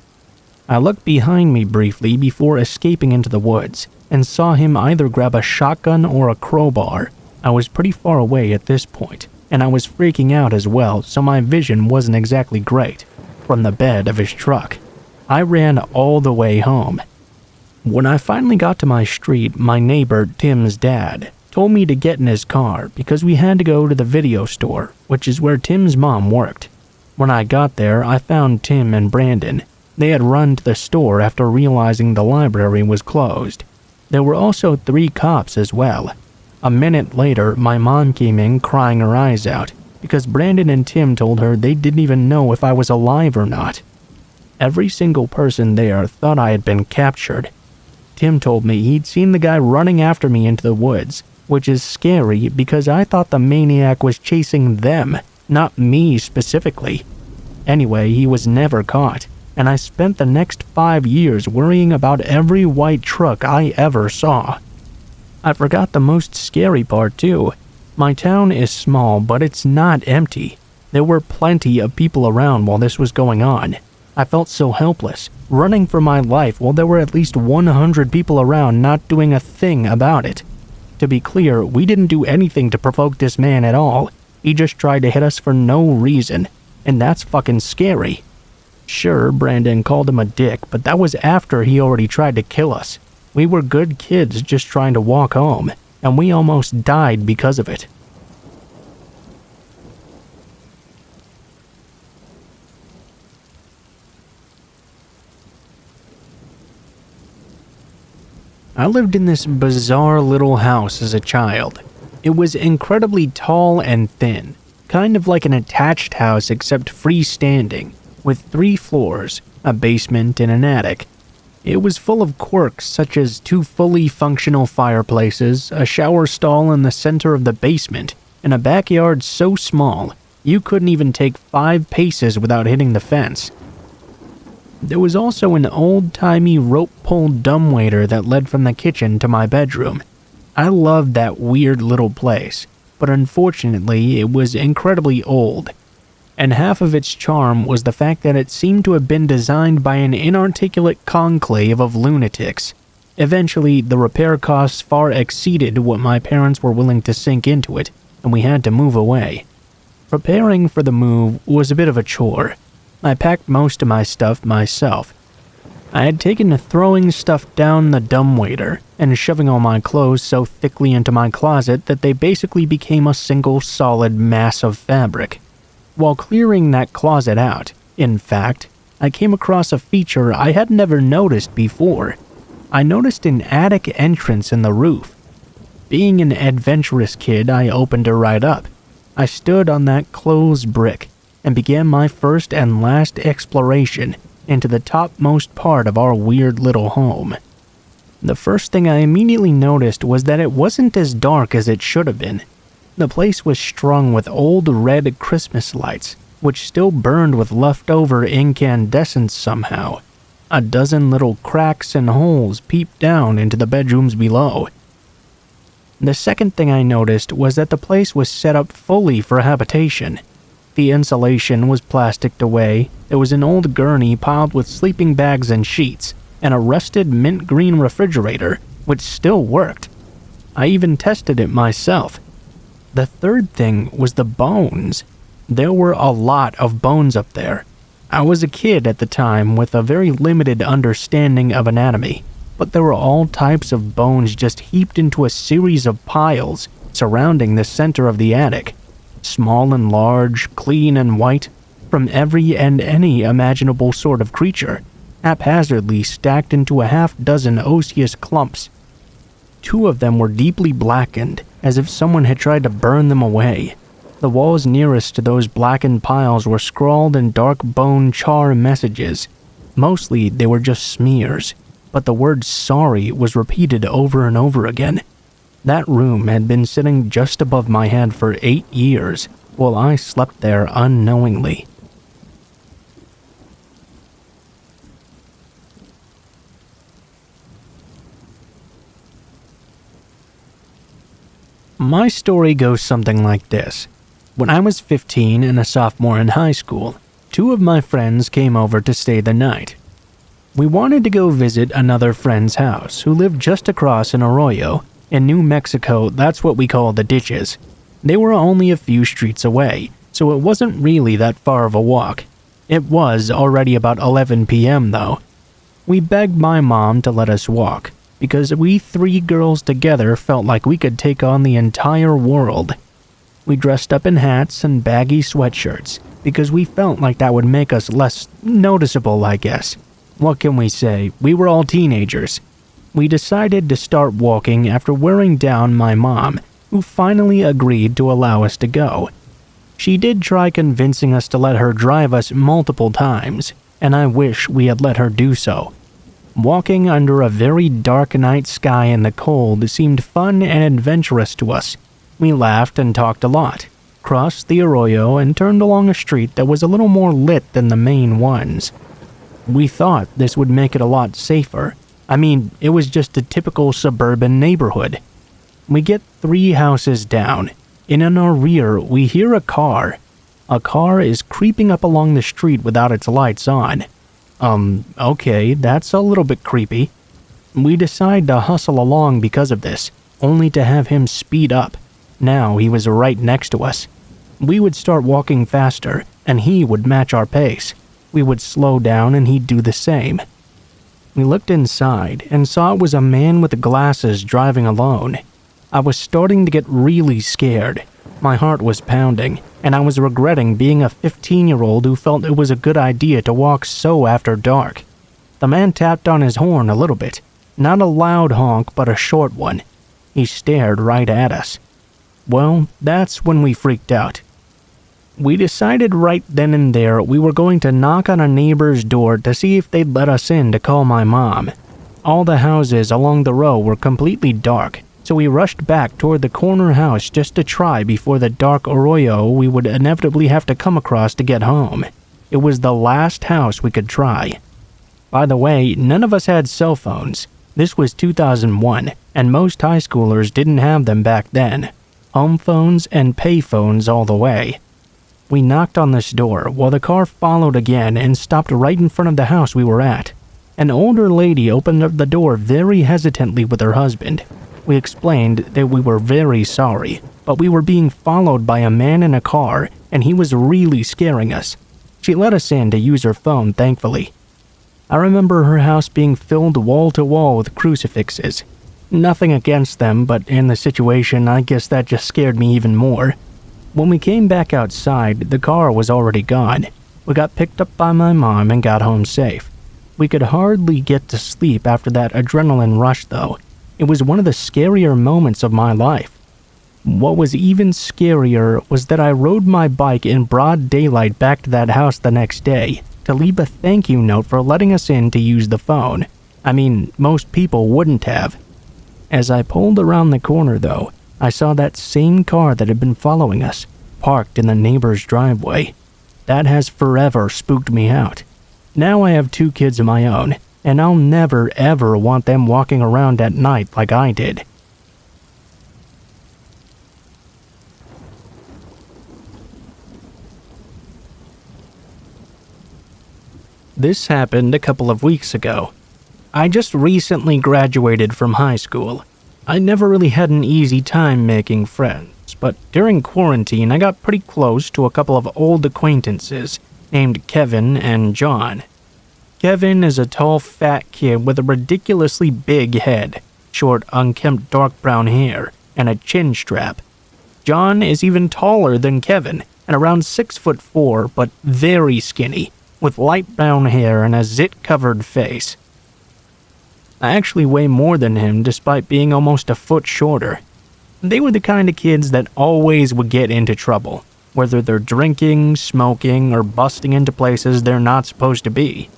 I looked behind me briefly before escaping into the woods, and saw him either grab a shotgun or a crowbar. I was pretty far away at this point, and I was freaking out as well, so my vision wasn't exactly great. From the bed of his truck, I ran all the way home. When I finally got to my street, my neighbor, Tim's dad, told me to get in his car because we had to go to the video store, which is where Tim's mom worked. When I got there, I found Tim and Brandon. They had run to the store after realizing the library was closed. There were also 3 cops as well. A minute later, my mom came in crying her eyes out because Brandon and Tim told her they didn't even know if I was alive or not. Every single person there thought I had been captured. Tim told me he'd seen the guy running after me into the woods, which is scary because I thought the maniac was chasing them, not me specifically. Anyway, he was never caught, and I spent the next 5 years worrying about every white truck I ever saw. I forgot the most scary part too. My town is small, but it's not empty. There were plenty of people around while this was going on. I felt so helpless, running for my life while there were at least 100 people around not doing a thing about it. To be clear, we didn't do anything to provoke this man at all. He just tried to hit us for no reason, and that's fucking scary. Sure, Brandon called him a dick, but that was after he already tried to kill us. We were good kids just trying to walk home, and we almost died because of it. I lived in this bizarre little house as a child. It was incredibly tall and thin, kind of like an attached house except freestanding, with 3 floors, a basement, and an attic. It was full of quirks such as 2 fully functional fireplaces, a shower stall in the center of the basement, and a backyard so small you couldn't even take 5 paces without hitting the fence. There was also an old-timey rope-pulled dumbwaiter that led from the kitchen to my bedroom. I loved that weird little place, but unfortunately it was incredibly old, and half of its charm was the fact that it seemed to have been designed by an inarticulate conclave of lunatics. Eventually, the repair costs far exceeded what my parents were willing to sink into it, and we had to move away. Preparing for the move was a bit of a chore. I packed most of my stuff myself. I had taken to throwing stuff down the dumbwaiter and shoving all my clothes so thickly into my closet that they basically became a single solid mass of fabric. While clearing that closet out, in fact, I came across a feature I had never noticed before. I noticed an attic entrance in the roof. Being an adventurous kid, I opened it right up. I stood on that closed brick and began my first and last exploration into the topmost part of our weird little home. The first thing I immediately noticed was that it wasn't as dark as it should have been. The place was strung with old red Christmas lights, which still burned with leftover incandescence somehow. A dozen little cracks and holes peeped down into the bedrooms below. The second thing I noticed was that the place was set up fully for habitation. The insulation was plasticked away, there was an old gurney piled with sleeping bags and sheets, and a rusted mint green refrigerator, which still worked. I even tested it myself. The third thing was the bones. There were a lot of bones up there. I was a kid at the time with a very limited understanding of anatomy, but there were all types of bones just heaped into a series of piles surrounding the center of the attic. Small and large, clean and white, from every and any imaginable sort of creature, haphazardly stacked into a half-dozen osseous clumps. 2 of them were deeply blackened, as if someone had tried to burn them away. The walls nearest to those blackened piles were scrawled in dark bone char messages. Mostly they were just smears, but the word sorry was repeated over and over again. That room had been sitting just above my head for 8 years, while I slept there unknowingly. My story goes something like this. When I was 15 and a sophomore in high school, 2 of my friends came over to stay the night. We wanted to go visit another friend's house who lived just across an arroyo. In New Mexico, that's what we call the ditches. They were only a few streets away, so it wasn't really that far of a walk. It was already about 11 p.m. though. We begged my mom to let us walk, because we 3 girls together felt like we could take on the entire world. We dressed up in hats and baggy sweatshirts, because we felt like that would make us less noticeable, I guess. What can we say? We were all teenagers. We decided to start walking after wearing down my mom, who finally agreed to allow us to go. She did try convincing us to let her drive us multiple times, and I wish we had let her do so. Walking under a very dark night sky in the cold seemed fun and adventurous to us. We laughed and talked a lot, crossed the arroyo, and turned along a street that was a little more lit than the main ones. We thought this would make it a lot safer. I mean, it was just a typical suburban neighborhood. We get 3 houses down, and in our rear we hear a car. A car is creeping up along the street without its lights on. Okay, that's a little bit creepy. We decide to hustle along because of this, only to have him speed up. Now he was right next to us. We would start walking faster, and he would match our pace. We would slow down, and he'd do the same. We looked inside and saw it was a man with glasses driving alone. I was starting to get really scared. My heart was pounding, and I was regretting being a 15-year-old who felt it was a good idea to walk so after dark. The man tapped on his horn a little bit, not a loud honk but a short one. He stared right at us. Well, that's when we freaked out. We decided right then and there we were going to knock on a neighbor's door to see if they'd let us in to call my mom. All the houses along the row were completely dark, so we rushed back toward the corner house just to try before the dark arroyo we would inevitably have to come across to get home. It was the last house we could try. By the way, none of us had cell phones. This was 2001, and most high schoolers didn't have them back then. Home phones and pay phones all the way. We knocked on this door while the car followed again and stopped right in front of the house we were at. An older lady opened up the door very hesitantly with her husband. We explained that we were very sorry, but we were being followed by a man in a car and he was really scaring us. She let us in to use her phone, thankfully. I remember her house being filled wall to wall with crucifixes. Nothing against them, but in the situation, I guess that just scared me even more. When we came back outside, the car was already gone. We got picked up by my mom and got home safe. We could hardly get to sleep after that adrenaline rush, though. It was one of the scarier moments of my life. What was even scarier was that I rode my bike in broad daylight back to that house the next day to leave a thank you note for letting us in to use the phone. I mean, most people wouldn't have. As I pulled around the corner, though, I saw that same car that had been following us, parked in the neighbor's driveway. That has forever spooked me out. Now I have 2 kids of my own, and I'll never ever want them walking around at night like I did. This happened a couple of weeks ago. I just recently graduated from high school. I never really had an easy time making friends, but during quarantine I got pretty close to a couple of old acquaintances, named Kevin and John. Kevin is a tall, fat kid with a ridiculously big head, short, unkempt dark brown hair, and a chin strap. John is even taller than Kevin, and around 6'4", but very skinny, with light brown hair and a zit-covered face. I actually weigh more than him despite being almost a foot shorter. They were the kind of kids that always would get into trouble, whether they're drinking, smoking, or busting into places they're not supposed to be.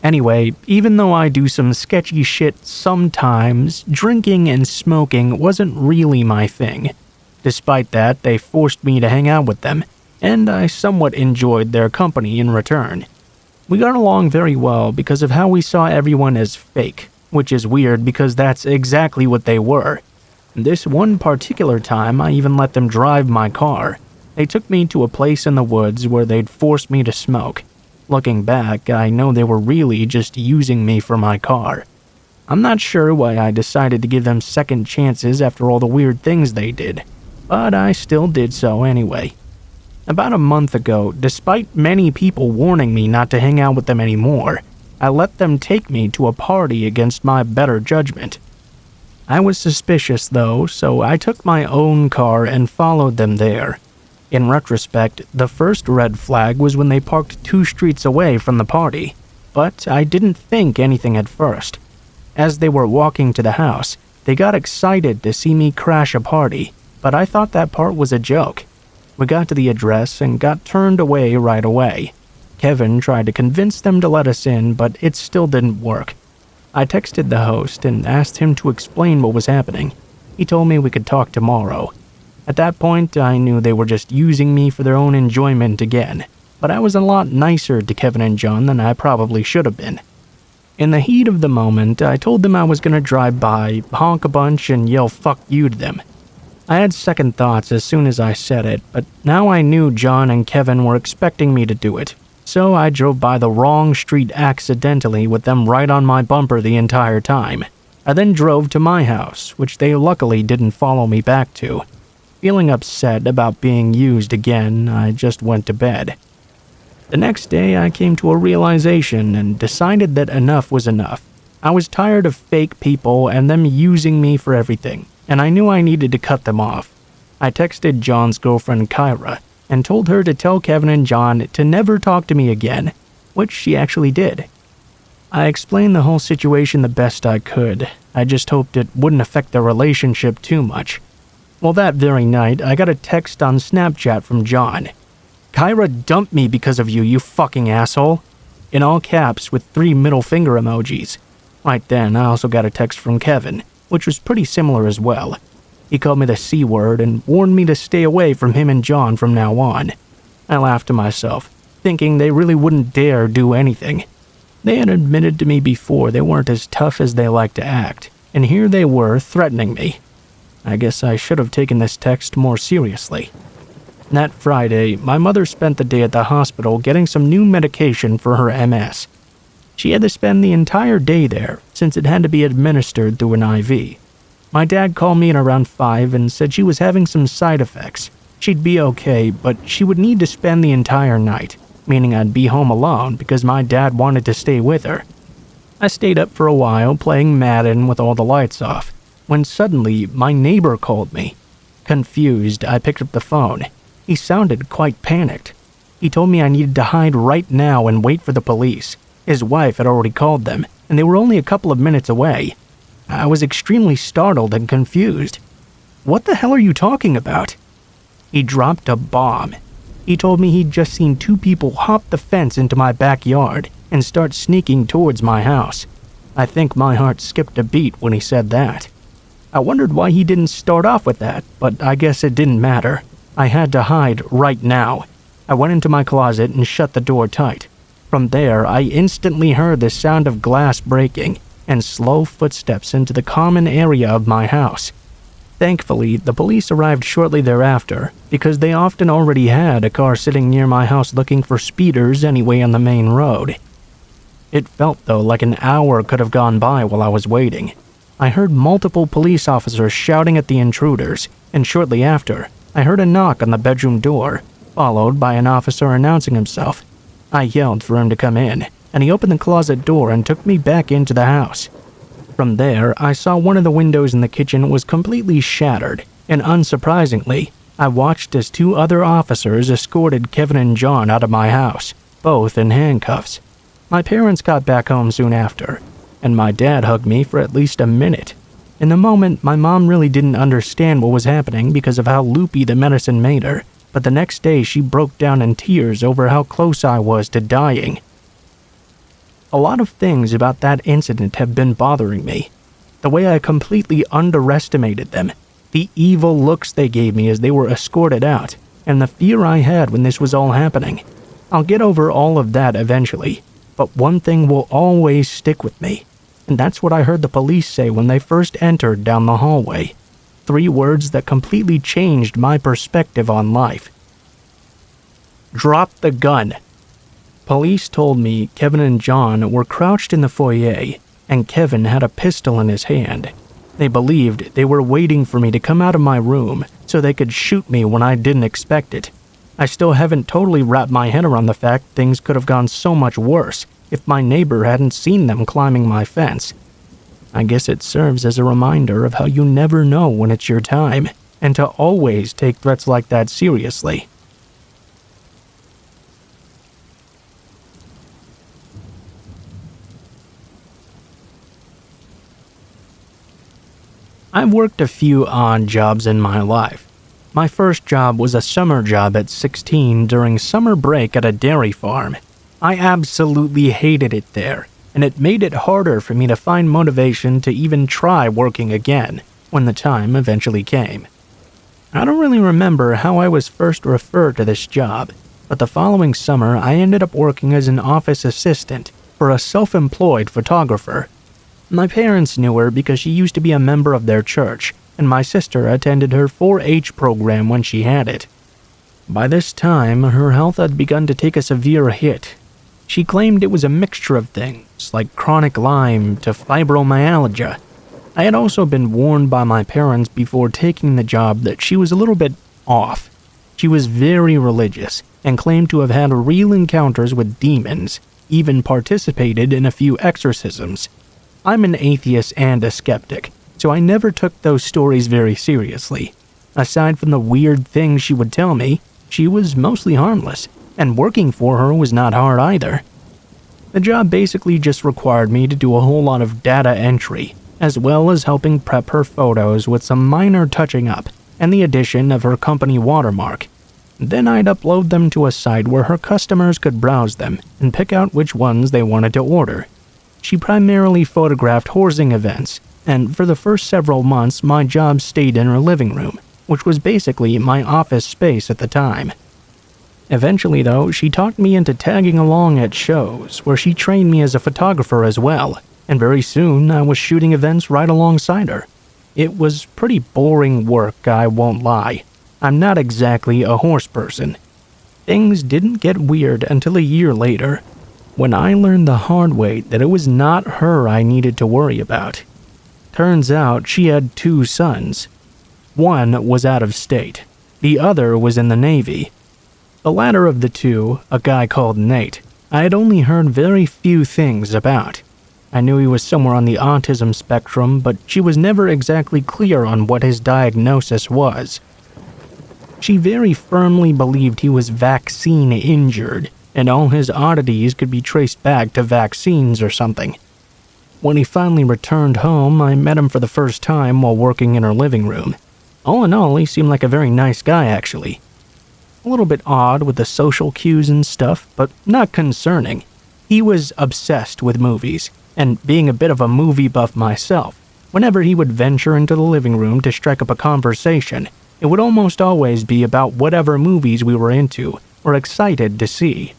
Anyway, even though I do some sketchy shit sometimes, drinking and smoking wasn't really my thing. Despite that, they forced me to hang out with them, and I somewhat enjoyed their company in return. We got along very well because of how we saw everyone as fake, which is weird because that's exactly what they were. This one particular time, I even let them drive my car. They took me to a place in the woods where they'd forced me to smoke. Looking back, I know they were really just using me for my car. I'm not sure why I decided to give them second chances after all the weird things they did, but I still did so anyway. About a month ago, despite many people warning me not to hang out with them anymore, I let them take me to a party against my better judgment. I was suspicious though, so I took my own car and followed them there. In retrospect, the first red flag was when they parked 2 streets away from the party, but I didn't think anything at first. As they were walking to the house, they got excited to see me crash a party, but I thought that part was a joke. We got to the address and got turned away right away. Kevin tried to convince them to let us in, but it still didn't work. I texted the host and asked him to explain what was happening. He told me we could talk tomorrow. At that point, I knew they were just using me for their own enjoyment again, but I was a lot nicer to Kevin and John than I probably should have been. In the heat of the moment, I told them I was going to drive by, honk a bunch, and yell "fuck you" to them. I had second thoughts as soon as I said it, but now I knew John and Kevin were expecting me to do it, so I drove by the wrong street accidentally with them right on my bumper the entire time. I then drove to my house, which they luckily didn't follow me back to. Feeling upset about being used again, I just went to bed. The next day, I came to a realization and decided that enough was enough. I was tired of fake people and them using me for everything, and I knew I needed to cut them off. I texted John's girlfriend Kyra and told her to tell Kevin and John to never talk to me again, which she actually did. I explained the whole situation the best I could. I just hoped it wouldn't affect their relationship too much. Well, that very night, I got a text on Snapchat from John. "Kyra dumped me because of you, you fucking asshole." In all caps with 3 middle finger emojis. Right then, I also got a text from Kevin, which was pretty similar as well. He called me the C word and warned me to stay away from him and John from now on. I laughed to myself, thinking they really wouldn't dare do anything. They had admitted to me before they weren't as tough as they like to act, and here they were threatening me. I guess I should have taken this text more seriously. That Friday, my mother spent the day at the hospital getting some new medication for her MS. She had to spend the entire day there, since it had to be administered through an IV. My dad called me at around 5 and said she was having some side effects. She'd be okay, but she would need to spend the entire night, meaning I'd be home alone because my dad wanted to stay with her. I stayed up for a while playing Madden with all the lights off, when suddenly my neighbor called me. Confused, I picked up the phone. He sounded quite panicked. He told me I needed to hide right now and wait for the police. His wife had already called them, and they were only a couple of minutes away. I was extremely startled and confused. "What the hell are you talking about?" He dropped a bomb. He told me he'd just seen 2 people hop the fence into my backyard and start sneaking towards my house. I think my heart skipped a beat when he said that. I wondered why he didn't start off with that, but I guess it didn't matter. I had to hide right now. I went into my closet and shut the door tight. From there, I instantly heard the sound of glass breaking and slow footsteps into the common area of my house. Thankfully, the police arrived shortly thereafter, because they often already had a car sitting near my house looking for speeders anyway on the main road. It felt, though, like an hour could have gone by while I was waiting. I heard multiple police officers shouting at the intruders, and shortly after, I heard a knock on the bedroom door, followed by an officer announcing himself. I yelled for him to come in, and he opened the closet door and took me back into the house. From there, I saw one of the windows in the kitchen was completely shattered, and unsurprisingly, I watched as 2 other officers escorted Kevin and John out of my house, both in handcuffs. My parents got back home soon after, and my dad hugged me for at least a minute. In the moment, my mom really didn't understand what was happening because of how loopy the medicine made her, but the next day she broke down in tears over how close I was to dying. A lot of things about that incident have been bothering me. The way I completely underestimated them, the evil looks they gave me as they were escorted out, and the fear I had when this was all happening. I'll get over all of that eventually, but one thing will always stick with me, and that's what I heard the police say when they first entered down the hallway. 3 words that completely changed my perspective on life. Drop the gun. Police told me Kevin and John were crouched in the foyer, and Kevin had a pistol in his hand. They believed they were waiting for me to come out of my room so they could shoot me when I didn't expect it. I still haven't totally wrapped my head around the fact things could have gone so much worse if my neighbor hadn't seen them climbing my fence. I guess it serves as a reminder of how you never know when it's your time, and to always take threats like that seriously. I've worked a few odd jobs in my life. My first job was a summer job at 16 during summer break at a dairy farm. I absolutely hated it there, and it made it harder for me to find motivation to even try working again when the time eventually came. I don't really remember how I was first referred to this job, but the following summer I ended up working as an office assistant for a self-employed photographer. My parents knew her because she used to be a member of their church, and my sister attended her 4-H program when she had it. By this time, her health had begun to take a severe hit. She claimed it was a mixture of things, like chronic Lyme to fibromyalgia. I had also been warned by my parents before taking the job that she was a little bit off. She was very religious, and claimed to have had real encounters with demons, even participated in a few exorcisms. I'm an atheist and a skeptic, so I never took those stories very seriously. Aside from the weird things she would tell me, she was mostly harmless, and working for her was not hard either. The job basically just required me to do a whole lot of data entry, as well as helping prep her photos with some minor touching up and the addition of her company watermark. Then I'd upload them to a site where her customers could browse them and pick out which ones they wanted to order. She primarily photographed horsing events, and for the first several months my job stayed in her living room, which was basically my office space at the time. Eventually, though, she talked me into tagging along at shows where she trained me as a photographer as well, and very soon I was shooting events right alongside her. It was pretty boring work, I won't lie. I'm not exactly a horse person. Things didn't get weird until a year later, when I learned the hard way that it was not her I needed to worry about. Turns out she had 2 sons. One was out of state. The other was in the Navy. The latter of the 2, a guy called Nate, I had only heard very few things about. I knew he was somewhere on the autism spectrum, but she was never exactly clear on what his diagnosis was. She very firmly believed he was vaccine injured, and all his oddities could be traced back to vaccines or something. When he finally returned home, I met him for the first time while working in her living room. All in all, he seemed like a very nice guy, actually. A little bit odd with the social cues and stuff, but not concerning. He was obsessed with movies, and being a bit of a movie buff myself, whenever he would venture into the living room to strike up a conversation, it would almost always be about whatever movies we were into or excited to see.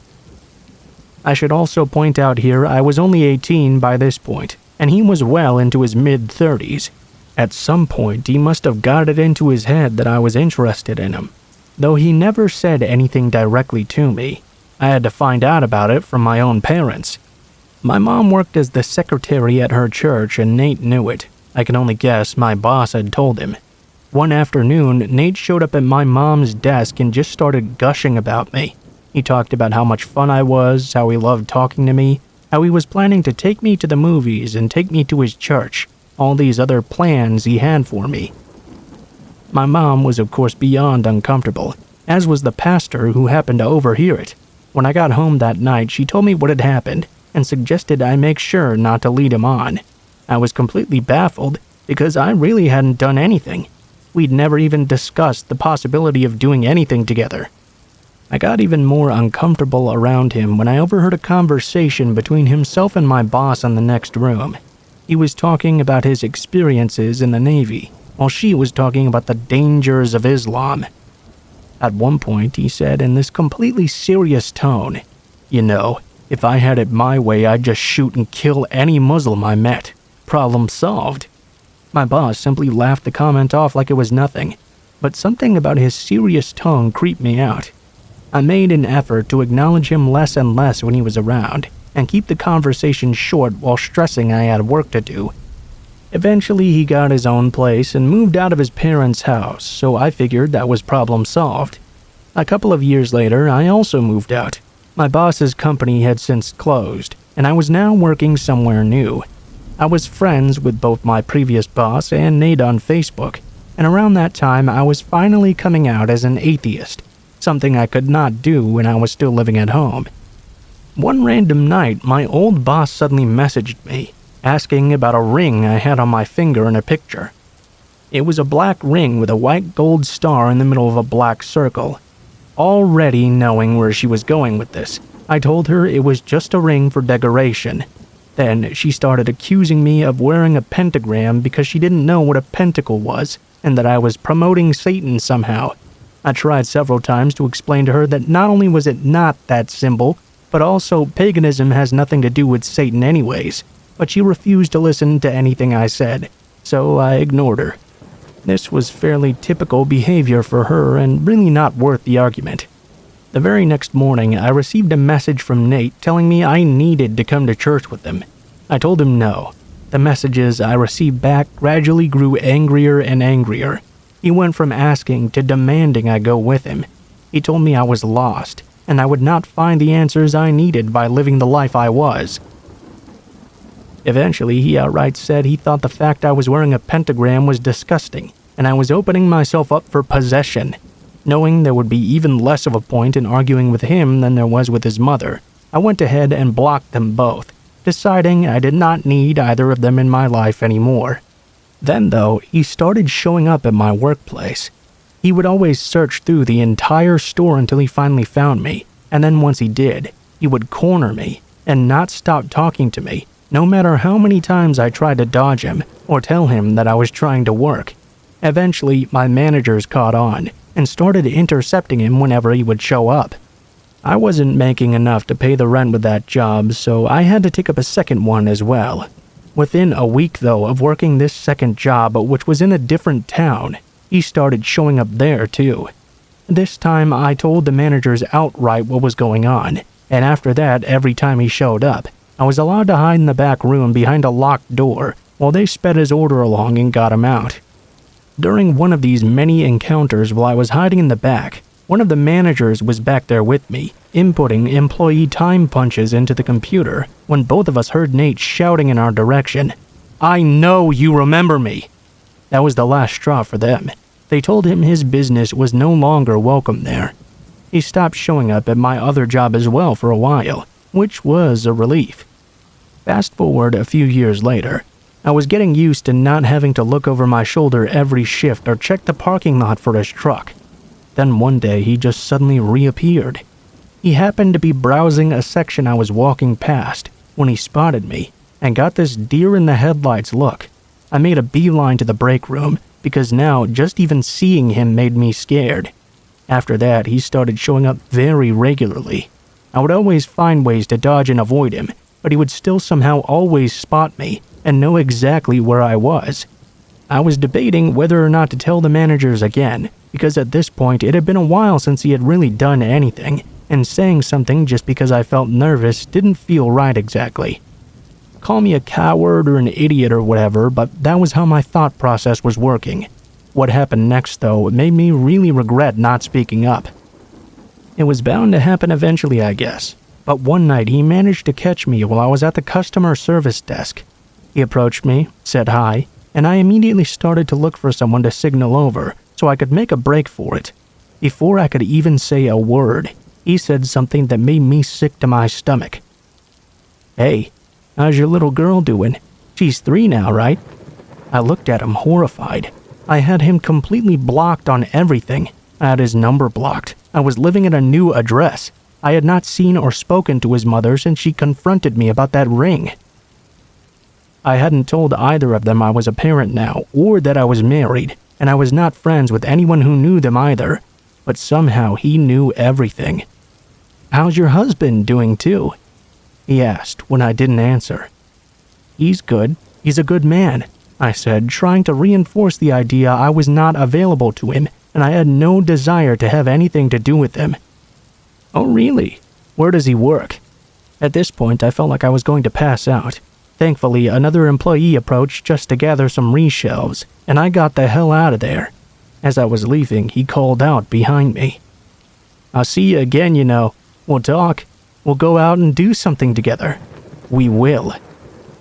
I should also point out here I was only 18 by this point, and he was well into his mid-30s. At some point, he must have got it into his head that I was interested in him. Though he never said anything directly to me, I had to find out about it from my own parents. My mom worked as the secretary at her church, and Nate knew it. I can only guess my boss had told him. One afternoon, Nate showed up at my mom's desk and just started gushing about me. He talked about how much fun I was, how he loved talking to me, how he was planning to take me to the movies and take me to his church, all these other plans he had for me. My mom was of course beyond uncomfortable, as was the pastor who happened to overhear it. When I got home that night, she told me what had happened and suggested I make sure not to lead him on. I was completely baffled because I really hadn't done anything. We'd never even discussed the possibility of doing anything together. I got even more uncomfortable around him when I overheard a conversation between himself and my boss in the next room. He was talking about his experiences in the Navy, while she was talking about the dangers of Islam. At one point, he said in this completely serious tone, "You know, if I had it my way, I'd just shoot and kill any Muslim I met. Problem solved." My boss simply laughed the comment off like it was nothing, but something about his serious tone creeped me out. I made an effort to acknowledge him less and less when he was around, and keep the conversation short while stressing I had work to do. Eventually, he got his own place and moved out of his parents' house, so I figured that was problem solved. A couple of years later, I also moved out. My boss's company had since closed, and I was now working somewhere new. I was friends with both my previous boss and Nate on Facebook, and around that time I was finally coming out as an atheist, something I could not do when I was still living at home. One random night, my old boss suddenly messaged me, asking about a ring I had on my finger in a picture. It was a black ring with a white gold star in the middle of a black circle. Already knowing where she was going with this, I told her it was just a ring for decoration. Then she started accusing me of wearing a pentagram because she didn't know what a pentacle was and that I was promoting Satan somehow. I tried several times to explain to her that not only was it not that symbol, but also paganism has nothing to do with Satan anyways, but she refused to listen to anything I said, so I ignored her. This was fairly typical behavior for her and really not worth the argument. The very next morning, I received a message from Nate telling me I needed to come to church with him. I told him no. The messages I received back gradually grew angrier and angrier. He went from asking to demanding I go with him. He told me I was lost, and I would not find the answers I needed by living the life I was. Eventually, he outright said he thought the fact I was wearing a pentagram was disgusting, and I was opening myself up for possession. Knowing there would be even less of a point in arguing with him than there was with his mother, I went ahead and blocked them both, deciding I did not need either of them in my life anymore. Then, though, he started showing up at my workplace. He would always search through the entire store until he finally found me, and then once he did, he would corner me and not stop talking to me, no matter how many times I tried to dodge him or tell him that I was trying to work. Eventually, my managers caught on and started intercepting him whenever he would show up. I wasn't making enough to pay the rent with that job, so I had to take up a second one as well. Within a week, though, of working this second job, which was in a different town, he started showing up there too. This time, I told the managers outright what was going on, and after that, every time he showed up, I was allowed to hide in the back room behind a locked door while they sped his order along and got him out. During one of these many encounters while I was hiding in the back, one of the managers was back there with me, inputting employee time punches into the computer, when both of us heard Nate shouting in our direction, "I know you remember me!" That was the last straw for them. They told him his business was no longer welcome there. He stopped showing up at my other job as well for a while, which was a relief. Fast forward a few years later, I was getting used to not having to look over my shoulder every shift or check the parking lot for his truck. Then one day he just suddenly reappeared. He happened to be browsing a section I was walking past when he spotted me and got this deer in the headlights look. I made a beeline to the break room because now just even seeing him made me scared. After that, he started showing up very regularly. I would always find ways to dodge and avoid him, but he would still somehow always spot me and know exactly where I was. I was debating whether or not to tell the managers again, because at this point it had been a while since he had really done anything, and saying something just because I felt nervous didn't feel right exactly. Call me a coward or an idiot or whatever, but that was how my thought process was working. What happened next, though, made me really regret not speaking up. It was bound to happen eventually, I guess. But one night he managed to catch me while I was at the customer service desk. He approached me, said hi, and I immediately started to look for someone to signal over so I could make a break for it. Before I could even say a word, he said something that made me sick to my stomach. "Hey, how's your little girl doing? She's 3 now, right?" I looked at him horrified. I had him completely blocked on everything. I had his number blocked. I was living at a new address. I had not seen or spoken to his mother since she confronted me about that ring. I hadn't told either of them I was a parent now, or that I was married, and I was not friends with anyone who knew them either. But somehow he knew everything. "How's your husband doing too?" he asked when I didn't answer. "He's good. He's a good man," I said, trying to reinforce the idea I was not available to him and I had no desire to have anything to do with him. "Oh, really? Where does he work?" At this point, I felt like I was going to pass out. Thankfully, another employee approached just to gather some reshelves, and I got the hell out of there. As I was leaving, he called out behind me. "I'll see you again, you know. We'll talk. We'll go out and do something together. We will."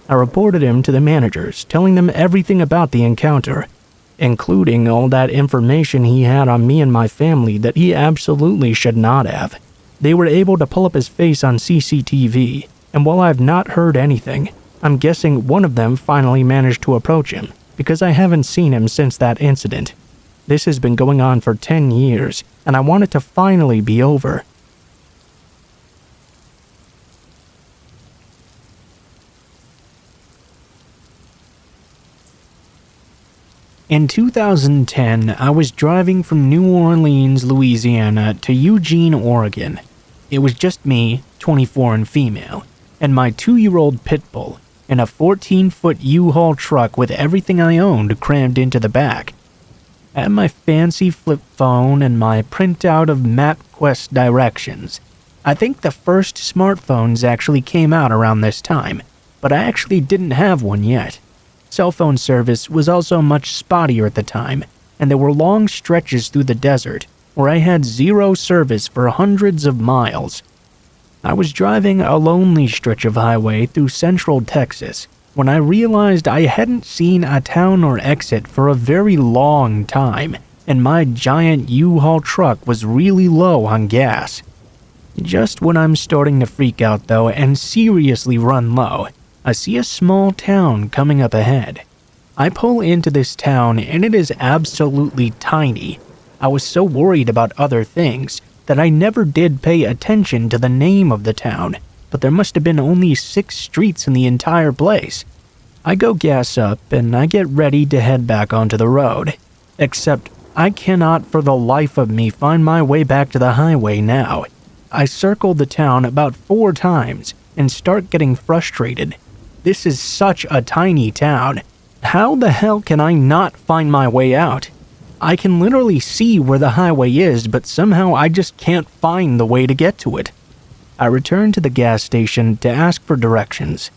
I reported him to the managers, telling them everything about the encounter, including all that information he had on me and my family that he absolutely should not have. They were able to pull up his face on CCTV, and while I've not heard anything, I'm guessing one of them finally managed to approach him, because I haven't seen him since that incident. This has been going on for 10 years, and I want it to finally be over. In 2010, I was driving from New Orleans, Louisiana to Eugene, Oregon. It was just me, 24 and female, and my 2-year-old pit bull in a 14-foot U-Haul truck with everything I owned crammed into the back. I had my fancy flip phone and my printout of MapQuest directions. I think the first smartphones actually came out around this time, but I actually didn't have one yet. Cell phone service was also much spottier at the time, and there were long stretches through the desert where I had zero service for hundreds of miles. I was driving a lonely stretch of highway through central Texas when I realized I hadn't seen a town or exit for a very long time, and my giant U-Haul truck was really low on gas. Just when I'm starting to freak out though and seriously run low, I see a small town coming up ahead. I pull into this town and it is absolutely tiny. I was so worried about other things that I never did pay attention to the name of the town, but there must have been only 6 streets in the entire place. I go gas up and I get ready to head back onto the road. Except I cannot for the life of me find my way back to the highway now. I circle the town about 4 times and start getting frustrated. This is such a tiny town. How the hell can I not find my way out? I can literally see where the highway is, but somehow I just can't find the way to get to it. I return to the gas station to ask for directions.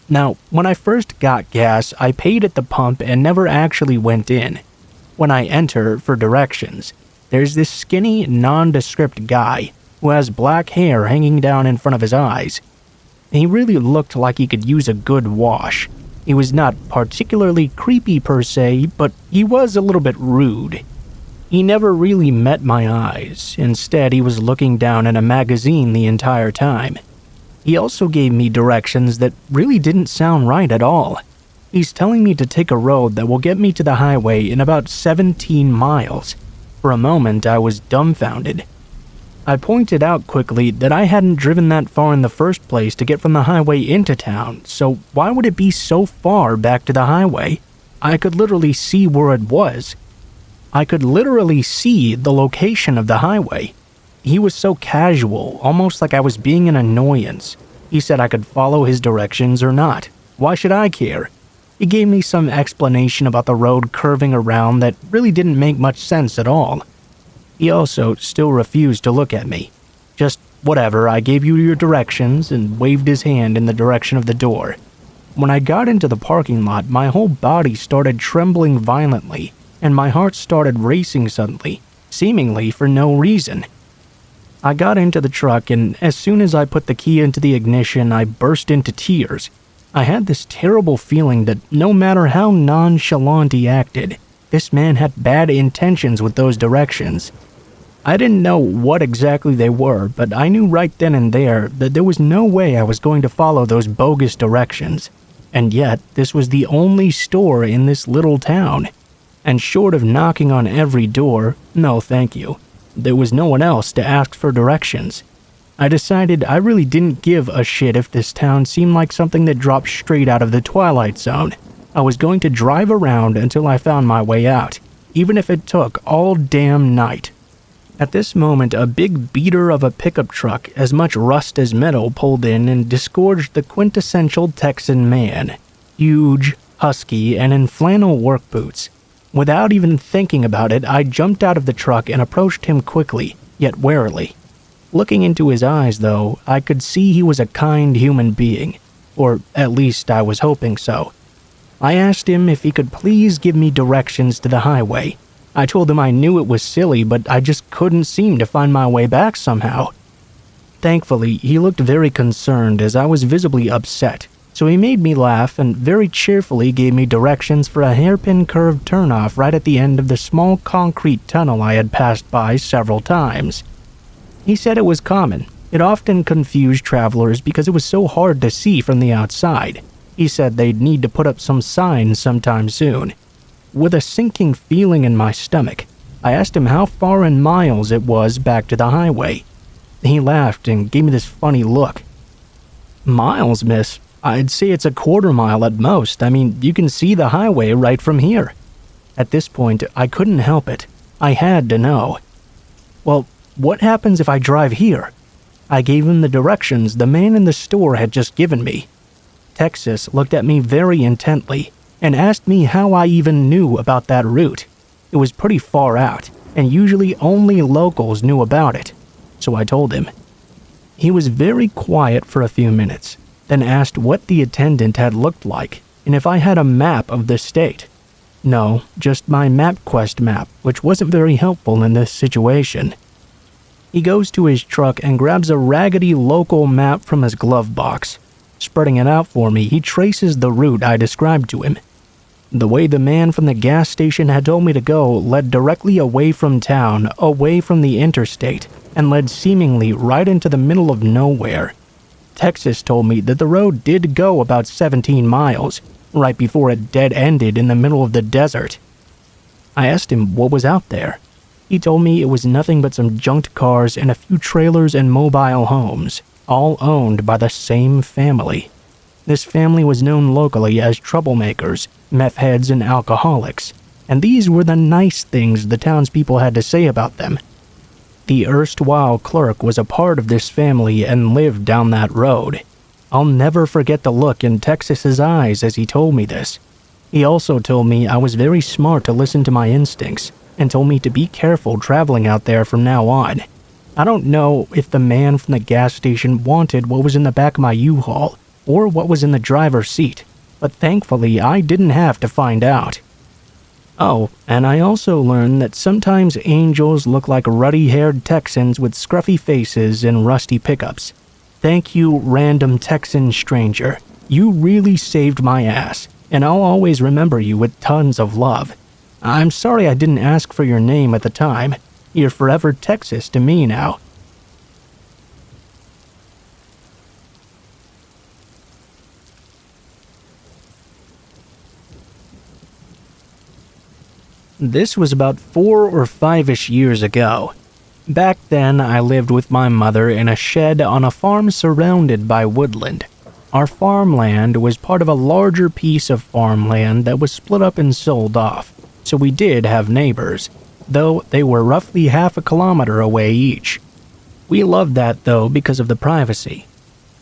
Now, when I first got gas, I paid at the pump and never actually went in. When I enter for directions, there's this skinny, nondescript guy who has black hair hanging down in front of his eyes. He really looked like he could use a good wash. He was not particularly creepy per se, but he was a little bit rude. He never really met my eyes. Instead, he was looking down at a magazine the entire time. He also gave me directions that really didn't sound right at all. He's telling me to take a road that will get me to the highway in about 17 miles. For a moment, I was dumbfounded. I pointed out quickly that I hadn't driven that far in the first place to get from the highway into town, so why would it be so far back to the highway? I could literally see where it was. I could literally see the location of the highway. He was so casual, almost like I was being an annoyance. He said I could follow his directions or not. Why should I care? He gave me some explanation about the road curving around that really didn't make much sense at all. He also still refused to look at me. Just, whatever, I gave you your directions, and waved his hand in the direction of the door. When I got into the parking lot, my whole body started trembling violently, and my heart started racing suddenly, seemingly for no reason. I got into the truck, and as soon as I put the key into the ignition, I burst into tears. I had this terrible feeling that no matter how nonchalant he acted, this man had bad intentions with those directions. I didn't know what exactly they were, but I knew right then and there that there was no way I was going to follow those bogus directions. And yet, this was the only store in this little town. And short of knocking on every door, no thank you. There was no one else to ask for directions. I decided I really didn't give a shit if this town seemed like something that dropped straight out of the Twilight Zone. I was going to drive around until I found my way out, even if it took all damn night. At this moment, a big beater of a pickup truck, as much rust as metal, pulled in and disgorged the quintessential Texan man. Huge, husky, and in flannel work boots. Without even thinking about it, I jumped out of the truck and approached him quickly, yet warily. Looking into his eyes, though, I could see he was a kind human being, or at least I was hoping so. I asked him if he could please give me directions to the highway. I told him I knew it was silly, but I just couldn't seem to find my way back somehow. Thankfully, he looked very concerned as I was visibly upset, so he made me laugh and very cheerfully gave me directions for a hairpin curved turnoff right at the end of the small concrete tunnel I had passed by several times. He said it was common. It often confused travelers because it was so hard to see from the outside. He said they'd need to put up some signs sometime soon. With a sinking feeling in my stomach, I asked him how far in miles it was back to the highway. He laughed and gave me this funny look. "Miles, miss? I'd say it's a quarter mile at most. I mean, you can see the highway right from here." At this point, I couldn't help it. I had to know. "Well, what happens if I drive here?" I gave him the directions the man in the store had just given me. Texas looked at me very intently and asked me how I even knew about that route. It was pretty far out, and usually only locals knew about it, so I told him. He was very quiet for a few minutes, then asked what the attendant had looked like and if I had a map of the state. No, just my MapQuest map, which wasn't very helpful in this situation. He goes to his truck and grabs a raggedy local map from his glove box. Spreading it out for me, he traces the route I described to him. The way the man from the gas station had told me to go led directly away from town, away from the interstate, and led seemingly right into the middle of nowhere. Texas told me that the road did go about 17 miles, right before it dead-ended in the middle of the desert. I asked him what was out there. He told me it was nothing but some junked cars and a few trailers and mobile homes, all owned by the same family. This family was known locally as troublemakers, meth heads, and alcoholics, and these were the nice things the townspeople had to say about them. The erstwhile clerk was a part of this family and lived down that road. I'll never forget the look in Texas's eyes as he told me this. He also told me I was very smart to listen to my instincts, and told me to be careful traveling out there from now on. I don't know if the man from the gas station wanted what was in the back of my U-Haul, or what was in the driver's seat, but thankfully I didn't have to find out. Oh, and I also learned that sometimes angels look like ruddy-haired Texans with scruffy faces and rusty pickups. Thank you, random Texan stranger. You really saved my ass, and I'll always remember you with tons of love. I'm sorry I didn't ask for your name at the time. You're forever Texas to me now. This was about 4 or 5-ish years ago. Back then, I lived with my mother in a shed on a farm surrounded by woodland. Our farmland was part of a larger piece of farmland that was split up and sold off, so we did have neighbors, though they were roughly half a kilometer away each. We loved that, though, because of the privacy.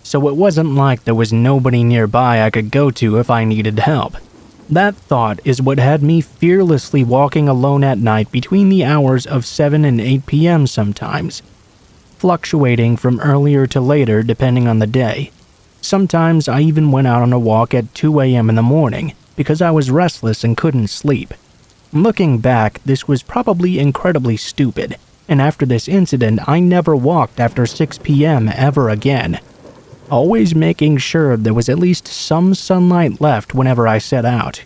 So it wasn't like there was nobody nearby I could go to if I needed help. That thought is what had me fearlessly walking alone at night between the hours of 7 and 8 p.m. sometimes, fluctuating from earlier to later depending on the day. Sometimes I even went out on a walk at 2 a.m. in the morning because I was restless and couldn't sleep. Looking back, this was probably incredibly stupid, and after this incident I never walked after 6 p.m. ever again, always making sure there was at least some sunlight left whenever I set out.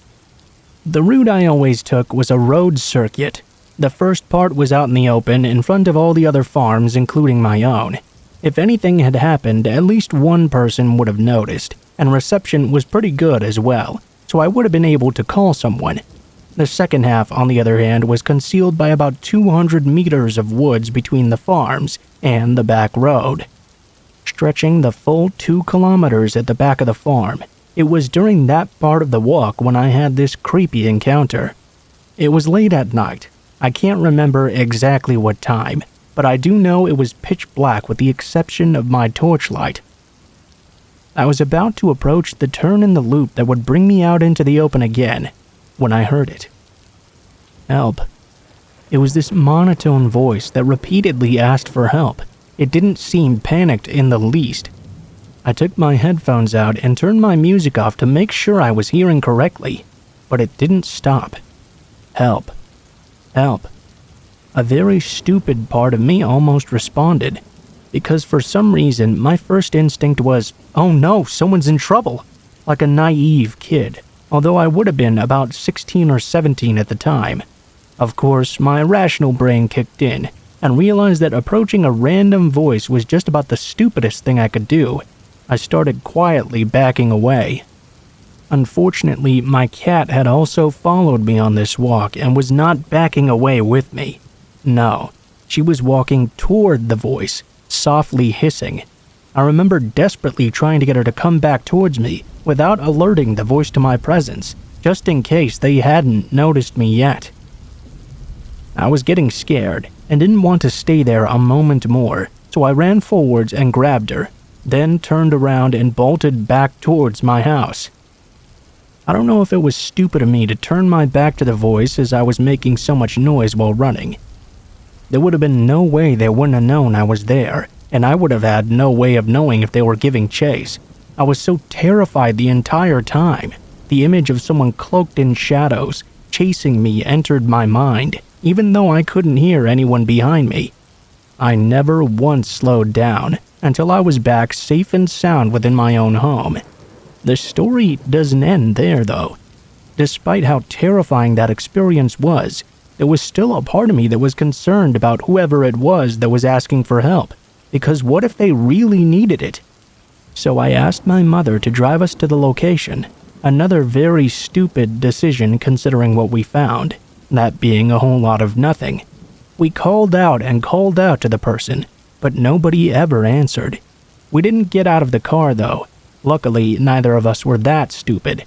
The route I always took was a road circuit. The first part was out in the open in front of all the other farms, including my own. If anything had happened, at least one person would have noticed, and reception was pretty good as well, so I would have been able to call someone. The second half, on the other hand, was concealed by about 200 meters of woods between the farms and the back road, stretching the full 2 kilometers at the back of the farm. It was during that part of the walk when I had this creepy encounter. It was late at night. I can't remember exactly what time, but I do know it was pitch black with the exception of my torchlight. I was about to approach the turn in the loop that would bring me out into the open again when I heard it. Help. It was this monotone voice that repeatedly asked for help. It didn't seem panicked in the least. I took my headphones out and turned my music off to make sure I was hearing correctly, but it didn't stop. Help. Help. A very stupid part of me almost responded, because for some reason my first instinct was, oh no, someone's in trouble, like a naive kid, although I would have been about 16 or 17 at the time. Of course, my rational brain kicked in and realized that approaching a random voice was just about the stupidest thing I could do. I started quietly backing away. Unfortunately, my cat had also followed me on this walk and was not backing away with me. No, she was walking toward the voice, softly hissing. I remember desperately trying to get her to come back towards me without alerting the voice to my presence, just in case they hadn't noticed me yet. I was getting scared and didn't want to stay there a moment more, so I ran forwards and grabbed her, then turned around and bolted back towards my house. I don't know if it was stupid of me to turn my back to the voice as I was making so much noise while running. There would have been no way they wouldn't have known I was there, and I would have had no way of knowing if they were giving chase. I was so terrified the entire time. The image of someone cloaked in shadows, chasing me entered my mind, even though I couldn't hear anyone behind me. I never once slowed down until I was back safe and sound within my own home. The story doesn't end there, though. Despite how terrifying that experience was, there was still a part of me that was concerned about whoever it was that was asking for help, because what if they really needed it? So I asked my mother to drive us to the location, another very stupid decision considering what we found, that being a whole lot of nothing. We called out and called out to the person, but nobody ever answered. We didn't get out of the car, though. Luckily, neither of us were that stupid.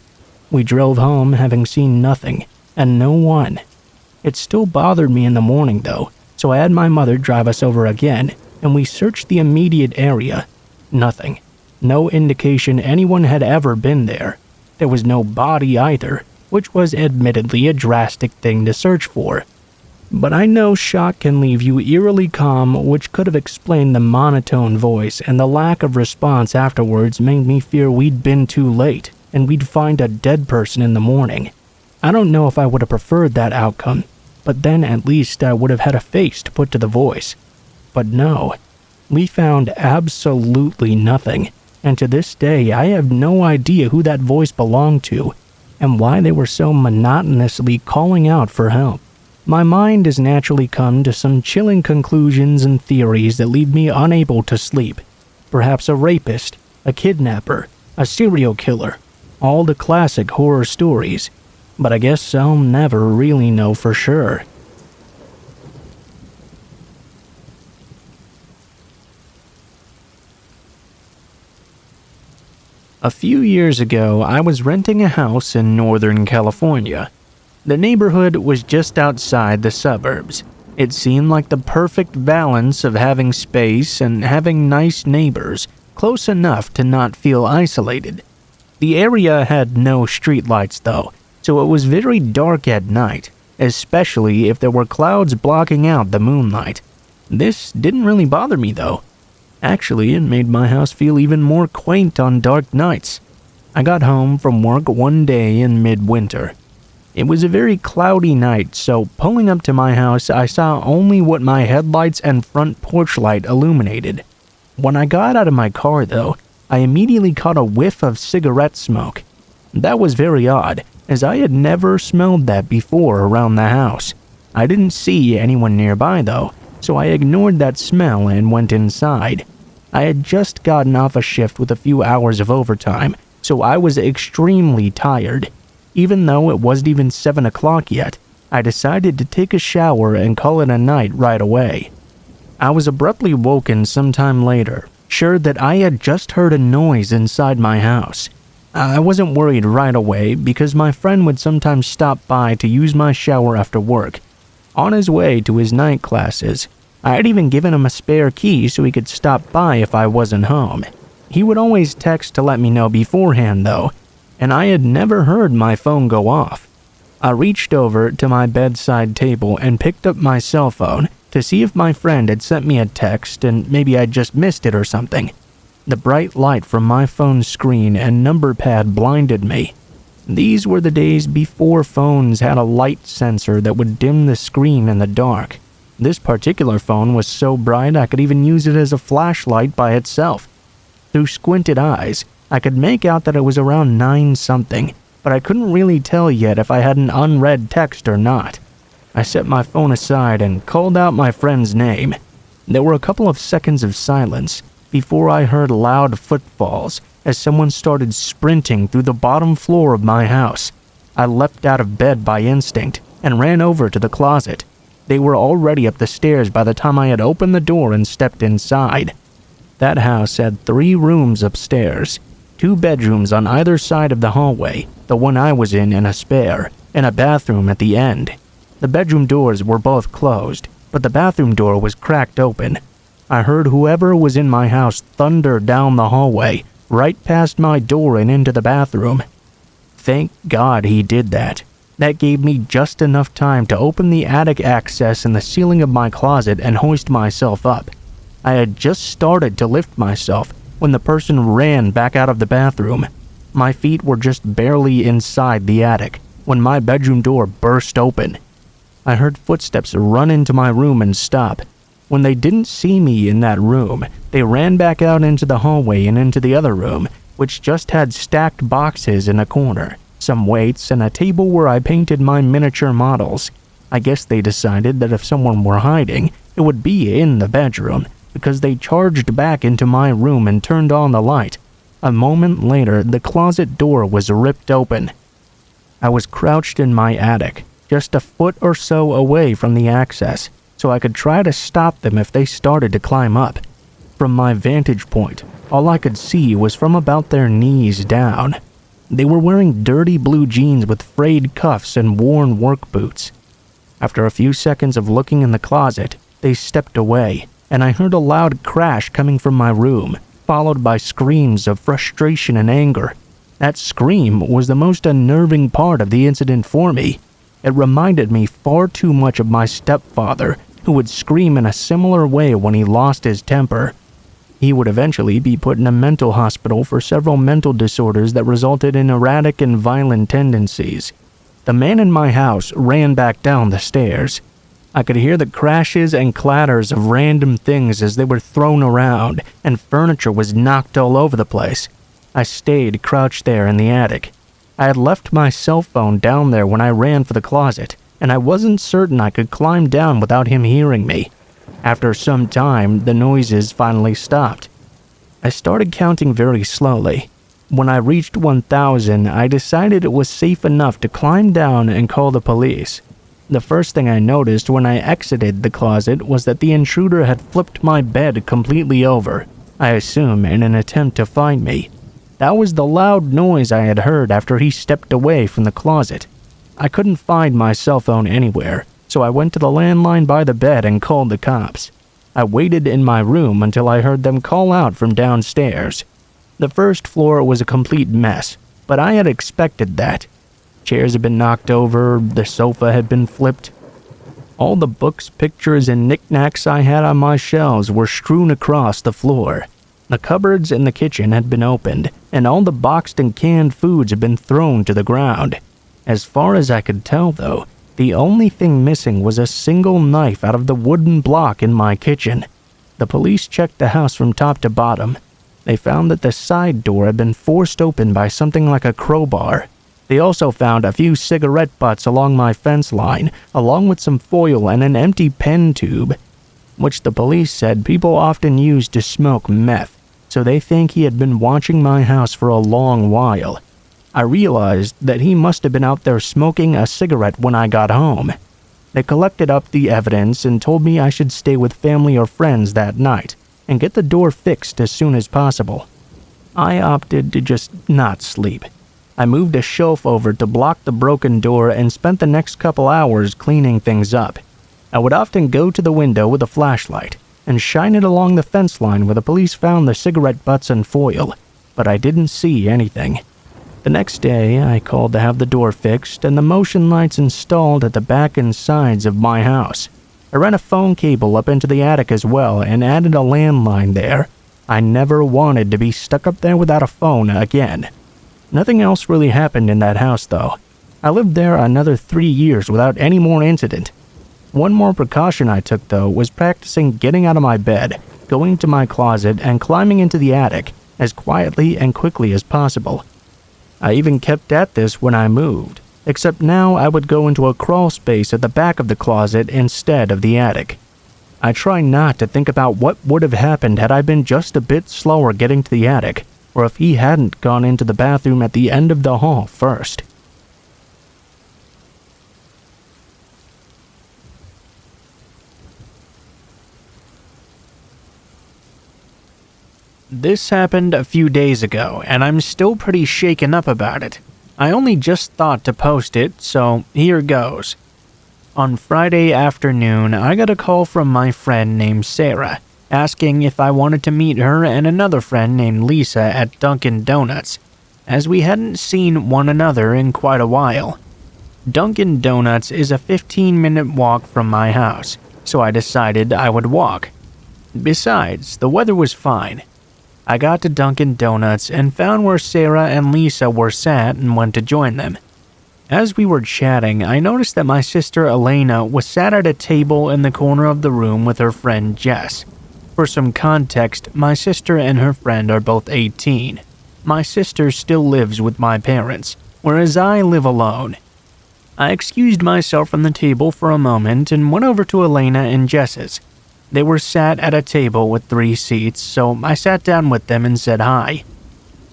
We drove home having seen nothing, and no one. It still bothered me in the morning, though, so I had my mother drive us over again, and we searched the immediate area. Nothing. No indication anyone had ever been there. There was no body either, which was admittedly a drastic thing to search for. But I know shock can leave you eerily calm, which could have explained the monotone voice, and the lack of response afterwards made me fear we'd been too late, and we'd find a dead person in the morning. I don't know if I would have preferred that outcome, but then at least I would have had a face to put to the voice. But no, we found absolutely nothing, and to this day I have no idea who that voice belonged to, and why they were so monotonously calling out for help. My mind has naturally come to some chilling conclusions and theories that leave me unable to sleep. Perhaps a rapist, a kidnapper, a serial killer, all the classic horror stories, but I guess I'll never really know for sure. A few years ago, I was renting a house in Northern California. The neighborhood was just outside the suburbs. It seemed like the perfect balance of having space and having nice neighbors, close enough to not feel isolated. The area had no streetlights though, so it was very dark at night, especially if there were clouds blocking out the moonlight. This didn't really bother me though. Actually, it made my house feel even more quaint on dark nights. I got home from work one day in midwinter. It was a very cloudy night, so pulling up to my house, I saw only what my headlights and front porch light illuminated. When I got out of my car, though, I immediately caught a whiff of cigarette smoke. That was very odd, as I had never smelled that before around the house. I didn't see anyone nearby, though, so I ignored that smell and went inside. I had just gotten off a shift with a few hours of overtime, so I was extremely tired. Even though it wasn't even 7 o'clock yet, I decided to take a shower and call it a night right away. I was abruptly woken sometime later, sure that I had just heard a noise inside my house. I wasn't worried right away because my friend would sometimes stop by to use my shower after work. On his way to his night classes, I had even given him a spare key so he could stop by if I wasn't home. He would always text to let me know beforehand though, and I had never heard my phone go off. I reached over to my bedside table and picked up my cell phone to see if my friend had sent me a text and maybe I'd just missed it or something. The bright light from my phone's screen and number pad blinded me. These were the days before phones had a light sensor that would dim the screen in the dark. This particular phone was so bright I could even use it as a flashlight by itself. Through squinted eyes, I could make out that it was around 9-something, but I couldn't really tell yet if I had an unread text or not. I set my phone aside and called out my friend's name. There were a couple of seconds of silence before I heard loud footfalls as someone started sprinting through the bottom floor of my house. I leapt out of bed by instinct and ran over to the closet. They were already up the stairs by the time I had opened the door and stepped inside. That house had 3 rooms upstairs, 2 bedrooms on either side of the hallway, the one I was in and a spare, and a bathroom at the end. The bedroom doors were both closed, but the bathroom door was cracked open. I heard whoever was in my house thunder down the hallway, right past my door and into the bathroom. Thank God he did that. That gave me just enough time to open the attic access in the ceiling of my closet and hoist myself up. I had just started to lift myself when the person ran back out of the bathroom. My feet were just barely inside the attic when my bedroom door burst open. I heard footsteps run into my room and stop. When they didn't see me in that room, they ran back out into the hallway and into the other room, which just had stacked boxes in a corner, some weights, and a table where I painted my miniature models. I guess they decided that if someone were hiding, it would be in the bedroom, because they charged back into my room and turned on the light. A moment later, the closet door was ripped open. I was crouched in my attic, just a foot or so away from the access, so I could try to stop them if they started to climb up. From my vantage point, all I could see was from about their knees down. They were wearing dirty blue jeans with frayed cuffs and worn work boots. After a few seconds of looking in the closet, they stepped away, and I heard a loud crash coming from my room, followed by screams of frustration and anger. That scream was the most unnerving part of the incident for me. It reminded me far too much of my stepfather, who would scream in a similar way when he lost his temper. He would eventually be put in a mental hospital for several mental disorders that resulted in erratic and violent tendencies. The man in my house ran back down the stairs. I could hear the crashes and clatters of random things as they were thrown around, and furniture was knocked all over the place. I stayed crouched there in the attic. I had left my cell phone down there when I ran for the closet, and I wasn't certain I could climb down without him hearing me. After some time, the noises finally stopped. I started counting very slowly. When I reached 1,000, I decided it was safe enough to climb down and call the police. The first thing I noticed when I exited the closet was that the intruder had flipped my bed completely over, I assume in an attempt to find me. That was the loud noise I had heard after he stepped away from the closet. I couldn't find my cell phone anywhere, so I went to the landline by the bed and called the cops. I waited in my room until I heard them call out from downstairs. The first floor was a complete mess, but I had expected that. Chairs had been knocked over, the sofa had been flipped. All the books, pictures, and knickknacks I had on my shelves were strewn across the floor. The cupboards in the kitchen had been opened, and all the boxed and canned foods had been thrown to the ground. As far as I could tell, though, the only thing missing was a single knife out of the wooden block in my kitchen. The police checked the house from top to bottom. They found that the side door had been forced open by something like a crowbar. They also found a few cigarette butts along my fence line, along with some foil and an empty pen tube, which the police said people often use to smoke meth, so they think he had been watching my house for a long while. I realized that he must have been out there smoking a cigarette when I got home. They collected up the evidence and told me I should stay with family or friends that night and get the door fixed as soon as possible. I opted to just not sleep. I moved a shelf over to block the broken door and spent the next couple hours cleaning things up. I would often go to the window with a flashlight and shine it along the fence line where the police found the cigarette butts and foil, but I didn't see anything. The next day, I called to have the door fixed and the motion lights installed at the back and sides of my house. I ran a phone cable up into the attic as well and added a landline there. I never wanted to be stuck up there without a phone again. Nothing else really happened in that house, though. I lived there another 3 years without any more incident. One more precaution I took, though, was practicing getting out of my bed, going to my closet, and climbing into the attic as quietly and quickly as possible. I even kept at this when I moved, except now I would go into a crawl space at the back of the closet instead of the attic. I try not to think about what would have happened had I been just a bit slower getting to the attic, or if he hadn't gone into the bathroom at the end of the hall first. This happened a few days ago, and I'm still pretty shaken up about it. I only just thought to post it, so here goes. On Friday afternoon, I got a call from my friend named Sarah, asking if I wanted to meet her and another friend named Lisa at Dunkin' Donuts, as we hadn't seen one another in quite a while. Dunkin' Donuts is a 15-minute walk from my house, so I decided I would walk. Besides, the weather was fine. I got to Dunkin' Donuts and found where Sarah and Lisa were sat and went to join them. As we were chatting, I noticed that my sister Elena was sat at a table in the corner of the room with her friend Jess. For some context, my sister and her friend are both 18. My sister still lives with my parents, whereas I live alone. I excused myself from the table for a moment and went over to Elena and Jess's. They were sat at a table with 3 seats, so I sat down with them and said hi.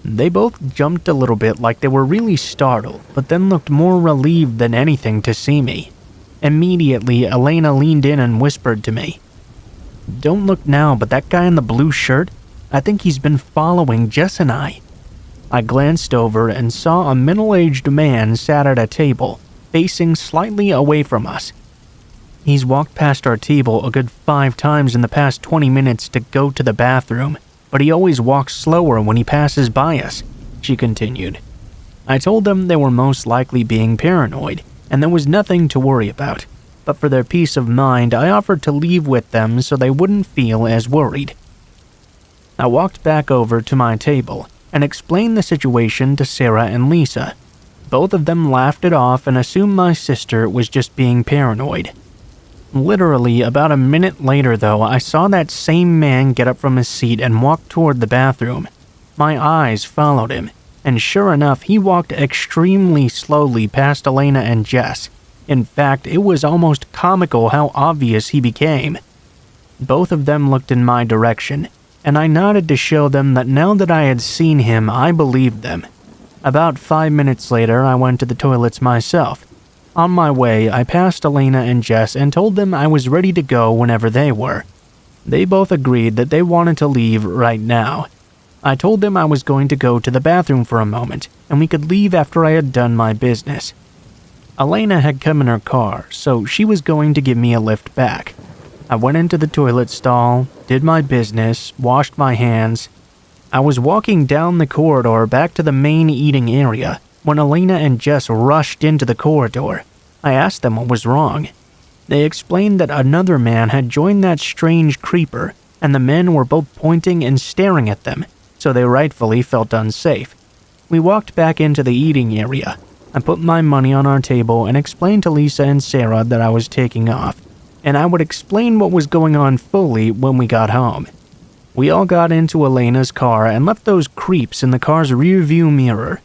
They both jumped a little bit like they were really startled, but then looked more relieved than anything to see me. Immediately, Elena leaned in and whispered to me, "Don't look now, but that guy in the blue shirt, I think he's been following Jess and I." I glanced over and saw a middle-aged man sat at a table, facing slightly away from us. He's walked past our table a good 5 times in the past 20 minutes to go to the bathroom, but he always walks slower when he passes by us, she continued. I told them they were most likely being paranoid, and there was nothing to worry about, but for their peace of mind, I offered to leave with them so they wouldn't feel as worried. I walked back over to my table and explained the situation to Sarah and Lisa. Both of them laughed it off and assumed my sister was just being paranoid. Literally, about a minute later though, I saw that same man get up from his seat and walk toward the bathroom. My eyes followed him, and sure enough, he walked extremely slowly past Elena and Jess. In fact, it was almost comical how obvious he became. Both of them looked in my direction, and I nodded to show them that now that I had seen him, I believed them. About 5 minutes later, I went to the toilets myself. On my way, I passed Elena and Jess and told them I was ready to go whenever they were. They both agreed that they wanted to leave right now. I told them I was going to go to the bathroom for a moment, and we could leave after I had done my business. Elena had come in her car, so she was going to give me a lift back. I went into the toilet stall, did my business, washed my hands. I was walking down the corridor back to the main eating area when Elena and Jess rushed into the corridor. I asked them what was wrong. They explained that another man had joined that strange creeper, and the men were both pointing and staring at them, so they rightfully felt unsafe. We walked back into the eating area. I put my money on our table and explained to Lisa and Sarah that I was taking off, and I would explain what was going on fully when we got home. We all got into Elena's car and left those creeps in the car's rearview mirror.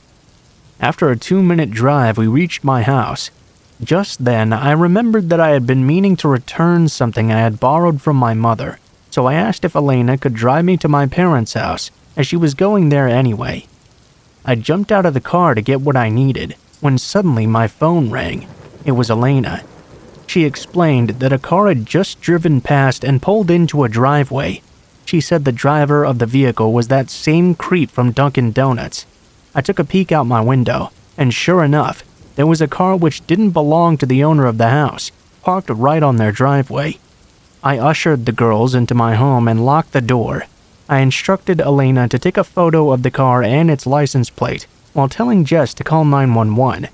After a 2-minute drive, we reached my house. Just then, I remembered that I had been meaning to return something I had borrowed from my mother, so I asked if Elena could drive me to my parents' house, as she was going there anyway. I jumped out of the car to get what I needed, when suddenly my phone rang. It was Elena. She explained that a car had just driven past and pulled into a driveway. She said the driver of the vehicle was that same creep from Dunkin' Donuts. I took a peek out my window, and sure enough, there was a car which didn't belong to the owner of the house, parked right on their driveway. I ushered the girls into my home and locked the door. I instructed Elena to take a photo of the car and its license plate, while telling Jess to call 911.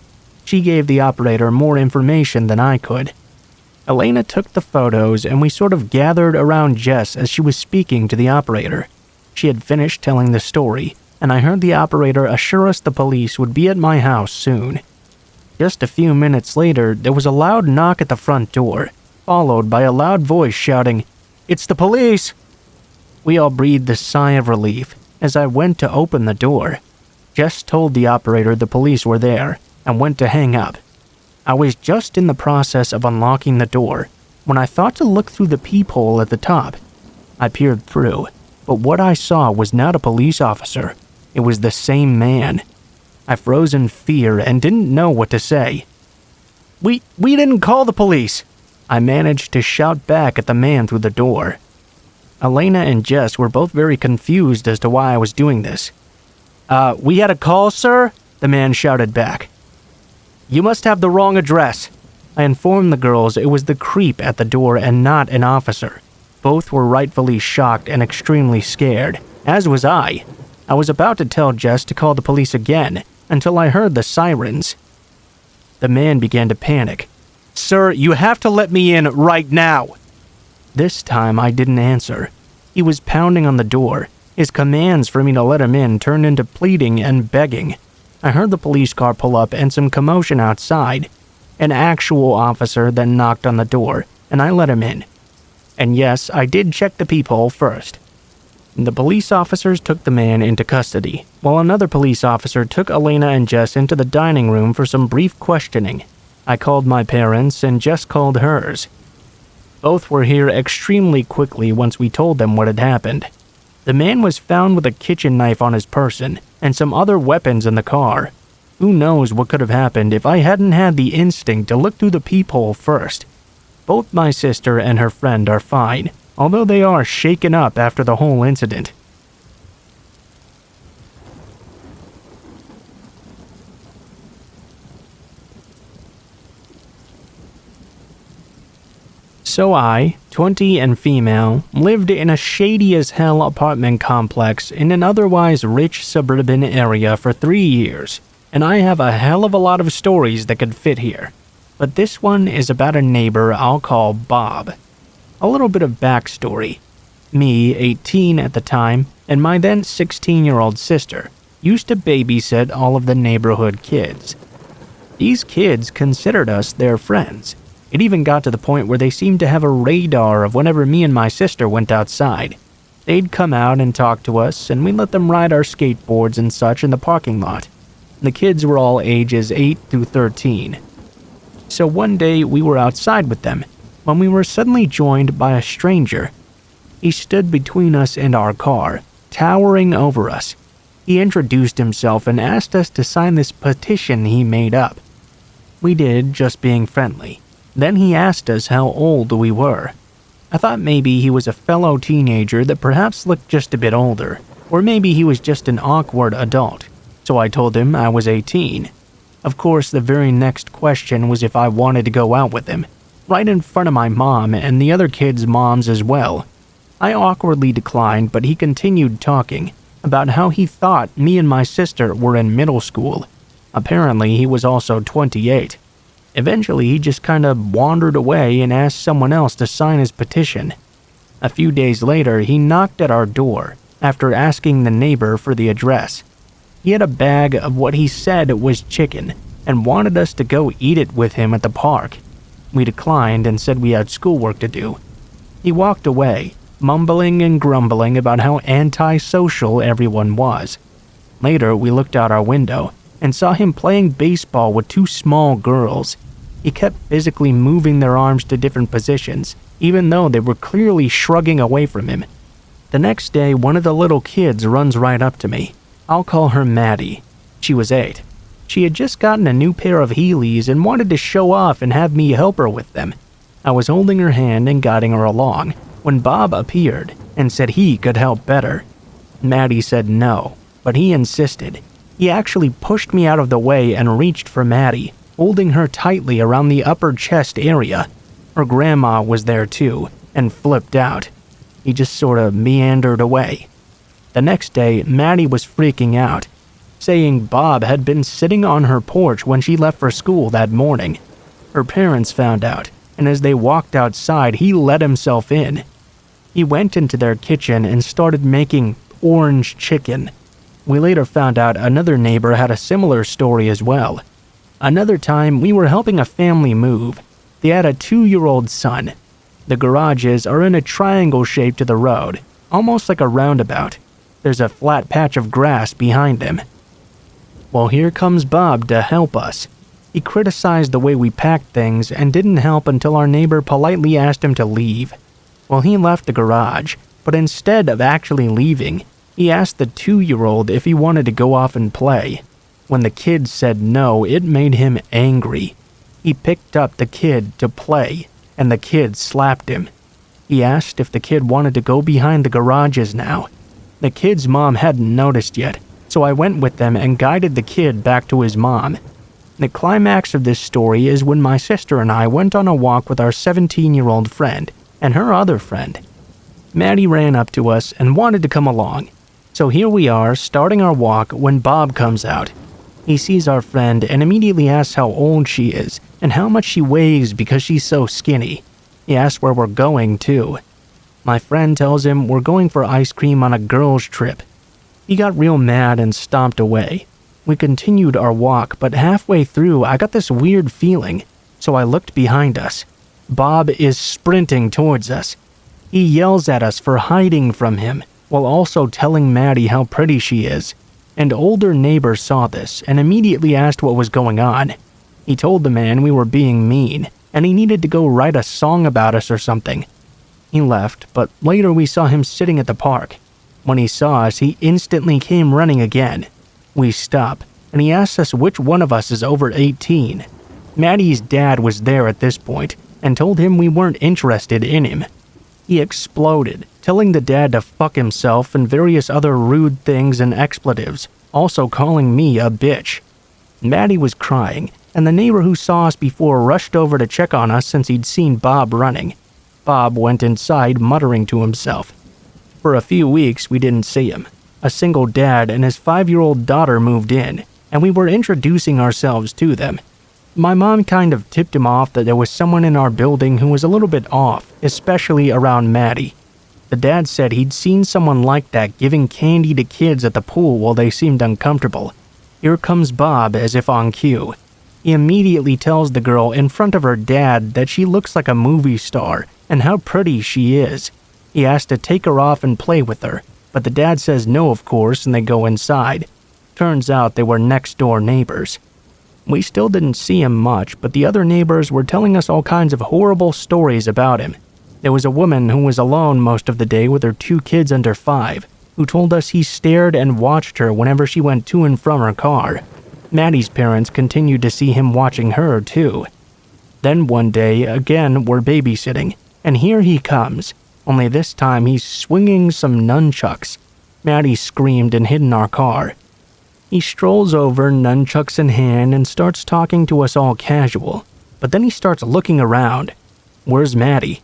She gave the operator more information than I could. Elena took the photos and we sort of gathered around Jess as she was speaking to the operator. She had finished telling the story, and I heard the operator assure us the police would be at my house soon. Just a few minutes later, there was a loud knock at the front door, followed by a loud voice shouting, "It's the police!" We all breathed a sigh of relief as I went to open the door. Jess told the operator the police were there and went to hang up. I was just in the process of unlocking the door when I thought to look through the peephole at the top. I peered through, but what I saw was not a police officer. It was the same man. I froze in fear and didn't know what to say. We didn't call the police," I managed to shout back at the man through the door. Elena and Jess were both very confused as to why I was doing this. We had a call, sir," the man shouted back. "You must have the wrong address." I informed the girls it was the creep at the door and not an officer. Both were rightfully shocked and extremely scared, as was I. I was about to tell Jess to call the police again, until I heard the sirens. The man began to panic. "Sir, you have to let me in right now." This time I didn't answer. He was pounding on the door. His commands for me to let him in turned into pleading and begging. I heard the police car pull up and some commotion outside. An actual officer then knocked on the door, and I let him in. And yes, I did check the peephole first. The police officers took the man into custody, while another police officer took Elena and Jess into the dining room for some brief questioning. I called my parents, and Jess called hers. Both were here extremely quickly once we told them what had happened. The man was found with a kitchen knife on his person, and some other weapons in the car. Who knows what could have happened if I hadn't had the instinct to look through the peephole first. Both my sister and her friend are fine, although they are shaken up after the whole incident. So I, 20 and female, lived in a shady-as-hell apartment complex in an otherwise rich suburban area for 3 years, and I have a hell of a lot of stories that could fit here. But this one is about a neighbor I'll call Bob. A little bit of backstory. Me, 18 at the time, and my then 16-year-old sister used to babysit all of the neighborhood kids. These kids considered us their friends. It even got to the point where they seemed to have a radar of whenever me and my sister went outside. They'd come out and talk to us, and we let them ride our skateboards and such in the parking lot. The kids were all ages 8 through 13. So one day we were outside with them, when we were suddenly joined by a stranger. He stood between us and our car, towering over us. He introduced himself and asked us to sign this petition he made up. We did, just being friendly. Then he asked us how old we were. I thought maybe he was a fellow teenager that perhaps looked just a bit older, or maybe he was just an awkward adult. So I told him I was 18. Of course, the very next question was if I wanted to go out with him, right in front of my mom and the other kids' moms as well. I awkwardly declined, but he continued talking about how he thought me and my sister were in middle school. Apparently, he was also 28. Eventually, he just kind of wandered away and asked someone else to sign his petition. A few days later, he knocked at our door after asking the neighbor for the address. He had a bag of what he said was chicken, and wanted us to go eat it with him at the park. We declined and said we had schoolwork to do. He walked away, mumbling and grumbling about how antisocial everyone was. Later, we looked out our window and saw him playing baseball with two small girls. He kept physically moving their arms to different positions, even though they were clearly shrugging away from him. The next day, one of the little kids runs right up to me. I'll call her Maddie. She was 8. She had just gotten a new pair of Heelys and wanted to show off and have me help her with them. I was holding her hand and guiding her along when Bob appeared and said he could help better. Maddie said no, but he insisted. He actually pushed me out of the way and reached for Maddie, holding her tightly around the upper chest area. Her grandma was there too, and flipped out. He just sort of meandered away. The next day, Maddie was freaking out, saying Bob had been sitting on her porch when she left for school that morning. Her parents found out, and as they walked outside, he let himself in. He went into their kitchen and started making orange chicken. We later found out another neighbor had a similar story as well. Another time, we were helping a family move. They had a 2-year-old son. The garages are in a triangle shape to the road, almost like a roundabout. There's a flat patch of grass behind them. Well, here comes Bob to help us. He criticized the way we packed things and didn't help until our neighbor politely asked him to leave. Well, he left the garage, but instead of actually leaving, he asked the 2-year-old if he wanted to go off and play. When the kid said no, it made him angry. He picked up the kid to play, and the kid slapped him. He asked if the kid wanted to go behind the garages now. The kid's mom hadn't noticed yet, so I went with them and guided the kid back to his mom. The climax of this story is when my sister and I went on a walk with our 17-year-old friend and her other friend. Maddie ran up to us and wanted to come along. So here we are, starting our walk, when Bob comes out. He sees our friend and immediately asks how old she is and how much she weighs because she's so skinny. He asks where we're going, too. My friend tells him we're going for ice cream on a girls' trip. He got real mad and stomped away. We continued our walk, but halfway through, I got this weird feeling, so I looked behind us. Bob is sprinting towards us. He yells at us for hiding from him, while also telling Maddie how pretty she is. An older neighbor saw this and immediately asked what was going on. He told the man we were being mean, and he needed to go write a song about us or something. He left, but later we saw him sitting at the park. When he saw us, he instantly came running again. We stop, and he asks us which one of us is over 18. Maddie's dad was there at this point, and told him we weren't interested in him. He exploded, telling the dad to fuck himself and various other rude things and expletives, also calling me a bitch. Maddie was crying, and the neighbor who saw us before rushed over to check on us since he'd seen Bob running. Bob went inside muttering to himself. For a few weeks, we didn't see him. A single dad and his 5-year-old daughter moved in, and we were introducing ourselves to them. My mom kind of tipped him off that there was someone in our building who was a little bit off, especially around Maddie. The dad said he'd seen someone like that giving candy to kids at the pool while they seemed uncomfortable. Here comes Bob as if on cue. He immediately tells the girl in front of her dad that she looks like a movie star and how pretty she is. He asks to take her off and play with her, but the dad says no, of course, and they go inside. Turns out they were next-door neighbors. We still didn't see him much, but the other neighbors were telling us all kinds of horrible stories about him. There was a woman who was alone most of the day with her 2 kids under 5, who told us he stared and watched her whenever she went to and from her car. Maddie's parents continued to see him watching her, too. Then one day, again, we're babysitting, and here he comes, only this time he's swinging some nunchucks. Maddie screamed and hid in our car. He strolls over, nunchucks in hand, and starts talking to us all casual, but then he starts looking around. Where's Maddie?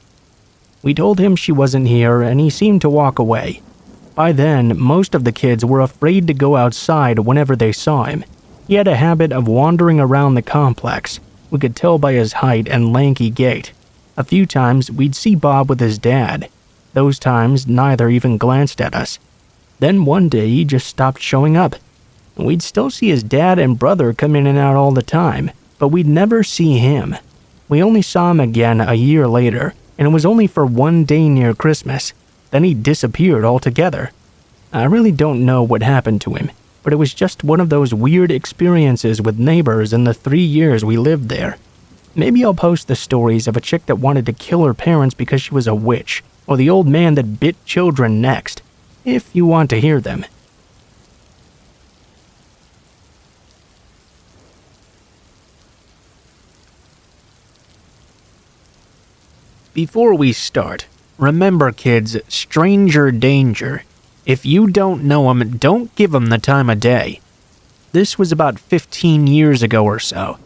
We told him she wasn't here, and he seemed to walk away. By then, most of the kids were afraid to go outside whenever they saw him. He had a habit of wandering around the complex. We could tell by his height and lanky gait. A few times, we'd see Bob with his dad. Those times, neither even glanced at us. Then one day, he just stopped showing up. We'd still see his dad and brother come in and out all the time, but we'd never see him. We only saw him again a year later, and it was only for one day near Christmas. Then he disappeared altogether. I really don't know what happened to him, but it was just one of those weird experiences with neighbors in the 3 years we lived there. Maybe I'll post the stories of a chick that wanted to kill her parents because she was a witch, or the old man that bit children next, if you want to hear them. Before we start, remember kids, stranger danger. If you don't know 'em, don't give 'em the time of day. This was about 15 years ago or so.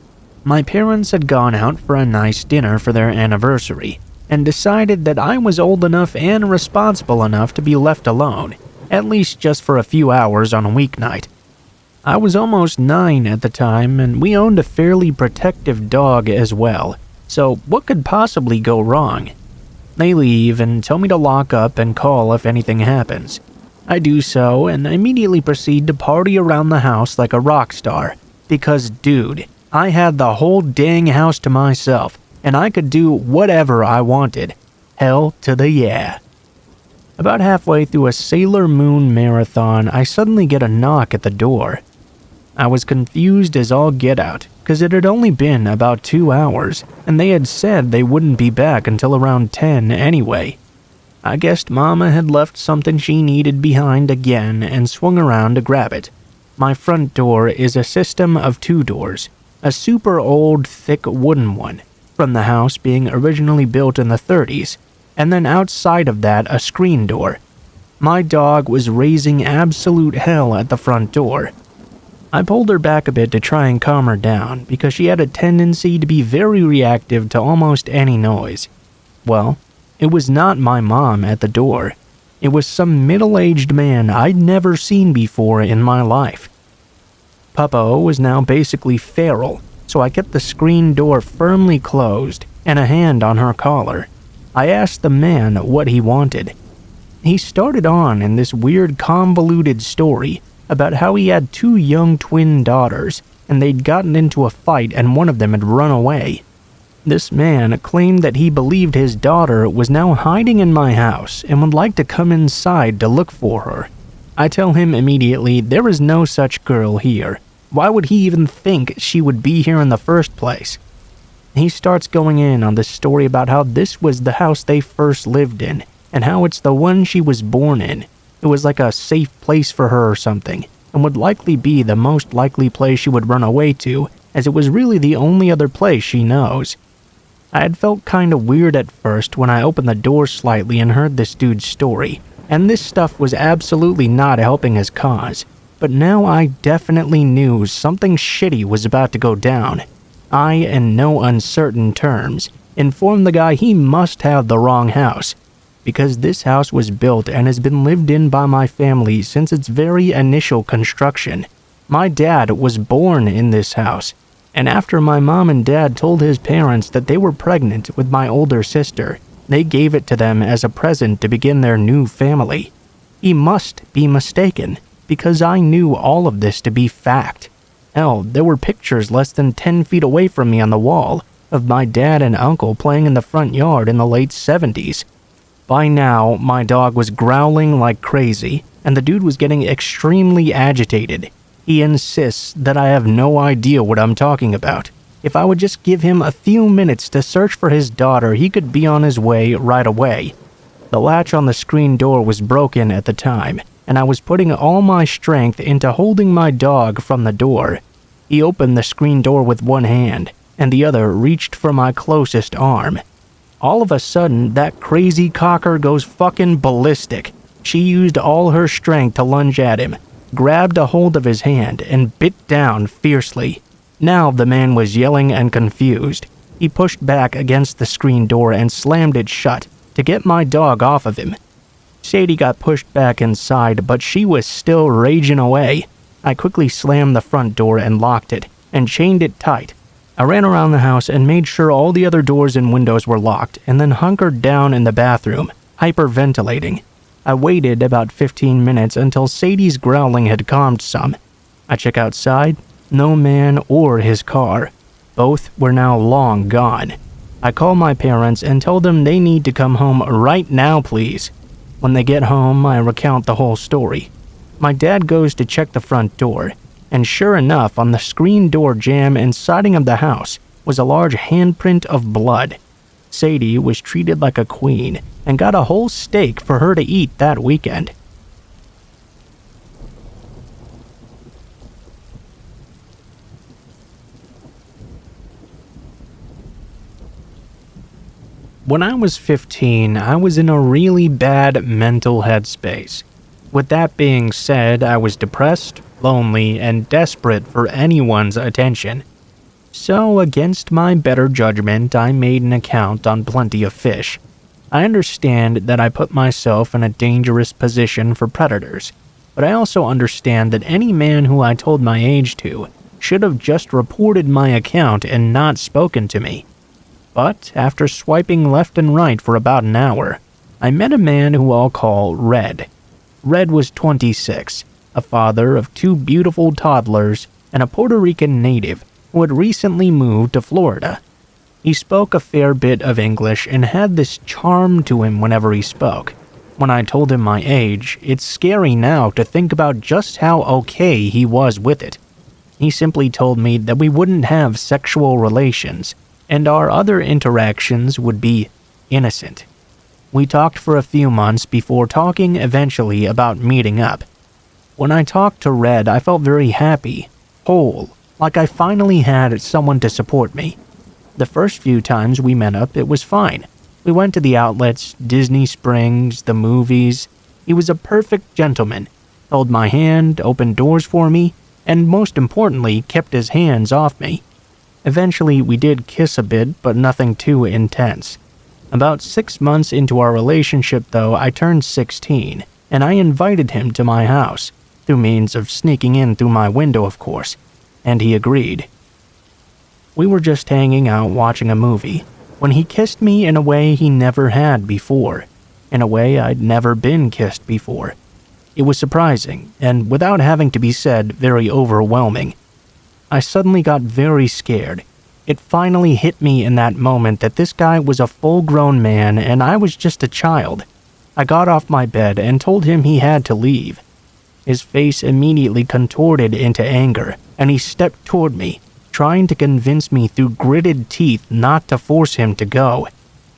My parents had gone out for a nice dinner for their anniversary, and decided that I was old enough and responsible enough to be left alone, at least just for a few hours on a weeknight. I was almost 9 at the time, and we owned a fairly protective dog as well, so what could possibly go wrong? They leave and tell me to lock up and call if anything happens. I do so and immediately proceed to party around the house like a rock star, because dude, I had the whole dang house to myself, and I could do whatever I wanted. Hell to the yeah. About halfway through a Sailor Moon marathon, I suddenly get a knock at the door. I was confused as all get out, because it had only been about 2 hours, and they had said they wouldn't be back until around 10 anyway. I guessed Mama had left something she needed behind again and swung around to grab it. My front door is a system of 2 doors, a super old, thick wooden one, from the house being originally built in the 30s, and then outside of that a screen door. My dog was raising absolute hell at the front door. I pulled her back a bit to try and calm her down because she had a tendency to be very reactive to almost any noise. Well, it was not my mom at the door. It was some middle-aged man I'd never seen before in my life. Puppo was now basically feral, so I kept the screen door firmly closed and a hand on her collar. I asked the man what he wanted. He started on in this weird convoluted story about how he had 2 young twin daughters and they'd gotten into a fight and one of them had run away. This man claimed that he believed his daughter was now hiding in my house and would like to come inside to look for her. I tell him immediately there is no such girl here. Why would he even think she would be here in the first place? He starts going in on this story about how this was the house they first lived in, and how it's the one she was born in. It was like a safe place for her or something, and would likely be the most likely place she would run away to, as it was really the only other place she knows. I had felt kinda weird at first when I opened the door slightly and heard this dude's story, and this stuff was absolutely not helping his cause, but now I definitely knew something shitty was about to go down. I, in no uncertain terms, informed the guy he must have the wrong house, because this house was built and has been lived in by my family since its very initial construction. My dad was born in this house, and after my mom and dad told his parents that they were pregnant with my older sister, they gave it to them as a present to begin their new family. He must be mistaken, because I knew all of this to be fact. Hell, there were pictures less than 10 feet away from me on the wall of my dad and uncle playing in the front yard in the late 70s. By now, my dog was growling like crazy, and the dude was getting extremely agitated. He insists that I have no idea what I'm talking about. If I would just give him a few minutes to search for his daughter, he could be on his way right away. The latch on the screen door was broken at the time, and I was putting all my strength into holding my dog from the door. He opened the screen door with one hand, and the other reached for my closest arm. All of a sudden, that crazy cocker goes fucking ballistic. She used all her strength to lunge at him, grabbed a hold of his hand, and bit down fiercely. Now the man was yelling and confused. He pushed back against the screen door and slammed it shut to get my dog off of him. Sadie got pushed back inside, but she was still raging away. I quickly slammed the front door and locked it, and chained it tight. I ran around the house and made sure all the other doors and windows were locked, and then hunkered down in the bathroom, hyperventilating. I waited about 15 minutes until Sadie's growling had calmed some. I check outside, no man or his car. Both were now long gone. I call my parents and tell them they need to come home right now, please. When they get home, I recount the whole story. My dad goes to check the front door, and sure enough, on the screen door jamb and siding of the house was a large handprint of blood. Sadie was treated like a queen and got a whole steak for her to eat that weekend. When I was 15, I was in a really bad mental headspace. With that being said, I was depressed, lonely, and desperate for anyone's attention. So, against my better judgment, I made an account on Plenty of Fish. I understand that I put myself in a dangerous position for predators, but I also understand that any man who I told my age to should have just reported my account and not spoken to me. But after swiping left and right for about an hour, I met a man who I'll call Red. Red was 26, a father of 2 beautiful toddlers, and a Puerto Rican native who had recently moved to Florida. He spoke a fair bit of English and had this charm to him whenever he spoke. When I told him my age, it's scary now to think about just how okay he was with it. He simply told me that we wouldn't have sexual relations, and our other interactions would be innocent. We talked for a few months before talking eventually about meeting up. When I talked to Red, I felt very happy, whole, like I finally had someone to support me. The first few times we met up, it was fine. We went to the outlets, Disney Springs, the movies. He was a perfect gentleman, held my hand, opened doors for me, and most importantly, kept his hands off me. Eventually, we did kiss a bit, but nothing too intense. About 6 months into our relationship, though, I turned 16, and I invited him to my house, through means of sneaking in through my window, of course, and he agreed. We were just hanging out watching a movie, when he kissed me in a way he never had before, in a way I'd never been kissed before. It was surprising, and without having to be said, very overwhelming. I suddenly got very scared. It finally hit me in that moment that this guy was a full-grown man and I was just a child. I got off my bed and told him he had to leave. His face immediately contorted into anger, and he stepped toward me, trying to convince me through gritted teeth not to force him to go.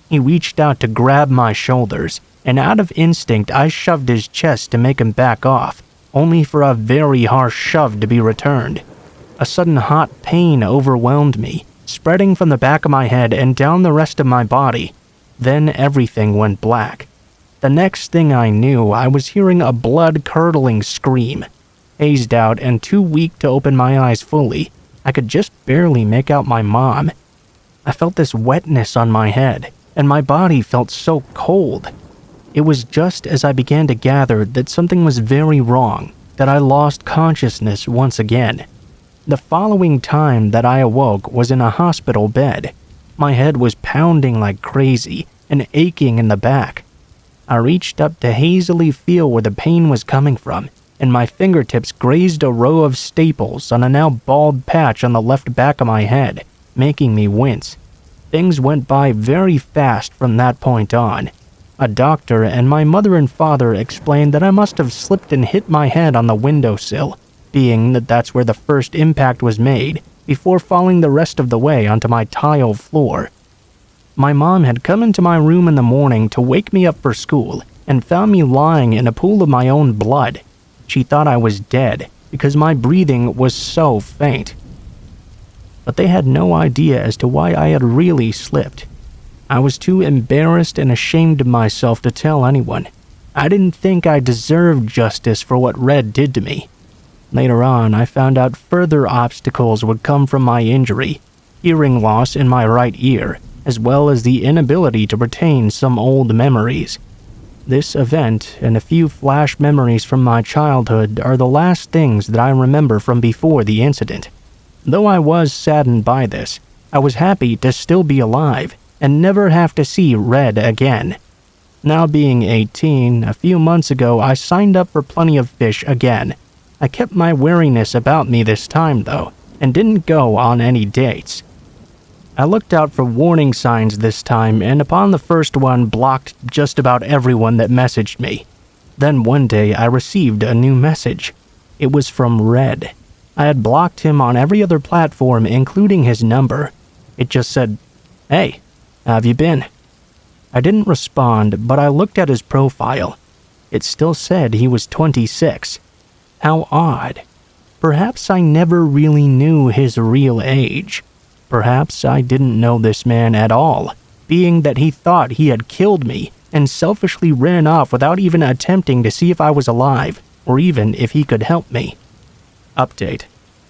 He reached out to grab my shoulders, and out of instinct I shoved his chest to make him back off, only for a very harsh shove to be returned. A sudden hot pain overwhelmed me, spreading from the back of my head and down the rest of my body. Then everything went black. The next thing I knew, I was hearing a blood-curdling scream. Hazed out and too weak to open my eyes fully, I could just barely make out my mom. I felt this wetness on my head, and my body felt so cold. It was just as I began to gather that something was very wrong, that I lost consciousness once again. The following time that I awoke was in a hospital bed. My head was pounding like crazy and aching in the back. I reached up to hazily feel where the pain was coming from, and my fingertips grazed a row of staples on a now bald patch on the left back of my head, making me wince. Things went by very fast from that point on. A doctor and my mother and father explained that I must have slipped and hit my head on the windowsill, being that that's where the first impact was made, before falling the rest of the way onto my tile floor. My mom had come into my room in the morning to wake me up for school and found me lying in a pool of my own blood. She thought I was dead because my breathing was so faint. But they had no idea as to why I had really slipped. I was too embarrassed and ashamed of myself to tell anyone. I didn't think I deserved justice for what Red did to me. Later on, I found out further obstacles would come from my injury, hearing loss in my right ear, as well as the inability to retain some old memories. This event and a few flash memories from my childhood are the last things that I remember from before the incident. Though I was saddened by this, I was happy to still be alive and never have to see Red again. Now being 18, a few months ago I signed up for Plenty of Fish again. I kept my wariness about me this time though, and didn't go on any dates. I looked out for warning signs this time, and upon the first one blocked just about everyone that messaged me. Then one day I received a new message. It was from Red. I had blocked him on every other platform, including his number. It just said, "Hey, how have you been?" I didn't respond, but I looked at his profile. It still said he was 26. How odd. Perhaps I never really knew his real age. Perhaps I didn't know this man at all, being that he thought he had killed me and selfishly ran off without even attempting to see if I was alive, or even if he could help me. Update.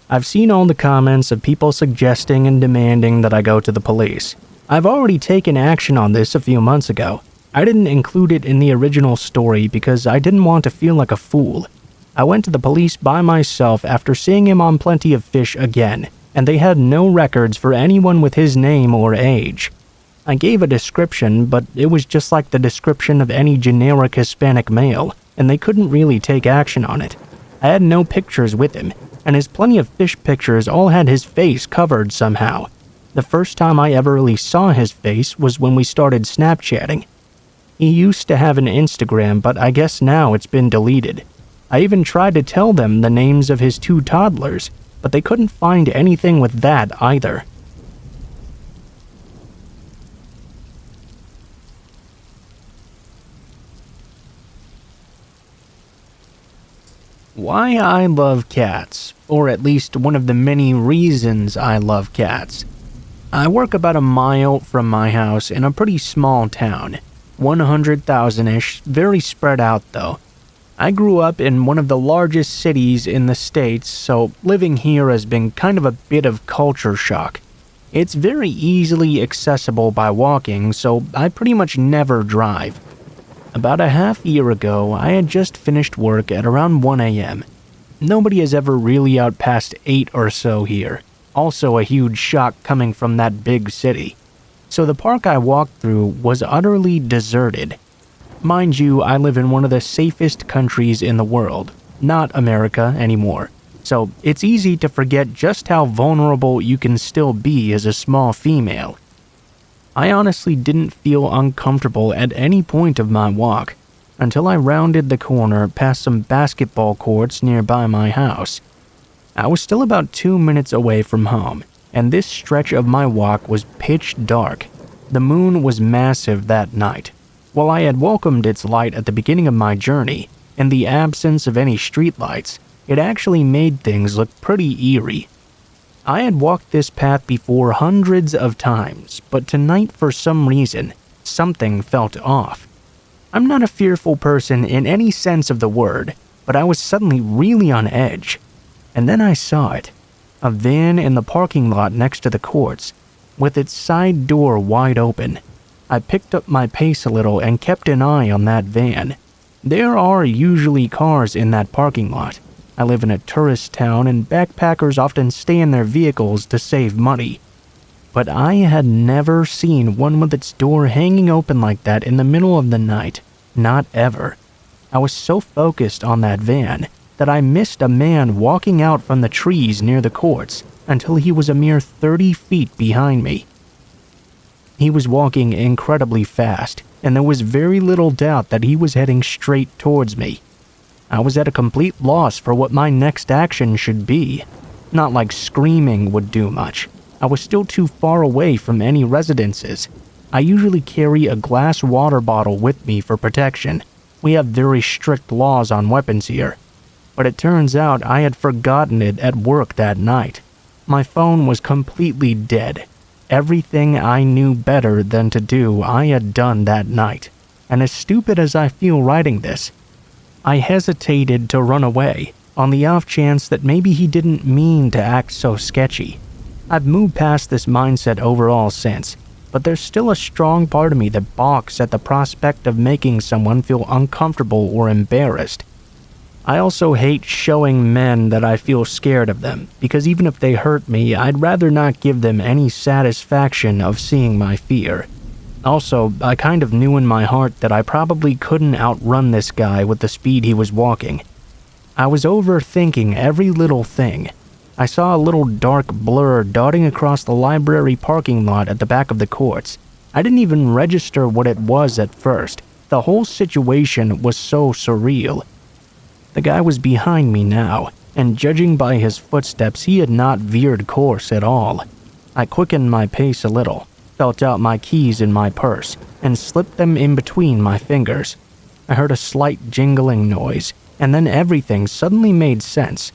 I've seen all the comments of people suggesting and demanding that I go to the police. I've already taken action on this a few months ago. I didn't include it in the original story because I didn't want to feel like a fool. I went to the police by myself after seeing him on Plenty of Fish again, and they had no records for anyone with his name or age. I gave a description, but it was just like the description of any generic Hispanic male, and they couldn't really take action on it. I had no pictures with him, and his Plenty of Fish pictures all had his face covered somehow. The first time I ever really saw his face was when we started Snapchatting. He used to have an Instagram, but I guess now it's been deleted. I even tried to tell them the names of his 2 toddlers, but they couldn't find anything with that either. Why I love cats, or at least one of the many reasons I love cats. I work about a mile from my house in a pretty small town, 100,000-ish, very spread out though. I grew up in one of the largest cities in the States, so living here has been kind of a bit of culture shock. It's very easily accessible by walking, so I pretty much never drive. About a half year ago, I had just finished work at around 1 a.m. Nobody is ever really out past 8 or so here. Also a huge shock coming from that big city. So the park I walked through was utterly deserted. Mind you, I live in one of the safest countries in the world, not America anymore. So it's easy to forget just how vulnerable you can still be as a small female. I honestly didn't feel uncomfortable at any point of my walk until I rounded the corner past some basketball courts nearby my house. I was still about 2 minutes away from home, and this stretch of my walk was pitch dark. The moon was massive that night. While I had welcomed its light at the beginning of my journey, in the absence of any streetlights, it actually made things look pretty eerie. I had walked this path before hundreds of times, but tonight for some reason, something felt off. I'm not a fearful person in any sense of the word, but I was suddenly really on edge. And then I saw it. A van in the parking lot next to the courts, with its side door wide open. I picked up my pace a little and kept an eye on that van. There are usually cars in that parking lot. I live in a tourist town and backpackers often stay in their vehicles to save money. But I had never seen one with its door hanging open like that in the middle of the night. Not ever. I was so focused on that van that I missed a man walking out from the trees near the courts until he was a mere 30 feet behind me. He was walking incredibly fast, and there was very little doubt that he was heading straight towards me. I was at a complete loss for what my next action should be. Not like screaming would do much. I was still too far away from any residences. I usually carry a glass water bottle with me for protection. We have very strict laws on weapons here. But it turns out I had forgotten it at work that night. My phone was completely dead. Everything I knew better than to do, I had done that night. And as stupid as I feel writing this, I hesitated to run away, on the off chance that maybe he didn't mean to act so sketchy. I've moved past this mindset overall since, but there's still a strong part of me that balks at the prospect of making someone feel uncomfortable or embarrassed. I also hate showing men that I feel scared of them, because even if they hurt me, I'd rather not give them any satisfaction of seeing my fear. Also, I kind of knew in my heart that I probably couldn't outrun this guy with the speed he was walking. I was overthinking every little thing. I saw a little dark blur darting across the library parking lot at the back of the courts. I didn't even register what it was at first. The whole situation was so surreal. The guy was behind me now, and judging by his footsteps, he had not veered course at all. I quickened my pace a little, felt out my keys in my purse, and slipped them in between my fingers. I heard a slight jingling noise, and then everything suddenly made sense.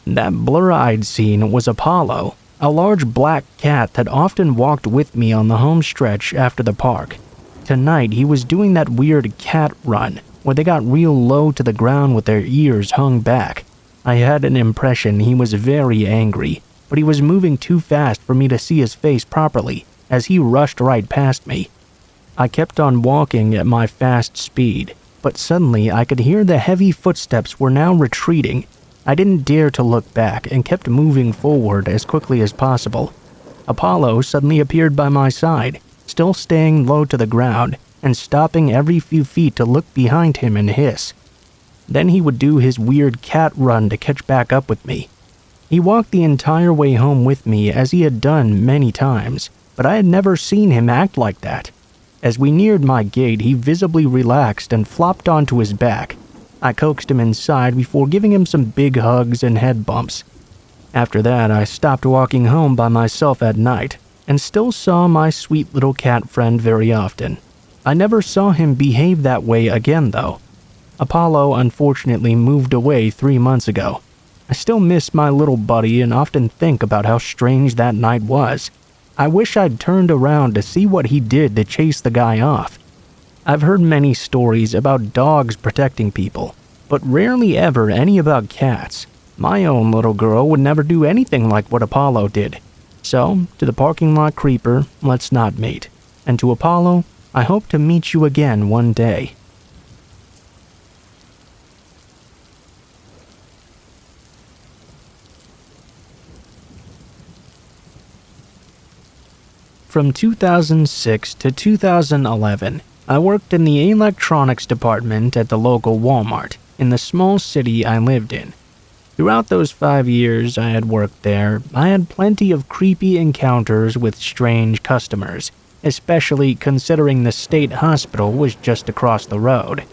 That blur I'd seen was Apollo, a large black cat that often walked with me on the home stretch after the park. Tonight, he was doing that weird cat run, where they got real low to the ground with their ears hung back. I had an impression he was very angry, but he was moving too fast for me to see his face properly, as he rushed right past me. I kept on walking at my fast speed, but suddenly I could hear the heavy footsteps were now retreating. I didn't dare to look back and kept moving forward as quickly as possible. Apollo suddenly appeared by my side, still staying low to the ground and stopping every few feet to look behind him and hiss. Then he would do his weird cat run to catch back up with me. He walked the entire way home with me as he had done many times, but I had never seen him act like that. As we neared my gate, he visibly relaxed and flopped onto his back. I coaxed him inside before giving him some big hugs and head bumps. After that, I stopped walking home by myself at night, and still saw my sweet little cat friend very often. I never saw him behave that way again, though. Apollo unfortunately moved away 3 months ago. I still miss my little buddy and often think about how strange that night was. I wish I'd turned around to see what he did to chase the guy off. I've heard many stories about dogs protecting people, but rarely ever any about cats. My own little girl would never do anything like what Apollo did. So, to the parking lot creeper, let's not meet. And to Apollo, I hope to meet you again one day. From 2006 to 2011, I worked in the electronics department at the local Walmart in the small city I lived in. Throughout those 5 years I had worked there, I had plenty of creepy encounters with strange customers, especially considering the state hospital was just across the road.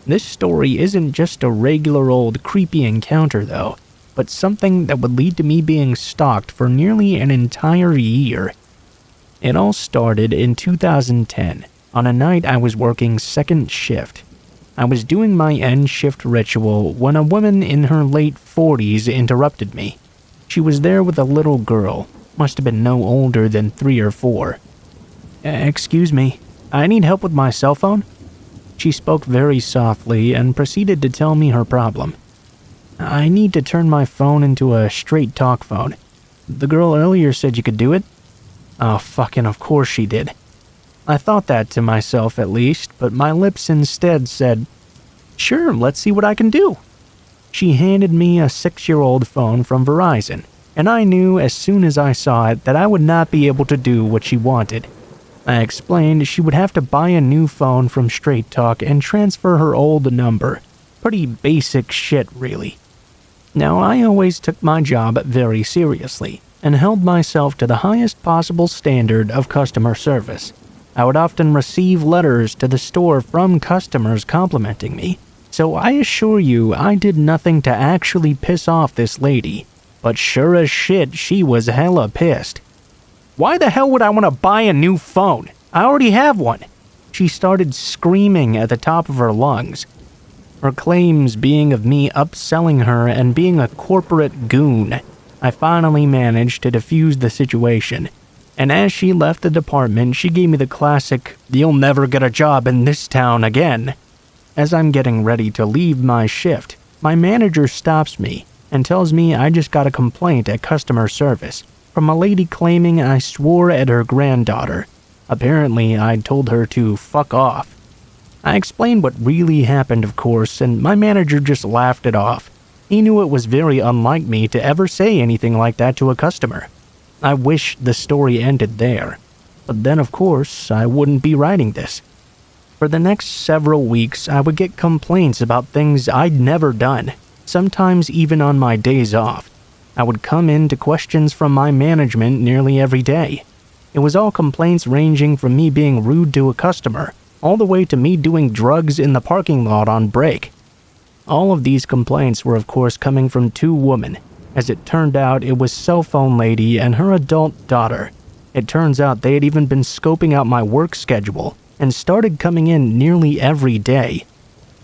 This story isn't just a regular old creepy encounter though, but something that would lead to me being stalked for nearly an entire year. It all started in 2010, on a night I was working second shift. I was doing my end shift ritual when a woman in her late 40s interrupted me. She was there with a little girl, must have been no older than 3 or 4. "Excuse me, I need help with my cell phone?" She spoke very softly and proceeded to tell me her problem. "I need to turn my phone into a straight talk phone. The girl earlier said you could do it." Oh, fucking of course she did. I thought that to myself at least, but my lips instead said, "Sure, let's see what I can do." She handed me a 6-year-old phone from Verizon, and I knew as soon as I saw it that I would not be able to do what she wanted. I explained she would have to buy a new phone from Straight Talk and transfer her old number. Pretty basic shit, really. Now, I always took my job very seriously and held myself to the highest possible standard of customer service. I would often receive letters to the store from customers complimenting me, so I assure you I did nothing to actually piss off this lady, but sure as shit she was hella pissed. "Why the hell would I want to buy a new phone? I already have one." She started screaming at the top of her lungs, her claims being of me upselling her and being a corporate goon. I finally managed to defuse the situation, and as she left the department, she gave me the classic, "You'll never get a job in this town again." As I'm getting ready to leave my shift, my manager stops me and tells me I just got a complaint at customer service from a lady claiming I swore at her granddaughter. Apparently, I'd told her to fuck off. I explained what really happened, of course, and my manager just laughed it off. He knew it was very unlike me to ever say anything like that to a customer. I wish the story ended there, but then of course I wouldn't be writing this. For the next several weeks I would get complaints about things I'd never done. sometimes even on my days off. I would come in to questions from my management nearly every day. It was all complaints ranging from me being rude to a customer, all the way to me doing drugs in the parking lot on break. All of these complaints were of course coming from two women. As it turned out, it was cell phone lady and her adult daughter. It turns out they had even been scoping out my work schedule and started coming in nearly every day.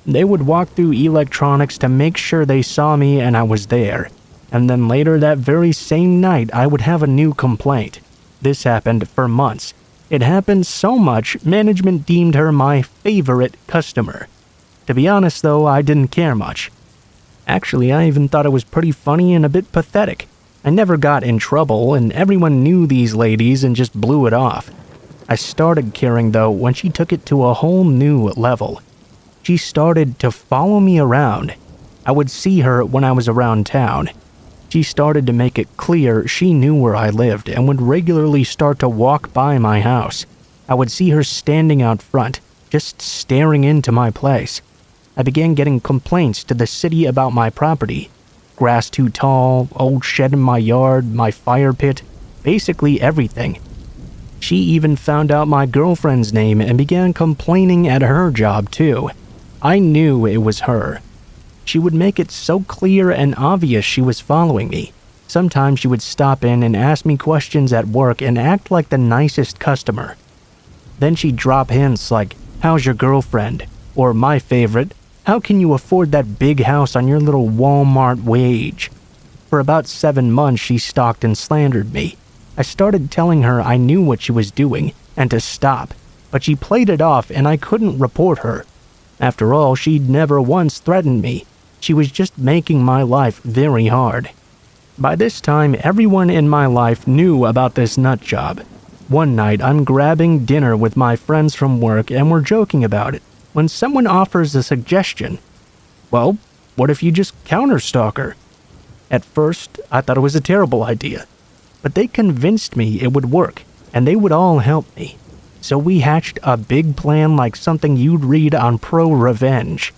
They would walk through electronics to make sure they saw me and I was there. And then later that very same night, I would have a new complaint. This happened for months. It happened so much, management deemed her my favorite customer. To be honest though, I didn't care much. Actually, I even thought it was pretty funny and a bit pathetic. I never got in trouble, and everyone knew these ladies and just blew it off. I started caring though when she took it to a whole new level. She started to follow me around. I would see her when I was around town. She started to make it clear she knew where I lived and would regularly start to walk by my house. I would see her standing out front, just staring into my place. I began getting complaints to the city about my property. Grass too tall, old shed in my yard, my fire pit, basically everything. She even found out my girlfriend's name and began complaining at her job too. I knew it was her. She would make it so clear and obvious she was following me. Sometimes she would stop in and ask me questions at work and act like the nicest customer. Then she'd drop hints like, "How's your girlfriend?" Or my favorite, "How can you afford that big house on your little Walmart wage?" For about 7 months she stalked and slandered me. I started telling her I knew what she was doing and to stop, but she played it off and I couldn't report her. After all, she'd never once threatened me. She was just making my life very hard. By this time, everyone in my life knew about this nut job. One night, I'm grabbing dinner with my friends from work and we're joking about it, when someone offers a suggestion. "Well, what if you just counter-stalk her?" At first, I thought it was a terrible idea, but they convinced me it would work, and they would all help me. So we hatched a big plan like something you'd read on Pro Revenge.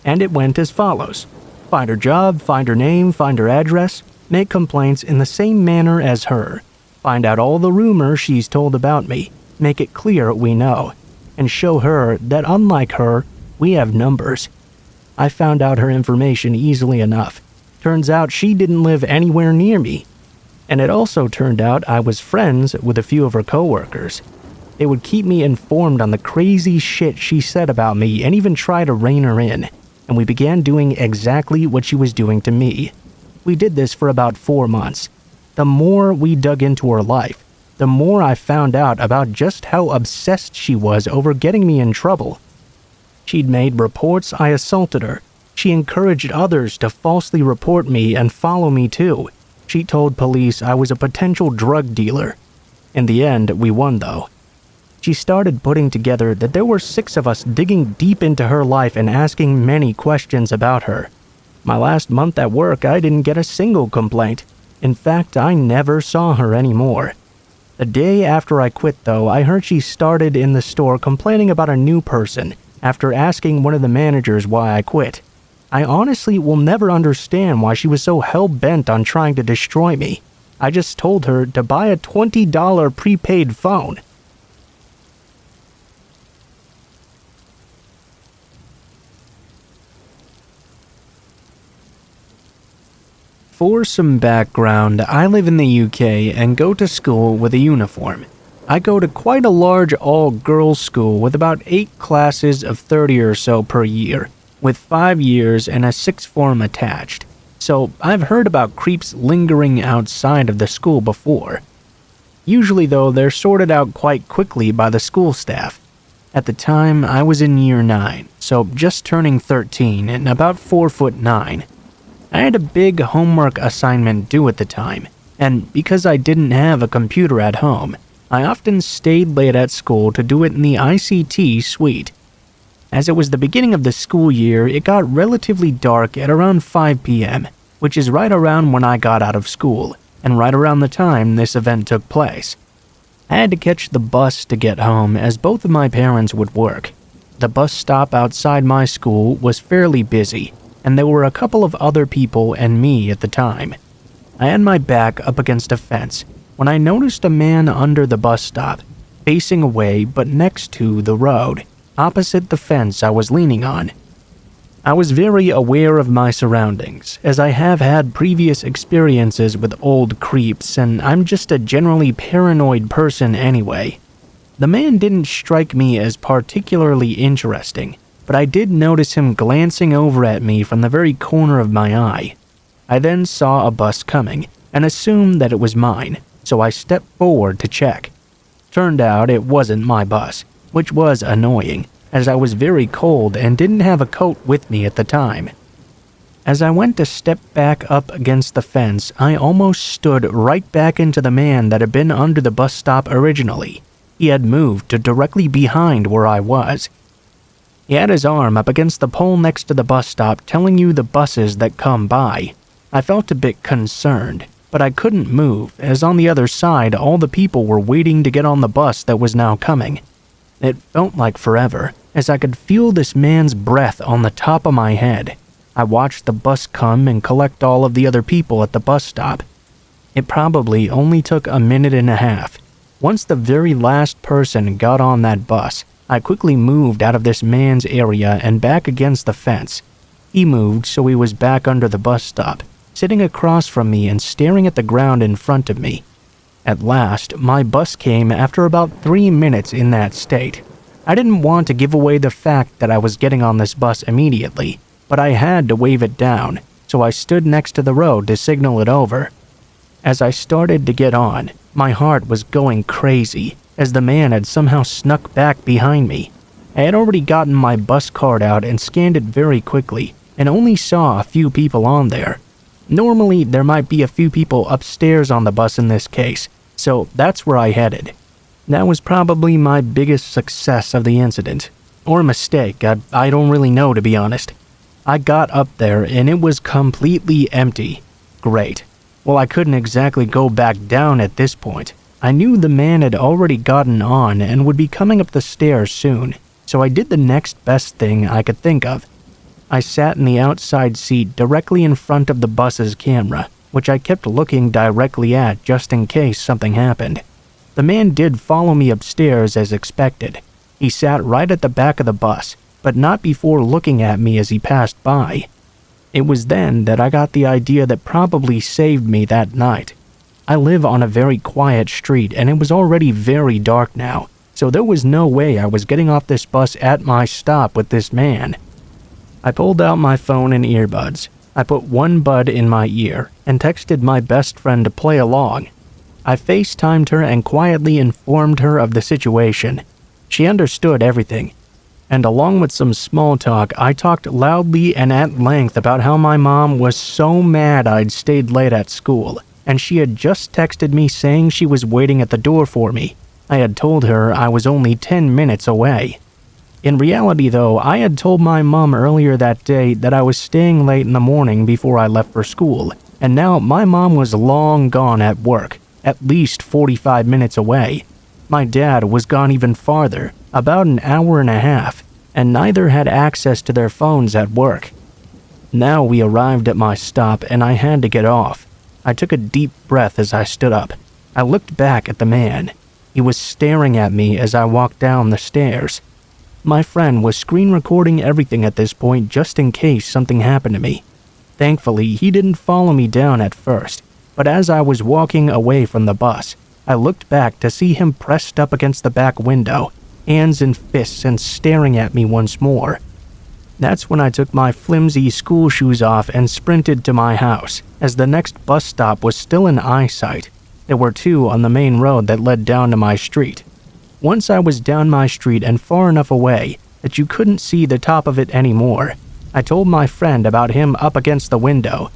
And it went as follows. Find her job, find her name, find her address, make complaints in the same manner as her, find out all the rumors she's told about me, make it clear we know, and show her that unlike her, we have numbers. I found out her information easily enough. Turns out she didn't live anywhere near me. And it also turned out I was friends with a few of her coworkers. They would keep me informed on the crazy shit she said about me and even try to rein her in, and we began doing exactly what she was doing to me. We did this for about 4 months. The more we dug into her life, the more I found out about just how obsessed she was over getting me in trouble. She'd made reports I assaulted her. She encouraged others to falsely report me and follow me too. She told police I was a potential drug dealer. In the end, we won though. She started putting together that there were 6 of us digging deep into her life and asking many questions about her. My last month at work, I didn't get a single complaint. In fact, I never saw her anymore. The day after I quit though, I heard she started in the store complaining about a new person after asking one of the managers why I quit. I honestly will never understand why she was so hell-bent on trying to destroy me. I just told her to buy a $20 prepaid phone. For some background, I live in the UK and go to school with a uniform. I go to quite a large all-girls school with about 8 classes of 30 or so per year, with 5 years and a 6th form attached. So I've heard about creeps lingering outside of the school before. Usually though, they're sorted out quite quickly by the school staff. At the time, I was in year 9, so just turning 13 and about 4'9". I had a big homework assignment due at the time, and because I didn't have a computer at home, I often stayed late at school to do it in the ICT suite. As it was the beginning of the school year, it got relatively dark at around 5 p.m., which is right around when I got out of school, and right around the time this event took place. I had to catch the bus to get home as both of my parents would work. The bus stop outside my school was fairly busy, and there were a couple of other people and me at the time. I had my back up against a fence when I noticed a man under the bus stop, facing away but next to the road, opposite the fence I was leaning on. I was very aware of my surroundings, as I have had previous experiences with old creeps, and I'm just a generally paranoid person anyway. The man didn't strike me as particularly interesting, but I did notice him glancing over at me from the very corner of my eye. I then saw a bus coming, and assumed that it was mine, so I stepped forward to check. Turned out it wasn't my bus, which was annoying, as I was very cold and didn't have a coat with me at the time. As I went to step back up against the fence, I almost stood right back into the man that had been under the bus stop originally. He had moved to directly behind where I was. He had his arm up against the pole next to the bus stop, telling you the buses that come by. I felt a bit concerned, but I couldn't move, as on the other side all the people were waiting to get on the bus that was now coming. It felt like forever, as I could feel this man's breath on the top of my head. I watched the bus come and collect all of the other people at the bus stop. It probably only took a minute and a half. Once the very last person got on that bus, I quickly moved out of this man's area and back against the fence. He moved so he was back under the bus stop, sitting across from me and staring at the ground in front of me. At last, my bus came after about 3 minutes in that state. I didn't want to give away the fact that I was getting on this bus immediately, but I had to wave it down, so I stood next to the road to signal it over. As I started to get on, my heart was going crazy, as the man had somehow snuck back behind me. I had already gotten my bus card out and scanned it very quickly, and only saw a few people on there. Normally, there might be a few people upstairs on the bus in this case, so that's where I headed. That was probably my biggest success of the incident. Or mistake, I don't really know, to be honest. I got up there and it was completely empty. Great. Well, I couldn't exactly go back down at this point. I knew the man had already gotten on and would be coming up the stairs soon, so I did the next best thing I could think of. I sat in the outside seat directly in front of the bus's camera, which I kept looking directly at just in case something happened. The man did follow me upstairs as expected. He sat right at the back of the bus, but not before looking at me as he passed by. It was then that I got the idea that probably saved me that night. I live on a very quiet street and it was already very dark now, so there was no way I was getting off this bus at my stop with this man. I pulled out my phone and earbuds. I put one bud in my ear and texted my best friend to play along. I FaceTimed her and quietly informed her of the situation. She understood everything. And along with some small talk, I talked loudly and at length about how my mom was so mad I'd stayed late at school, and she had just texted me saying she was waiting at the door for me. I had told her I was only 10 minutes away. In reality, though, I had told my mom earlier that day that I was staying late in the morning before I left for school, and now my mom was long gone at work, at least 45 minutes away. My dad was gone even farther, about an hour and a half, and neither had access to their phones at work. Now we arrived at my stop and I had to get off. I took a deep breath as I stood up. I looked back at the man. He was staring at me as I walked down the stairs. My friend was screen recording everything at this point just in case something happened to me. Thankfully, he didn't follow me down at first, but as I was walking away from the bus, I looked back to see him pressed up against the back window, hands in fists and staring at me once more. That's when I took my flimsy school shoes off and sprinted to my house, as the next bus stop was still in eyesight. There were two on the main road that led down to my street. Once I was down my street and far enough away that you couldn't see the top of it anymore, I told my friend about him up against the window.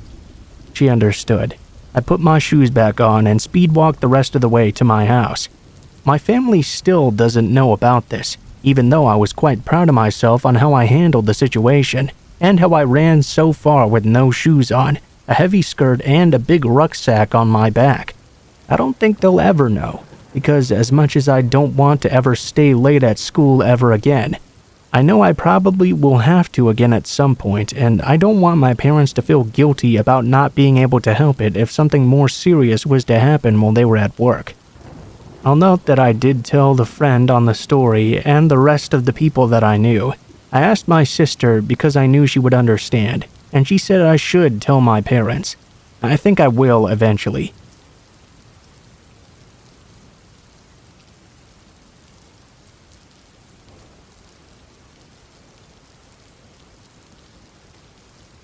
She understood. I put my shoes back on and speed walked the rest of the way to my house. My family still doesn't know about this, even though I was quite proud of myself on how I handled the situation, and how I ran so far with no shoes on, a heavy skirt and a big rucksack on my back. I don't think they'll ever know, because as much as I don't want to ever stay late at school ever again, I know I probably will have to again at some point, and I don't want my parents to feel guilty about not being able to help it if something more serious was to happen while they were at work. I'll note that I did tell the friend on the story and the rest of the people that I knew. I asked my sister because I knew she would understand, and she said I should tell my parents. I think I will eventually.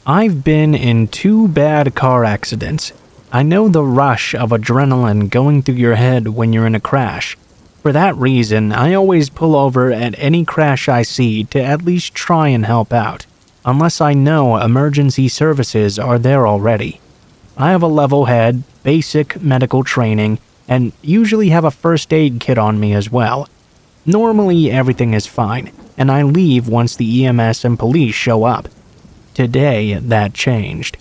I've been in 2 bad car accidents. I know the rush of adrenaline going through your head when you're in a crash. For that reason, I always pull over at any crash I see to at least try and help out, unless I know emergency services are there already. I have a level head, basic medical training, and usually have a first aid kit on me as well. Normally everything is fine, and I leave once the EMS and police show up. Today, that changed.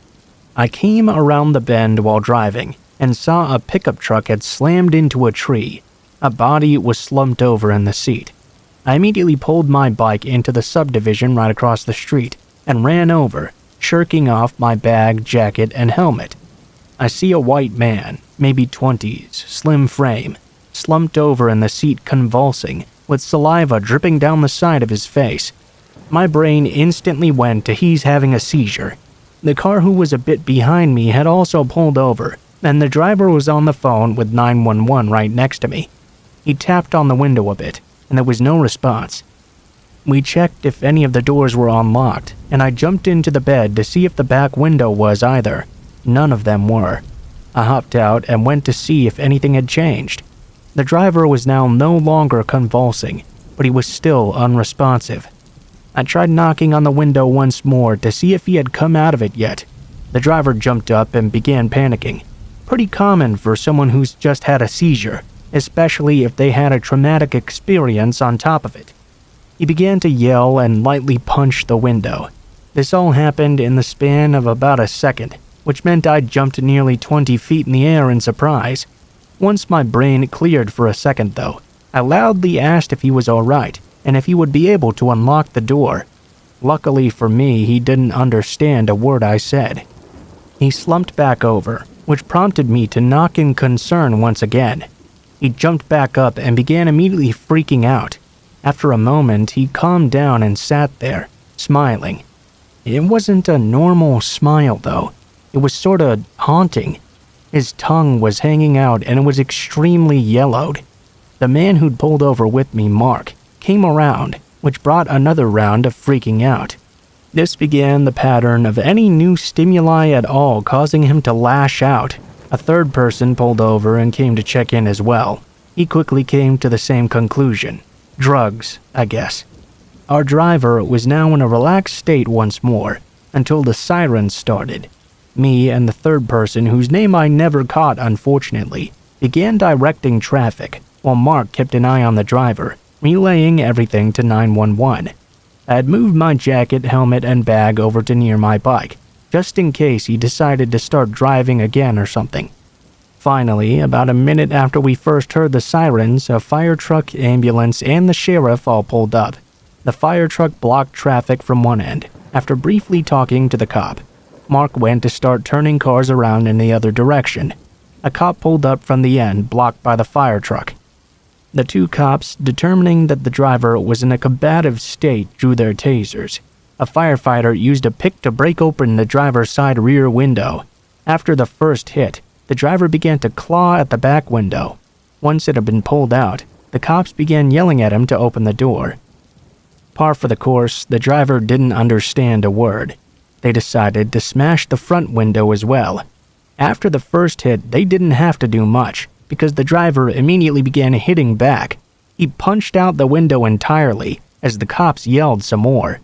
I came around the bend while driving and saw a pickup truck had slammed into a tree. A body was slumped over in the seat. I immediately pulled my bike into the subdivision right across the street and ran over, shirking off my bag, jacket, and helmet. I see a white man, maybe 20s, slim frame, slumped over in the seat convulsing, with saliva dripping down the side of his face. My brain instantly went to he's having a seizure. The car who was a bit behind me had also pulled over, and the driver was on the phone with 911 right next to me. He tapped on the window a bit, and there was no response. We checked if any of the doors were unlocked, and I jumped into the bed to see if the back window was either. None of them were. I hopped out and went to see if anything had changed. The driver was now no longer convulsing, but he was still unresponsive. I tried knocking on the window once more to see if he had come out of it yet. The driver jumped up and began panicking. Pretty common for someone who's just had a seizure, especially if they had a traumatic experience on top of it. He began to yell and lightly punch the window. This all happened in the span of about a second, which meant I jumped nearly 20 feet in the air in surprise. Once my brain cleared for a second though, I loudly asked if he was alright, and if he would be able to unlock the door. Luckily for me, he didn't understand a word I said. He slumped back over, which prompted me to knock in concern once again. He jumped back up and began immediately freaking out. After a moment, he calmed down and sat there, smiling. It wasn't a normal smile though. It was sorta haunting. His tongue was hanging out and it was extremely yellowed. The man who'd pulled over with me, Mark, came around, which brought another round of freaking out. This began the pattern of any new stimuli at all causing him to lash out. A third person pulled over and came to check in as well. He quickly came to the same conclusion. Drugs, I guess. Our driver was now in a relaxed state once more, until the sirens started. Me and the third person, whose name I never caught unfortunately, began directing traffic, while Mark kept an eye on the driver, relaying everything to 911. I had moved my jacket, helmet, and bag over to near my bike, just in case he decided to start driving again or something. Finally, about a minute after we first heard the sirens, a fire truck, ambulance, and the sheriff all pulled up. The fire truck blocked traffic from one end. After briefly talking to the cop, Mark went to start turning cars around in the other direction. A cop pulled up from the end, blocked by the fire truck. The 2 cops, determining that the driver was in a combative state, drew their tasers. A firefighter used a pick to break open the driver's side rear window. After the first hit, the driver began to claw at the back window. Once it had been pulled out, the cops began yelling at him to open the door. Par for the course, the driver didn't understand a word. They decided to smash the front window as well. After the first hit, they didn't have to do much, because the driver immediately began hitting back. He punched out the window entirely as the cops yelled some more.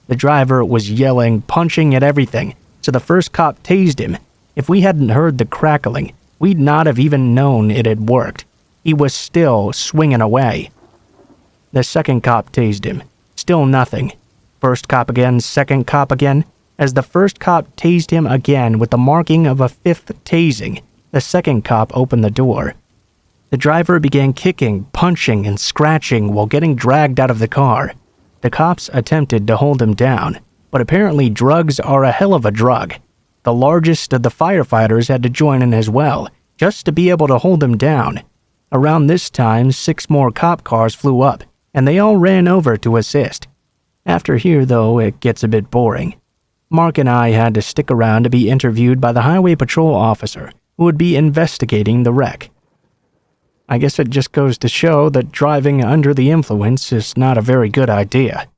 The driver was yelling, punching at everything, so the first cop tased him. If we hadn't heard the crackling, we'd not have even known it had worked. He was still swinging away. The second cop tased him. Still nothing. First cop again, second cop again. As the first cop tased him again with the marking of a 5th tasing, the second cop opened the door. The driver began kicking, punching, and scratching while getting dragged out of the car. The cops attempted to hold him down, but apparently drugs are a hell of a drug. The largest of the firefighters had to join in as well, just to be able to hold him down. Around this time, 6 more cop cars flew up, and they all ran over to assist. After here, though, it gets a bit boring. Mark and I had to stick around to be interviewed by the highway patrol officer who would be investigating the wreck. I guess it just goes to show that driving under the influence is not a very good idea.